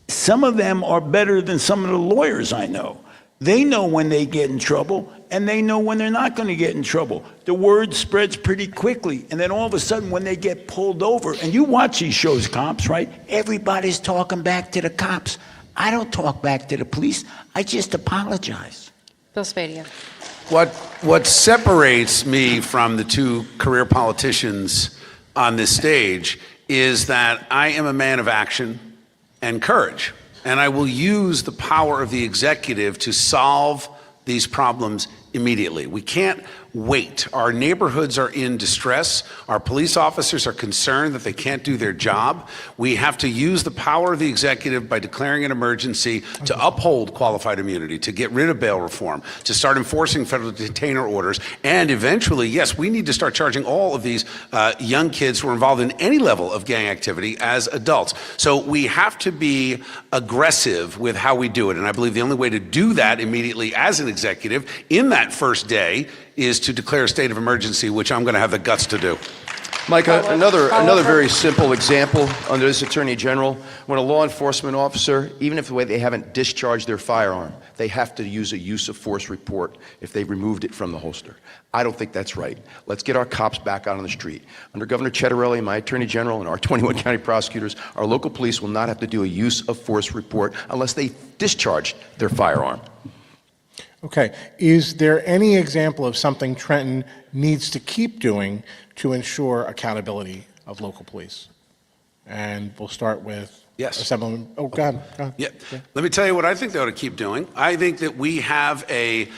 [SPEAKER 4] some of them are better than some of the lawyers I know. They know when they get in trouble, and they know when they're not going to get in trouble. The word spreads pretty quickly, and then all of a sudden when they get pulled over, and you watch these shows, Cops, right? Everybody's talking back to the cops. I don't talk back to the police. I just apologize.
[SPEAKER 1] Bill Spadia.
[SPEAKER 2] What separates me from the two career politicians on this stage is that I am a man of action and courage. And I will use the power of the executive to solve these problems immediately. We can't wait. Our neighborhoods are in distress. Our police officers are concerned that they can't do their job. We have to use the power of the executive by declaring an emergency to uphold qualified immunity, to get rid of bail reform, to start enforcing federal detainer orders, and eventually, yes, we need to start charging all of these young kids who are involved in any level of gang activity as adults. So we have to be aggressive with how we do it, and I believe the only way to do that immediately as an executive in that first day is to declare a state of emergency, which I'm going to have the guts to do.
[SPEAKER 3] Micah, another very simple example under this Attorney General, when a law enforcement officer, even if they haven't discharged their firearm, they have to use a use of force report if they've removed it from the holster. I don't think that's right. Let's get our cops back out on the street. Under Governor Cettarelli, my Attorney General, and our 21 county prosecutors, our local police will not have to do a use of force report unless they discharged their firearm.
[SPEAKER 5] Okay. Is there any example of something Trenton needs to keep doing to ensure accountability of local police? And we'll start with Assemblyman. Oh, go ahead.
[SPEAKER 2] Yeah. Let me tell you what I think they ought to keep doing. I think that we have a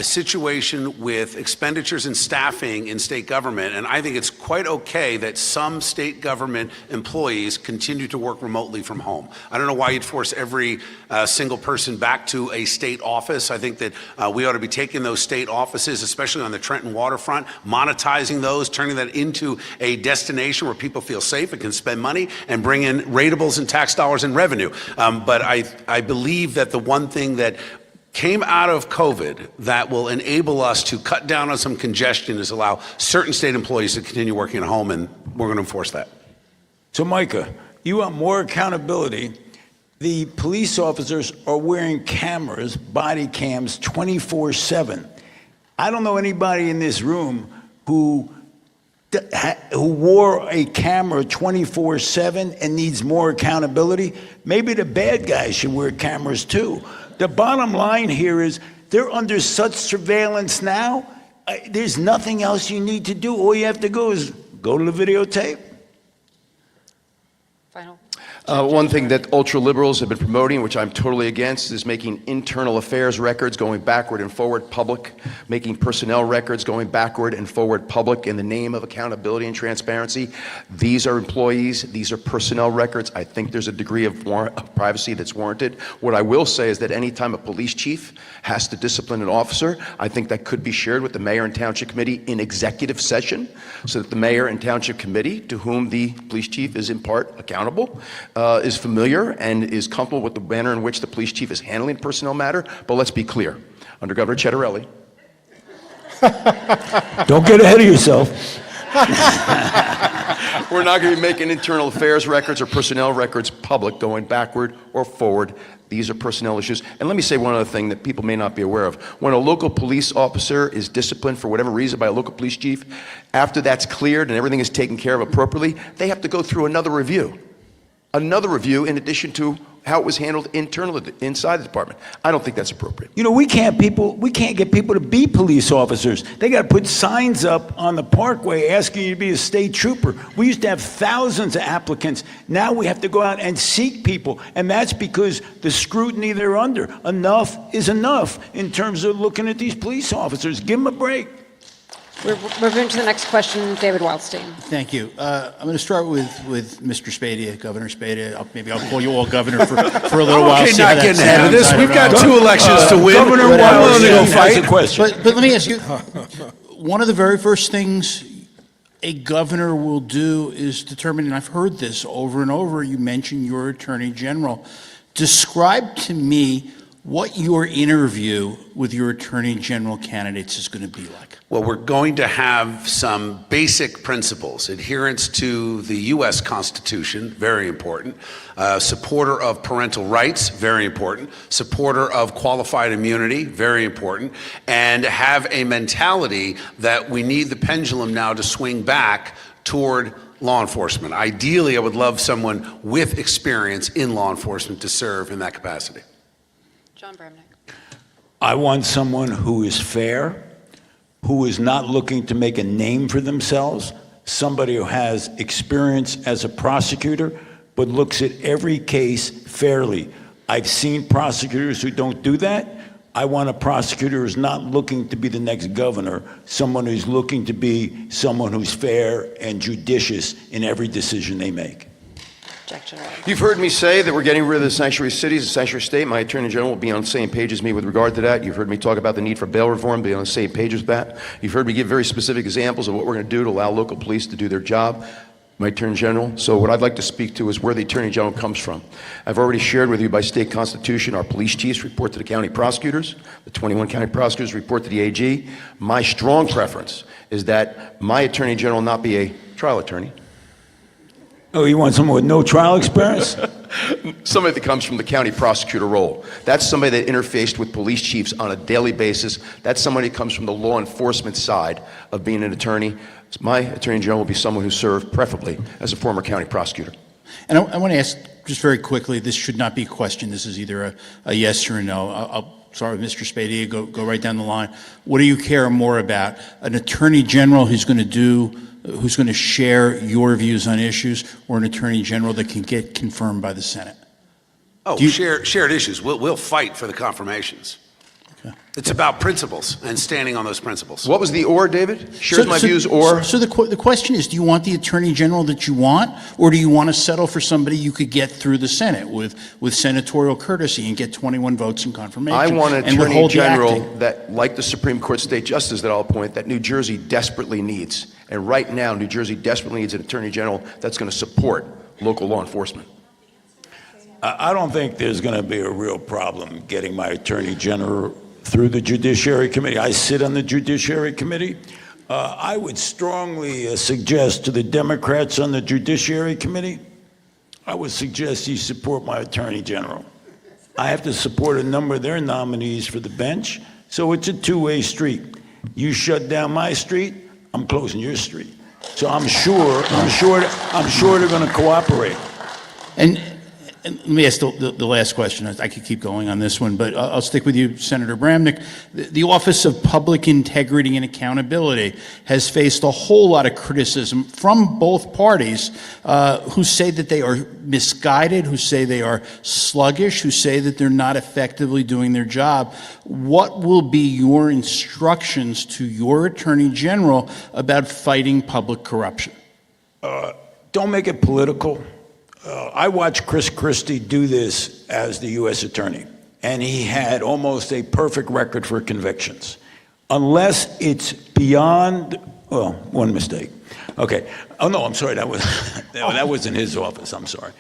[SPEAKER 2] situation with expenditures and staffing in state government, and I think it's quite okay that some state government employees continue to work remotely from home. I don't know why you'd force every single person back to a state office. I think that we ought to be taking those state offices, especially on the Trenton waterfront, monetizing those, turning that into a destination where people feel safe and can spend money and bring in ratables and tax dollars and revenue. But I believe that the one thing that came out of COVID that will enable us to cut down on some congestion is allow certain state employees to continue working at home, and we're going to enforce that.
[SPEAKER 4] So, Micah, you want more accountability. The police officers are wearing cameras, body cams, 24/7. I don't know anybody in this room who wore a camera 24/7 and needs more accountability. Maybe the bad guys should wear cameras too. The bottom line here is they're under such surveillance now, there's nothing else you need to do. All you have to go is go to the videotape.
[SPEAKER 1] Final.
[SPEAKER 3] One thing that ultra-liberals have been promoting, which I'm totally against, is making internal affairs records going backward and forward public, making personnel records going backward and forward public in the name of accountability and transparency. These are employees, these are personnel records. I think there's a degree of privacy that's warranted. What I will say is that anytime a police chief has to discipline an officer, I think that could be shared with the mayor and township committee in executive session, so that the mayor and township committee, to whom the police chief is in part accountable, is familiar and is comfortable with the manner in which the police chief is handling personnel matter. But let's be clear, under Governor Cettarelli.
[SPEAKER 4] Don't get ahead of yourself.
[SPEAKER 3] We're not going to be making internal affairs records or personnel records public going backward or forward. These are personnel issues. And let me say one other thing that people may not be aware of. When a local police officer is disciplined for whatever reason by a local police chief, after that's cleared and everything is taken care of appropriately, they have to go through another review. Another review in addition to how it was handled internally inside the department. I don't think that's appropriate.
[SPEAKER 4] You know, we can't get people to be police officers. They got to put signs up on the parkway asking you to be a state trooper. We used to have thousands of applicants. Now we have to go out and seek people, and that's because the scrutiny they're under. Enough is enough in terms of looking at these police officers. Give them a break.
[SPEAKER 1] We're moving to the next question, David Wildstein.
[SPEAKER 7] Thank you. I'm going to start with Mr. Spadea, Governor Spadea. Maybe I'll call you all governor for a little while.
[SPEAKER 2] Okay,
[SPEAKER 7] see how
[SPEAKER 2] not
[SPEAKER 7] that
[SPEAKER 2] getting ahead of
[SPEAKER 7] sounds.
[SPEAKER 2] this. We've got 2 elections to win.
[SPEAKER 4] Governor Wildstein has a question.
[SPEAKER 7] But let me ask you, one of the very first things a governor will do is determine, and I've heard this over and over, you mentioned your attorney general. Describe to me what your interview with your attorney general candidates is going to be like.
[SPEAKER 2] Well, we're going to have some basic principles. Adherence to the U.S. Constitution, very important. Supporter of parental rights, very important. Supporter of qualified immunity, very important. And have a mentality that we need the pendulum now to swing back toward law enforcement. Ideally, I would love someone with experience in law enforcement to serve in that capacity.
[SPEAKER 1] John Bramnick.
[SPEAKER 4] I want someone who is fair, who is not looking to make a name for themselves, somebody who has experience as a prosecutor, but looks at every case fairly. I've seen prosecutors who don't do that. I want a prosecutor who's not looking to be the next governor, someone who's looking to be someone who's fair and judicious in every decision they make.
[SPEAKER 3] You've heard me say that we're getting rid of the sanctuary cities, the sanctuary state. My attorney general will be on the same page as me with regard to that. You've heard me talk about the need for bail reform, be on the same page with that. You've heard me give very specific examples of what we're going to do to allow local police to do their job. My attorney general. So what I'd like to speak to is where the attorney general comes from. I've already shared with you by state constitution, our police chiefs report to the county prosecutors. The 21 county prosecutors report to the AG. My strong preference is that my attorney general not be a trial attorney.
[SPEAKER 4] Oh, you want someone with no trial experience?
[SPEAKER 3] Somebody that comes from the county prosecutor role. That's somebody that interfaced with police chiefs on a daily basis. That's somebody that comes from the law enforcement side of being an attorney. My attorney general will be someone who served, preferably, as a former county prosecutor.
[SPEAKER 7] And I want to ask just very quickly, this should not be a question. This is either a yes or a no. I'll start with Mr. Spadea, go right down the line. What do you care more about? An attorney general who's going to share your views on issues, or an attorney general that can get confirmed by the Senate?
[SPEAKER 2] Oh, shared issues. We'll fight for the confirmations. Okay. It's about principles and standing on those principles.
[SPEAKER 3] What was the or, David? Shares my views or?
[SPEAKER 7] So the question is, do you want the attorney general that you want, or do you want to settle for somebody you could get through the Senate with senatorial courtesy and get 21 votes in confirmation?
[SPEAKER 3] I want an attorney general that, like the Supreme Court State Justice that I'll appoint, that New Jersey desperately needs. And right now, New Jersey desperately needs an attorney general that's going to support local law enforcement.
[SPEAKER 4] I don't think there's going to be a real problem getting my attorney general through the Judiciary Committee. I sit on the Judiciary Committee. I would strongly suggest to the Democrats on the Judiciary Committee, I would suggest you support my attorney general. I have to support a number of their nominees for the bench, so it's a two-way street. You shut down my street, I'm closing your street. So I'm sure they're going to cooperate.
[SPEAKER 7] And And let me ask the last question. I could keep going on this one, but I'll stick with you, Senator Bramnick. The Office of Public Integrity and Accountability has faced a whole lot of criticism from both parties who say that they are misguided, who say they are sluggish, who say that they're not effectively doing their job. What will be your instructions to your Attorney General about fighting public corruption?
[SPEAKER 4] Don't make it political. I watched Chris Christie do this as the U.S. Attorney, and he had almost a perfect record for convictions. Unless it's beyond, well, one mistake. Okay. Oh, no, I'm sorry. That was in his office. I'm sorry.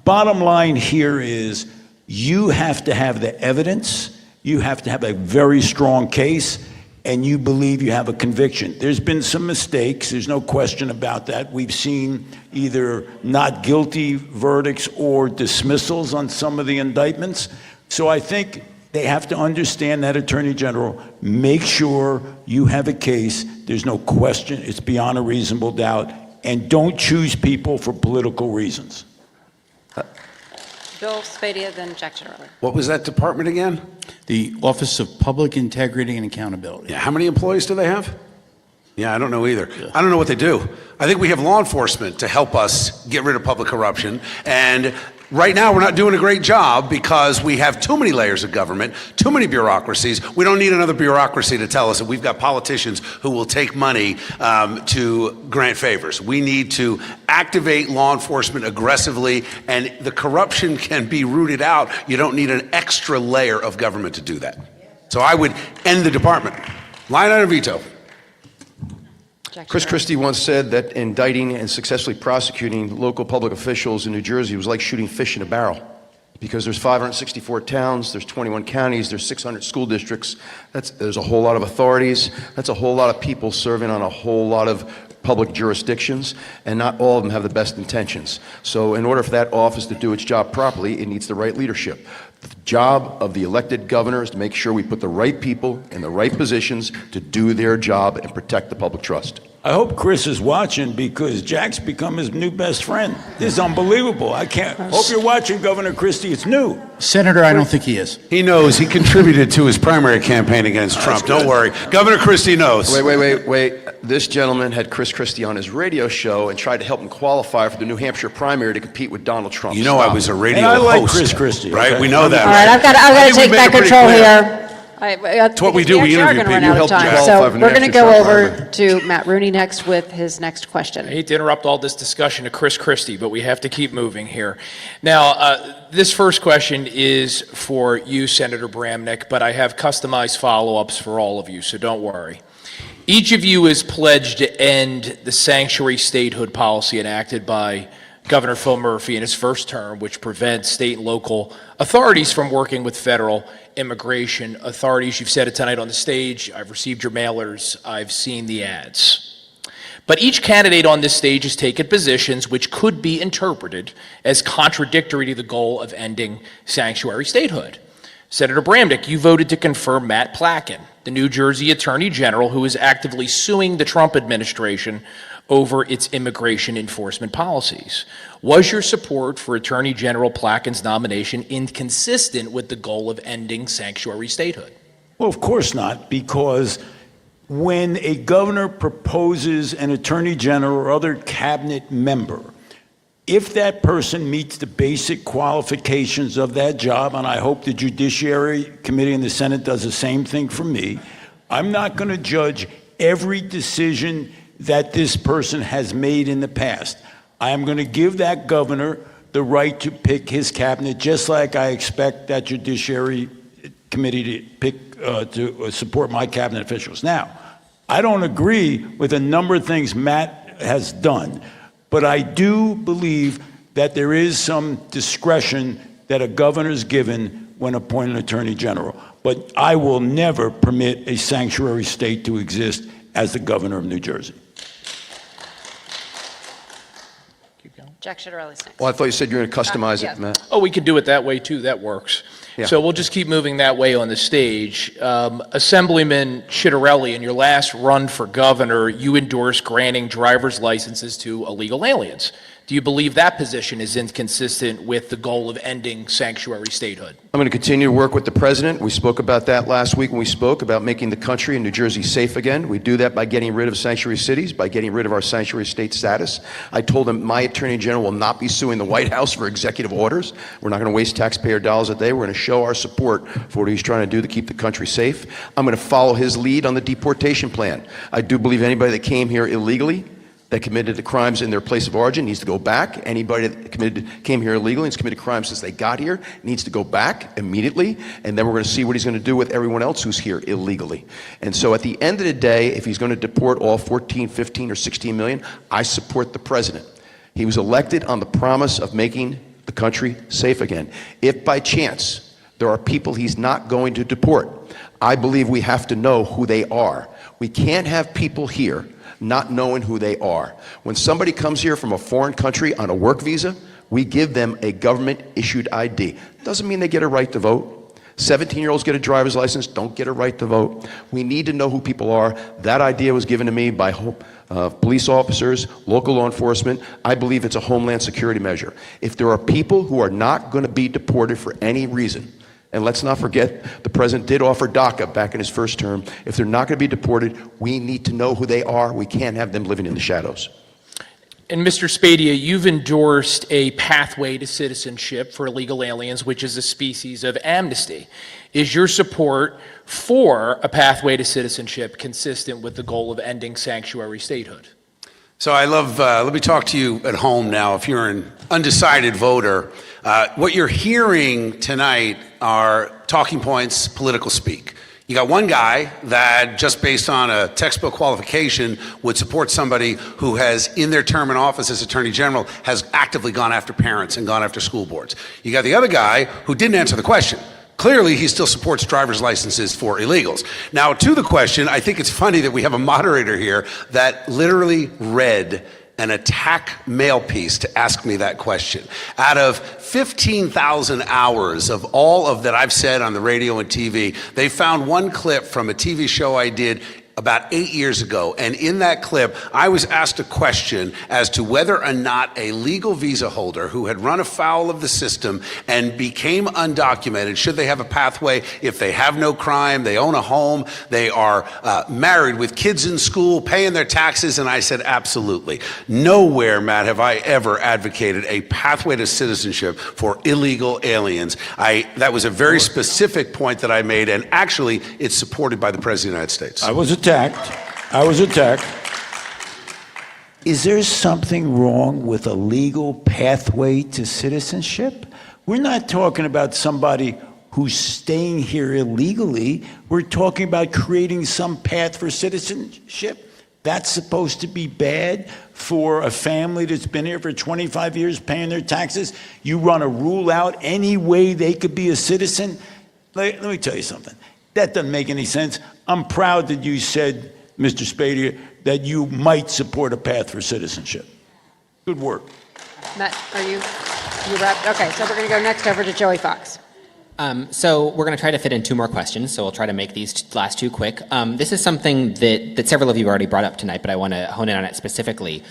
[SPEAKER 4] Bottom line here is you have to have the evidence. You have to have a very strong case, and you believe you have a conviction. There's been some mistakes. There's no question about that. We've seen either not guilty verdicts or dismissals on some of the indictments. So I think they have to understand that, Attorney General, make sure you have a case. There's no question. It's beyond a reasonable doubt. And don't choose people for political reasons.
[SPEAKER 1] Bill Spadia, then Jack Ciarelli.
[SPEAKER 2] What was that department again?
[SPEAKER 7] The Office of Public Integrity and Accountability.
[SPEAKER 2] Yeah, how many employees do they have? Yeah, I don't know either. I don't know what they do. I think we have law enforcement to help us get rid of public corruption. And right now, we're not doing a great job because we have too many layers of government, too many bureaucracies. We don't need another bureaucracy to tell us that we've got politicians who will take money to grant favors. We need to activate law enforcement aggressively, and the corruption can be rooted out. You don't need an extra layer of government to do that. So I would end the department. Line item veto.
[SPEAKER 3] Chris Christie once said that indicting and successfully prosecuting local public officials in New Jersey was like shooting fish in a barrel, because there's 564 towns, there's 21 counties, there's 600 school districts. There's a whole lot of authorities. That's a whole lot of people serving on a whole lot of public jurisdictions, and not all of them have the best intentions. So in order for that office to do its job properly, it needs the right leadership. The job of the elected governor is to make sure we put the right people in the right positions to do their job and protect the public trust.
[SPEAKER 4] I hope Chris is watching, because Jack's become his new best friend. This is unbelievable. I can't. Hope you're watching, Governor Christie. It's new.
[SPEAKER 7] Senator, I don't think he is.
[SPEAKER 2] He knows. He contributed to his primary campaign against Trump. Don't worry. Governor Christie knows.
[SPEAKER 3] Wait. This gentleman had Chris Christie on his radio show and tried to help him qualify for the New Hampshire primary to compete with Donald Trump.
[SPEAKER 2] You know, I was a radio
[SPEAKER 4] host. And I like
[SPEAKER 2] host,
[SPEAKER 4] Chris Christie.
[SPEAKER 2] Right?
[SPEAKER 4] Okay.
[SPEAKER 2] We know that.
[SPEAKER 1] All right, I've got to take back control here.
[SPEAKER 2] It's what we do. We interview people.
[SPEAKER 1] Run out of time, so we're going to go over to Matt Rooney next with his next question.
[SPEAKER 8] I hate to interrupt all this discussion to Chris Christie, but we have to keep moving here. Now, this first question is for you, Senator Bramnick, but I have customized follow-ups for all of you, so don't worry. Each of you is pledged to end the sanctuary statehood policy enacted by Governor Phil Murphy in his first term, which prevents state and local authorities from working with federal immigration authorities. You've said it tonight on the stage. I've received your mailers. I've seen the ads. But each candidate on this stage has taken positions which could be interpreted as contradictory to the goal of ending sanctuary statehood. Senator Bramnick, you voted to confirm Matt Placken, the New Jersey Attorney General, who is actively suing the Trump administration over its immigration enforcement policies. Was your support for Attorney General Placken's nomination inconsistent with the goal of ending sanctuary statehood?
[SPEAKER 4] Well, of course not, because when a governor proposes an attorney general or other cabinet member, if that person meets the basic qualifications of that job, and I hope the Judiciary Committee in the Senate does the same thing for me, I'm not going to judge every decision that this person has made in the past. I am going to give that governor the right to pick his cabinet, just like I expect that Judiciary Committee to pick to support my cabinet officials. Now, I don't agree with a number of things Matt has done, but I do believe that there is some discretion that a governor is given when appointing an attorney general. But I will never permit a sanctuary state to exist as the governor of New Jersey.
[SPEAKER 1] Jack Ciarelli's next.
[SPEAKER 3] Well, I thought you said you were going to customize
[SPEAKER 1] yeah.
[SPEAKER 3] it, Matt.
[SPEAKER 8] Oh, we could do it that way too. That works.
[SPEAKER 3] Yeah.
[SPEAKER 8] So we'll just keep moving that way on the stage. Assemblyman Ciarelli, in your last run for governor, you endorsed granting driver's licenses to illegal aliens. Do you believe that position is inconsistent with the goal of ending sanctuary statehood?
[SPEAKER 3] I'm going to continue to work with the president. We spoke about that last week when we spoke about making the country and New Jersey safe again. We do that by getting rid of sanctuary cities, by getting rid of our sanctuary state status. I told him my attorney general will not be suing the White House for executive orders. We're not going to waste taxpayer dollars a day. We're going to show our support for what he's trying to do to keep the country safe. I'm going to follow his lead on the deportation plan. I do believe anybody that came here illegally, that committed the crimes in their place of origin, needs to go back. Anybody that came here illegally and has committed crimes since they got here needs to go back immediately. And then we're going to see what he's going to do with everyone else who's here illegally. And so at the end of the day, if he's going to deport all 14, 15, or 16 million, I support the president. He was elected on the promise of making the country safe again. If by chance there are people he's not going to deport, I believe we have to know who they are. We can't have people here not knowing who they are. When somebody comes here from a foreign country on a work visa, we give them a government-issued ID. Doesn't mean they get a right to vote. 17-year-olds get a driver's license, don't get a right to vote. We need to know who people are. That idea was given to me by police officers, local law enforcement. I believe it's a homeland security measure. If there are people who are not going to be deported for any reason, and let's not forget, the president did offer DACA back in his first term. If they're not going to be deported, we need to know who they are. We can't have them living in the shadows.
[SPEAKER 8] And Mr. Spadia, you've endorsed a pathway to citizenship for illegal aliens, which is a species of amnesty. Is your support for a pathway to citizenship consistent with the goal of ending sanctuary statehood?
[SPEAKER 2] So let me talk to you at home now. If you're an undecided voter, what you're hearing tonight are talking points, political speak. You got one guy that just based on a textbook qualification would support somebody who has, in their term in office as Attorney General, has actively gone after parents and gone after school boards. You got the other guy who didn't answer the question. Clearly, he still supports driver's licenses for illegals. Now, to the question, I think it's funny that we have a moderator here that literally read an attack mail piece to ask me that question. Out of 15,000 hours of all of that I've said on the radio and TV, they found one clip from a TV show I did about 8 years ago, and in that clip, I was asked a question as to whether or not a legal visa holder who had run afoul of the system and became undocumented, should they have a pathway if they have no crime, they own a home, they are married with kids in school, paying their taxes, and I said, absolutely. Nowhere, Matt, have I ever advocated a pathway to citizenship for illegal aliens. That was a very specific point that I made, and actually, it's supported by the President of the United States.
[SPEAKER 4] I was attacked. Is there something wrong with a legal pathway to citizenship? We're not talking about somebody who's staying here illegally. We're talking about creating some path for citizenship. That's supposed to be bad for a family that's been here for 25 years paying their taxes. You run a rule out any way they could be a citizen. Let me tell you something. That doesn't make any sense. I'm proud that you said, Mr. Spadia, that you might support a path for citizenship. Good work.
[SPEAKER 1] Matt, you wrapped? Okay, so we're going to go next over to Joey Fox.
[SPEAKER 6] So we're going to try to fit in two more questions, so we'll try to make these last two quick. This is something that several of you already brought up tonight, but I want to hone in on it specifically,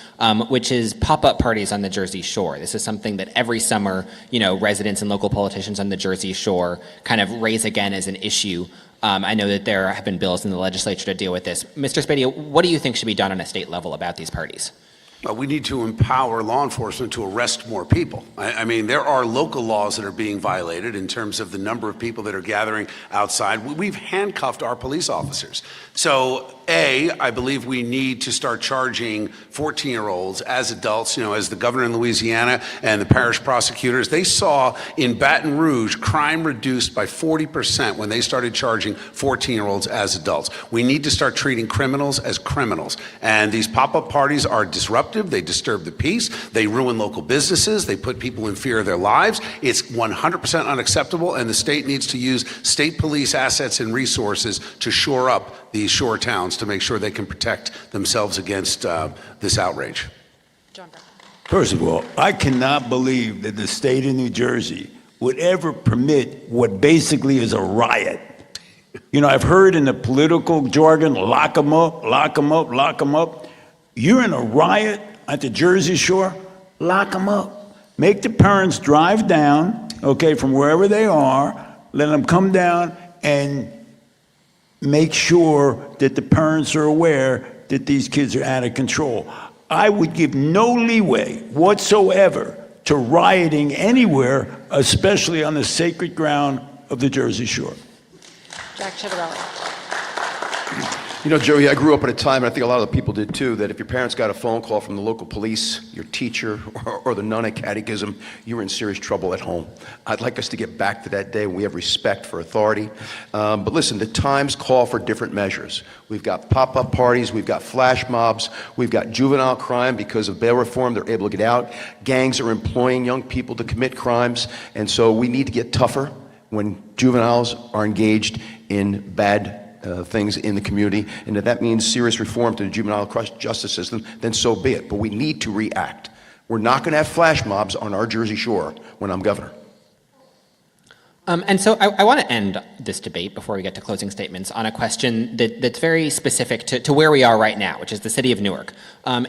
[SPEAKER 6] which is pop-up parties on the Jersey Shore. This is something that every summer, residents and local politicians on the Jersey Shore kind of raise again as an issue. I know that there have been bills in the legislature to deal with this. Mr. Spadia, what do you think should be done on a state level about these parties?
[SPEAKER 2] Well, we need to empower law enforcement to arrest more people. I mean, there are local laws that are being violated in terms of the number of people that are gathering outside. We've handcuffed our police officers. So, I believe we need to start charging 14-year-olds as adults. As the governor in Louisiana and the parish prosecutors, they saw in Baton Rouge crime reduced by 40% when they started charging 14-year-olds as adults. We need to start treating criminals as criminals. And these pop-up parties are disruptive. They disturb the peace. They ruin local businesses. They put people in fear of their lives. It's 100% unacceptable, and the state needs to use state police assets and resources to shore up these shore towns to make sure they can protect themselves against this outrage.
[SPEAKER 4] First of all, I cannot believe that the state of New Jersey would ever permit what basically is a riot. I've heard in the political jargon, lock them up, lock them up, lock them up. You're in a riot at the Jersey Shore? lock them up. Make the parents drive down, okay, from wherever they are, let them come down and make sure that the parents are aware that these kids are out of control. I would give no leeway whatsoever to rioting anywhere, especially on the sacred ground of the Jersey Shore.
[SPEAKER 1] Jack Ciattarelli.
[SPEAKER 3] You know, Joey, I grew up at a time, and I think a lot of the people did too, that if your parents got a phone call from the local police, your teacher, or the nun at catechism, you were in serious trouble at home. I'd like us to get back to that day when we have respect for authority. But listen, the times call for different measures. We've got pop-up parties, we've got flash mobs, we've got juvenile crime because of bail reform, they're able to get out. Gangs are employing young people to commit crimes, and so we need to get tougher when juveniles are engaged in bad things in the community, and if that means serious reform to the juvenile justice system, then so be it. But we need to react. We're not going to have flash mobs on our Jersey Shore when I'm governor.
[SPEAKER 6] And so I want to end this debate before we get to closing statements on a question that's very specific to where we are right now, which is the city of Newark.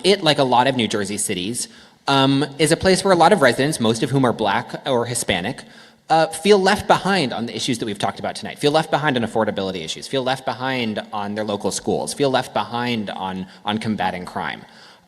[SPEAKER 6] It, like a lot of New Jersey cities, is a place where a lot of residents, most of whom are Black or Hispanic, feel left behind on the issues that we've talked about tonight, feel left behind on affordability issues, feel left behind on their local schools, feel left behind on combating crime.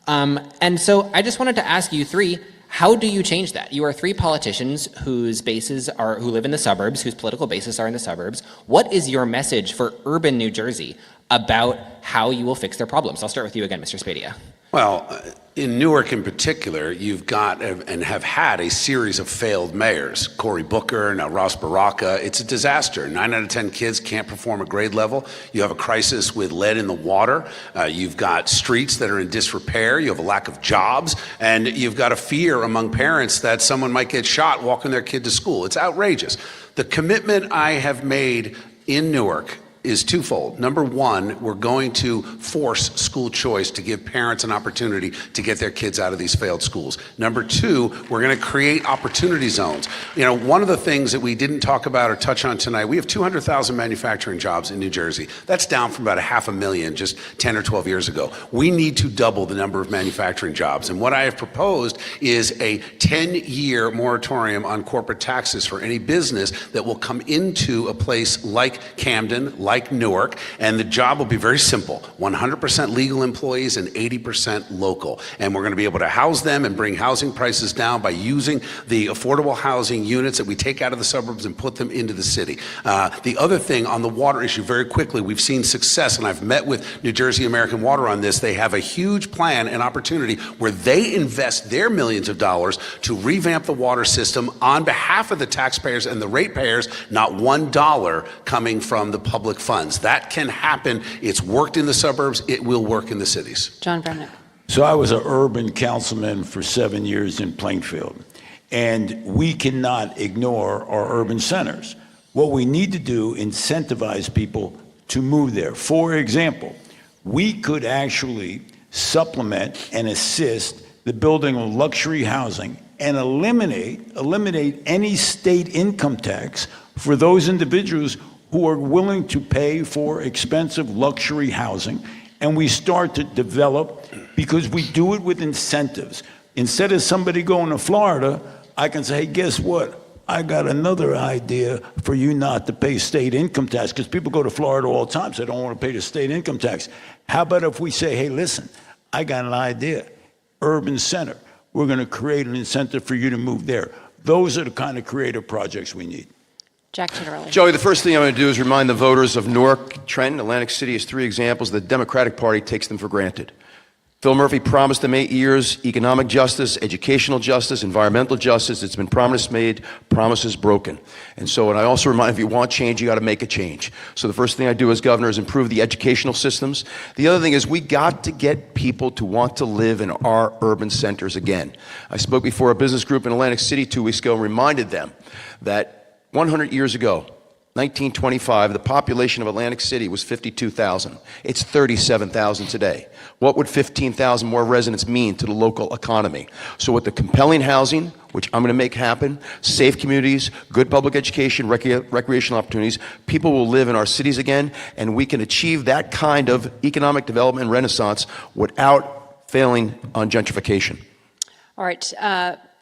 [SPEAKER 6] And so I just wanted to ask you three, how do you change that? You are three politicians who live in the suburbs, whose political bases are in the suburbs. What is your message for urban New Jersey about how you will fix their problems? I'll start with you again, Mr. Spadia.
[SPEAKER 2] Well, in Newark in particular, you've got and have had a series of failed mayors. Cory Booker, now Ross Baraka. It's a disaster. 9 out of 10 kids can't perform at grade level. You have a crisis with lead in the water. You've got streets that are in disrepair. You have a lack of jobs. And you've got a fear among parents that someone might get shot walking their kid to school. It's outrageous. The commitment I have made in Newark is twofold. Number one, we're going to force school choice to give parents an opportunity to get their kids out of these failed schools. Number two, we're going to create opportunity zones. You know, one of the things that we didn't talk about or touch on tonight, we have 200,000 manufacturing jobs in New Jersey. That's down from about 500,000 just 10 or 12 years ago. We need to double the number of manufacturing jobs. And what I have proposed is a 10-year moratorium on corporate taxes for any business that will come into a place like Camden, like Newark, and the job will be very simple. 100% legal employees and 80% local. And we're going to be able to house them and bring housing prices down by using the affordable housing units that we take out of the suburbs and put them into the city. The other thing on the water issue, very quickly, we've seen success, and I've met with New Jersey American Water on this. They have a huge plan and opportunity where they invest their millions of dollars to revamp the water system on behalf of the taxpayers and the ratepayers, not $1 coming from the public funds. That can happen. It's worked in the suburbs. It will work in the cities.
[SPEAKER 1] John Bremnick.
[SPEAKER 4] So I was an urban councilman for 7 years in Plainfield, and we cannot ignore our urban centers. What we need to do, incentivize people to move there. For example, we could actually supplement and assist the building of luxury housing and eliminate any state income tax for those individuals who are willing to pay for expensive luxury housing, and we start to develop, because we do it with incentives. Instead of somebody going to Florida, I can say, hey, guess what? I got another idea for you not to pay state income tax, because people go to Florida all the time, so they don't want to pay the state income tax. How about if we say, hey, listen, I got an idea, urban center. We're going to create an incentive for you to move there. Those are the kind of creative projects we need.
[SPEAKER 1] Jack Ciattarelli.
[SPEAKER 3] Joey, the first thing I'm going to do is remind the voters of Newark, Trenton, Atlantic City as three examples. The Democratic Party takes them for granted. Phil Murphy promised them 8 years, economic justice, educational justice, environmental justice. It's been promise made, promises broken. And so, and I also remind, if you want change, you got to make a change. So the first thing I do as governor is improve the educational systems. The other thing is we got to get people to want to live in our urban centers again. I spoke before a business group in Atlantic City 2 weeks ago and reminded them that 100 years ago, 1925, the population of Atlantic City was 52,000. It's 37,000 today. What would 15,000 more residents mean to the local economy? So with the compelling housing, which I'm going to make happen, safe communities, good public education, recreational opportunities, people will live in our cities again, and we can achieve that kind of economic development and renaissance without failing on gentrification.
[SPEAKER 1] All right.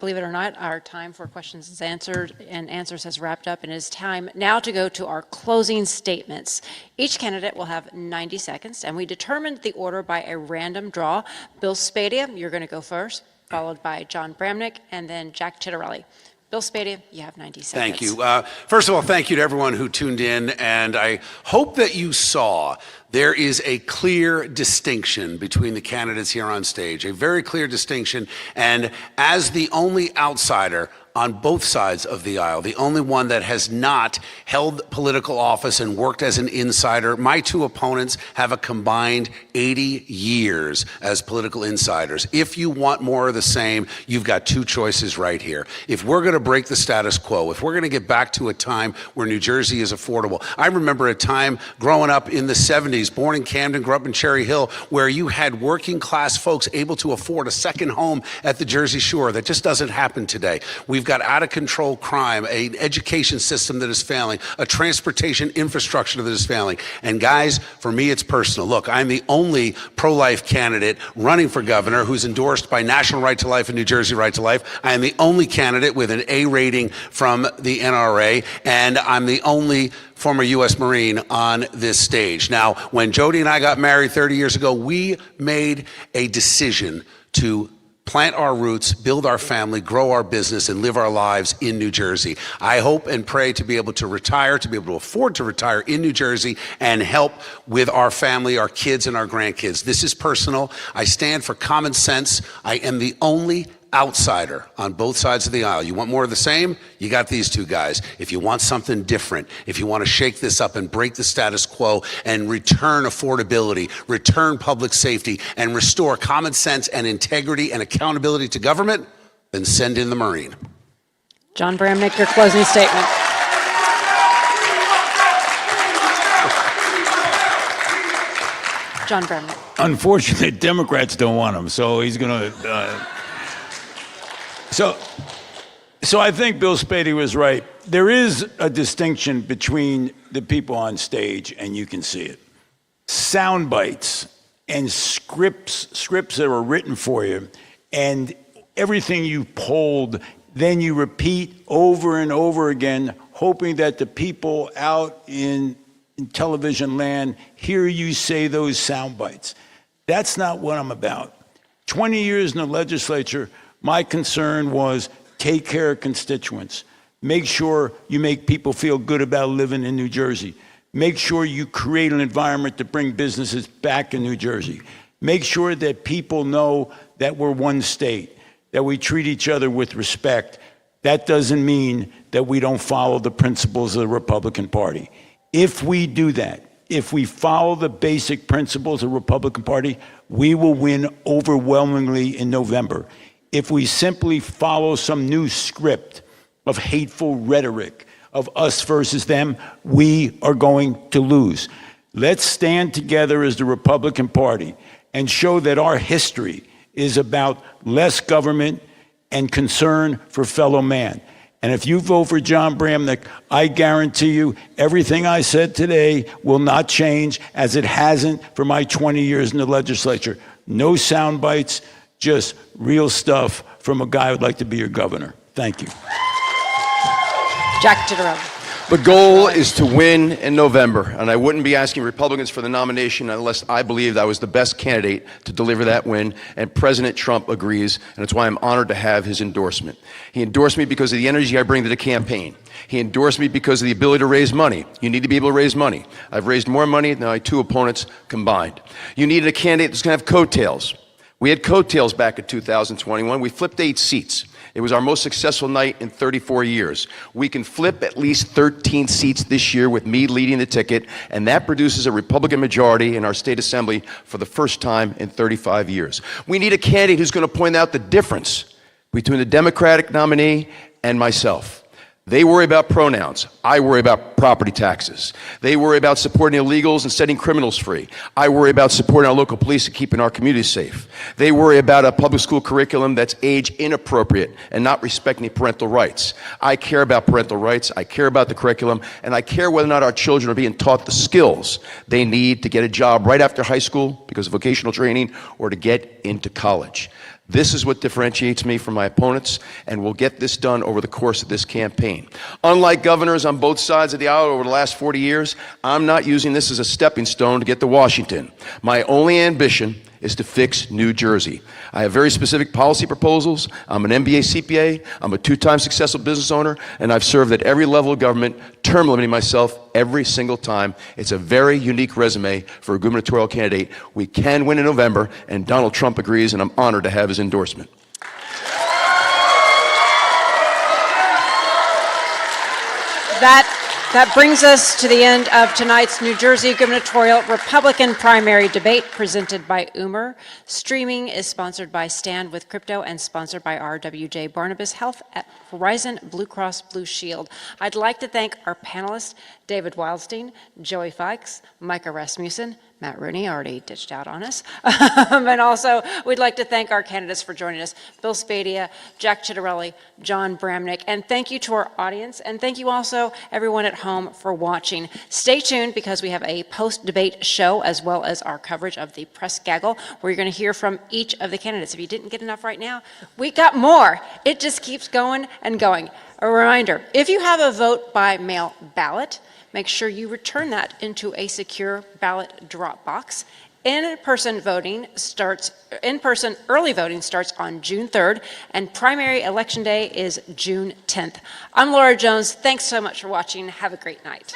[SPEAKER 1] Believe it or not, our time for questions and answers has wrapped up, and it is time now to go to our closing statements. Each candidate will have 90 seconds, and we determined the order by a random draw. Bill Spadea, you're going to go first, followed by John Bramnick, and then Jack Titterelli. Bill Spadea, you have 90 seconds.
[SPEAKER 2] Thank you. First of all, thank you to everyone who tuned in, and I hope that you saw there is a clear distinction between the candidates here on stage, a very clear distinction, and as the only outsider on both sides of the aisle, the only one that has not held political office and worked as an insider, my two opponents have a combined 80 years as political insiders. If you want more of the same, you've got two choices right here. If we're going to break the status quo, if we're going to get back to a time where New Jersey is affordable, I remember a time growing up in the 70s, born in Camden, grew up in Cherry Hill, where you had working class folks able to afford a second home at the Jersey Shore. That just doesn't happen today. We've got out of control crime, an education system that is failing, a transportation infrastructure that is failing. And guys, for me, it's personal. Look, I'm the only pro-life candidate running for governor who's endorsed by National Right to Life and New Jersey Right to Life. I am the only candidate with an A rating from the NRA, and I'm the only former U.S. Marine on this stage. Now, when Jody and I got married 30 years ago, we made a decision to plant our roots, build our family, grow our business, and live our lives in New Jersey. I hope and pray to be able to retire, to be able to afford to retire in New Jersey and help with our family, our kids, and our grandkids. This is personal. I stand for common sense. I am the only outsider on both sides of the aisle. You want more of the same? You got these two guys. If you want something different, if you want to shake this up and break the status quo and return affordability, return public safety, and restore common sense and integrity and accountability to government, then send in the Marine.
[SPEAKER 1] John Bramnick, your closing statement. John Bramnick.
[SPEAKER 4] Unfortunately, Democrats don't want him, so he's going to... So I think Bill Spadea was right. There is a distinction between the people on stage, and you can see it. Sound bites and scripts that are written for you, and everything you polled, then you repeat over and over again, hoping that the people out in television land hear you say those sound bites. That's not what I'm about. 20 years in the legislature, my concern was take care of constituents. Make sure you make people feel good about living in New Jersey. Make sure you create an environment to bring businesses back in New Jersey. Make sure that people know that we're one state, that we treat each other with respect. That doesn't mean that we don't follow the principles of the Republican Party. If we do that, if we follow the basic principles of the Republican Party, we will win overwhelmingly in November. If we simply follow some new script of hateful rhetoric, of us versus them, we are going to lose. Let's stand together as the Republican Party and show that our history is about less government and concern for fellow man. And if you vote for John Bramnick, I guarantee you everything I said today will not change, as it hasn't for my 20 years in the legislature. No sound bites, just real stuff from a guy who'd like to be your governor. Thank you.
[SPEAKER 1] Jack Titterelli.
[SPEAKER 3] The goal is to win in November, and I wouldn't be asking Republicans for the nomination unless I believed I was the best candidate to deliver that win, and President Trump agrees, and it's why I'm honored to have his endorsement. He endorsed me because of the energy I bring to the campaign. He endorsed me because of the ability to raise money. You need to be able to raise money. I've raised more money than my two opponents combined. You needed a candidate that's going to have coattails. We had coattails back in 2021. We flipped 8 seats. It was our most successful night in 34 years. We can flip at least 13 seats this year with me leading the ticket, and that produces a Republican majority in our state assembly for the first time in 35 years. We need a candidate who's going to point out the difference between the Democratic nominee and myself. They worry about pronouns. I worry about property taxes. They worry about supporting illegals and setting criminals free. I worry about supporting our local police and keeping our communities safe. They worry about a public school curriculum that's age inappropriate and not respecting parental rights. I care about parental rights. I care about the curriculum, and I care whether or not our children are being taught the skills they need to get a job right after high school because of vocational training or to get into college. This is what differentiates me from my opponents, and we'll get this done over the course of this campaign. Unlike governors on both sides of the aisle over the last 40 years, I'm not using this as a stepping stone to get to Washington. My only ambition is to fix New Jersey. I have very specific policy proposals. I'm an MBA CPA, I'm a 2-time successful business owner, and I've served at every level of government, term limiting myself every single time. It's a very unique resume for a gubernatorial candidate. We can win in November, and Donald Trump agrees, and I'm honored to have his endorsement.
[SPEAKER 1] That brings us to the end of tonight's New Jersey gubernatorial Republican primary debate presented by Uber. Streaming is sponsored by Stand with Crypto and sponsored by RWJ Barnabas Health at Horizon Blue Cross Blue Shield. I'd like to thank our panelists, David Wildstein, Joey Fikes, Micah Rasmussen, Matt Rooney already ditched out on us. And also, we'd like to thank our candidates for joining us, Bill Spadia, Jack Chittarelli, John Bramnick, and thank you to our audience, and thank you also everyone at home for watching. Stay tuned because we have a post-debate show as well as our coverage of the press gaggle where you're going to hear from each of the candidates. If you didn't get enough right now, we got more. It just keeps going and going. A reminder, if you have a vote by mail ballot, make sure you return that into a secure ballot drop box. In-person early voting starts on June 3rd, and primary election day is June 10th. I'm Laura Jones. Thanks so much for watching. Have a great night.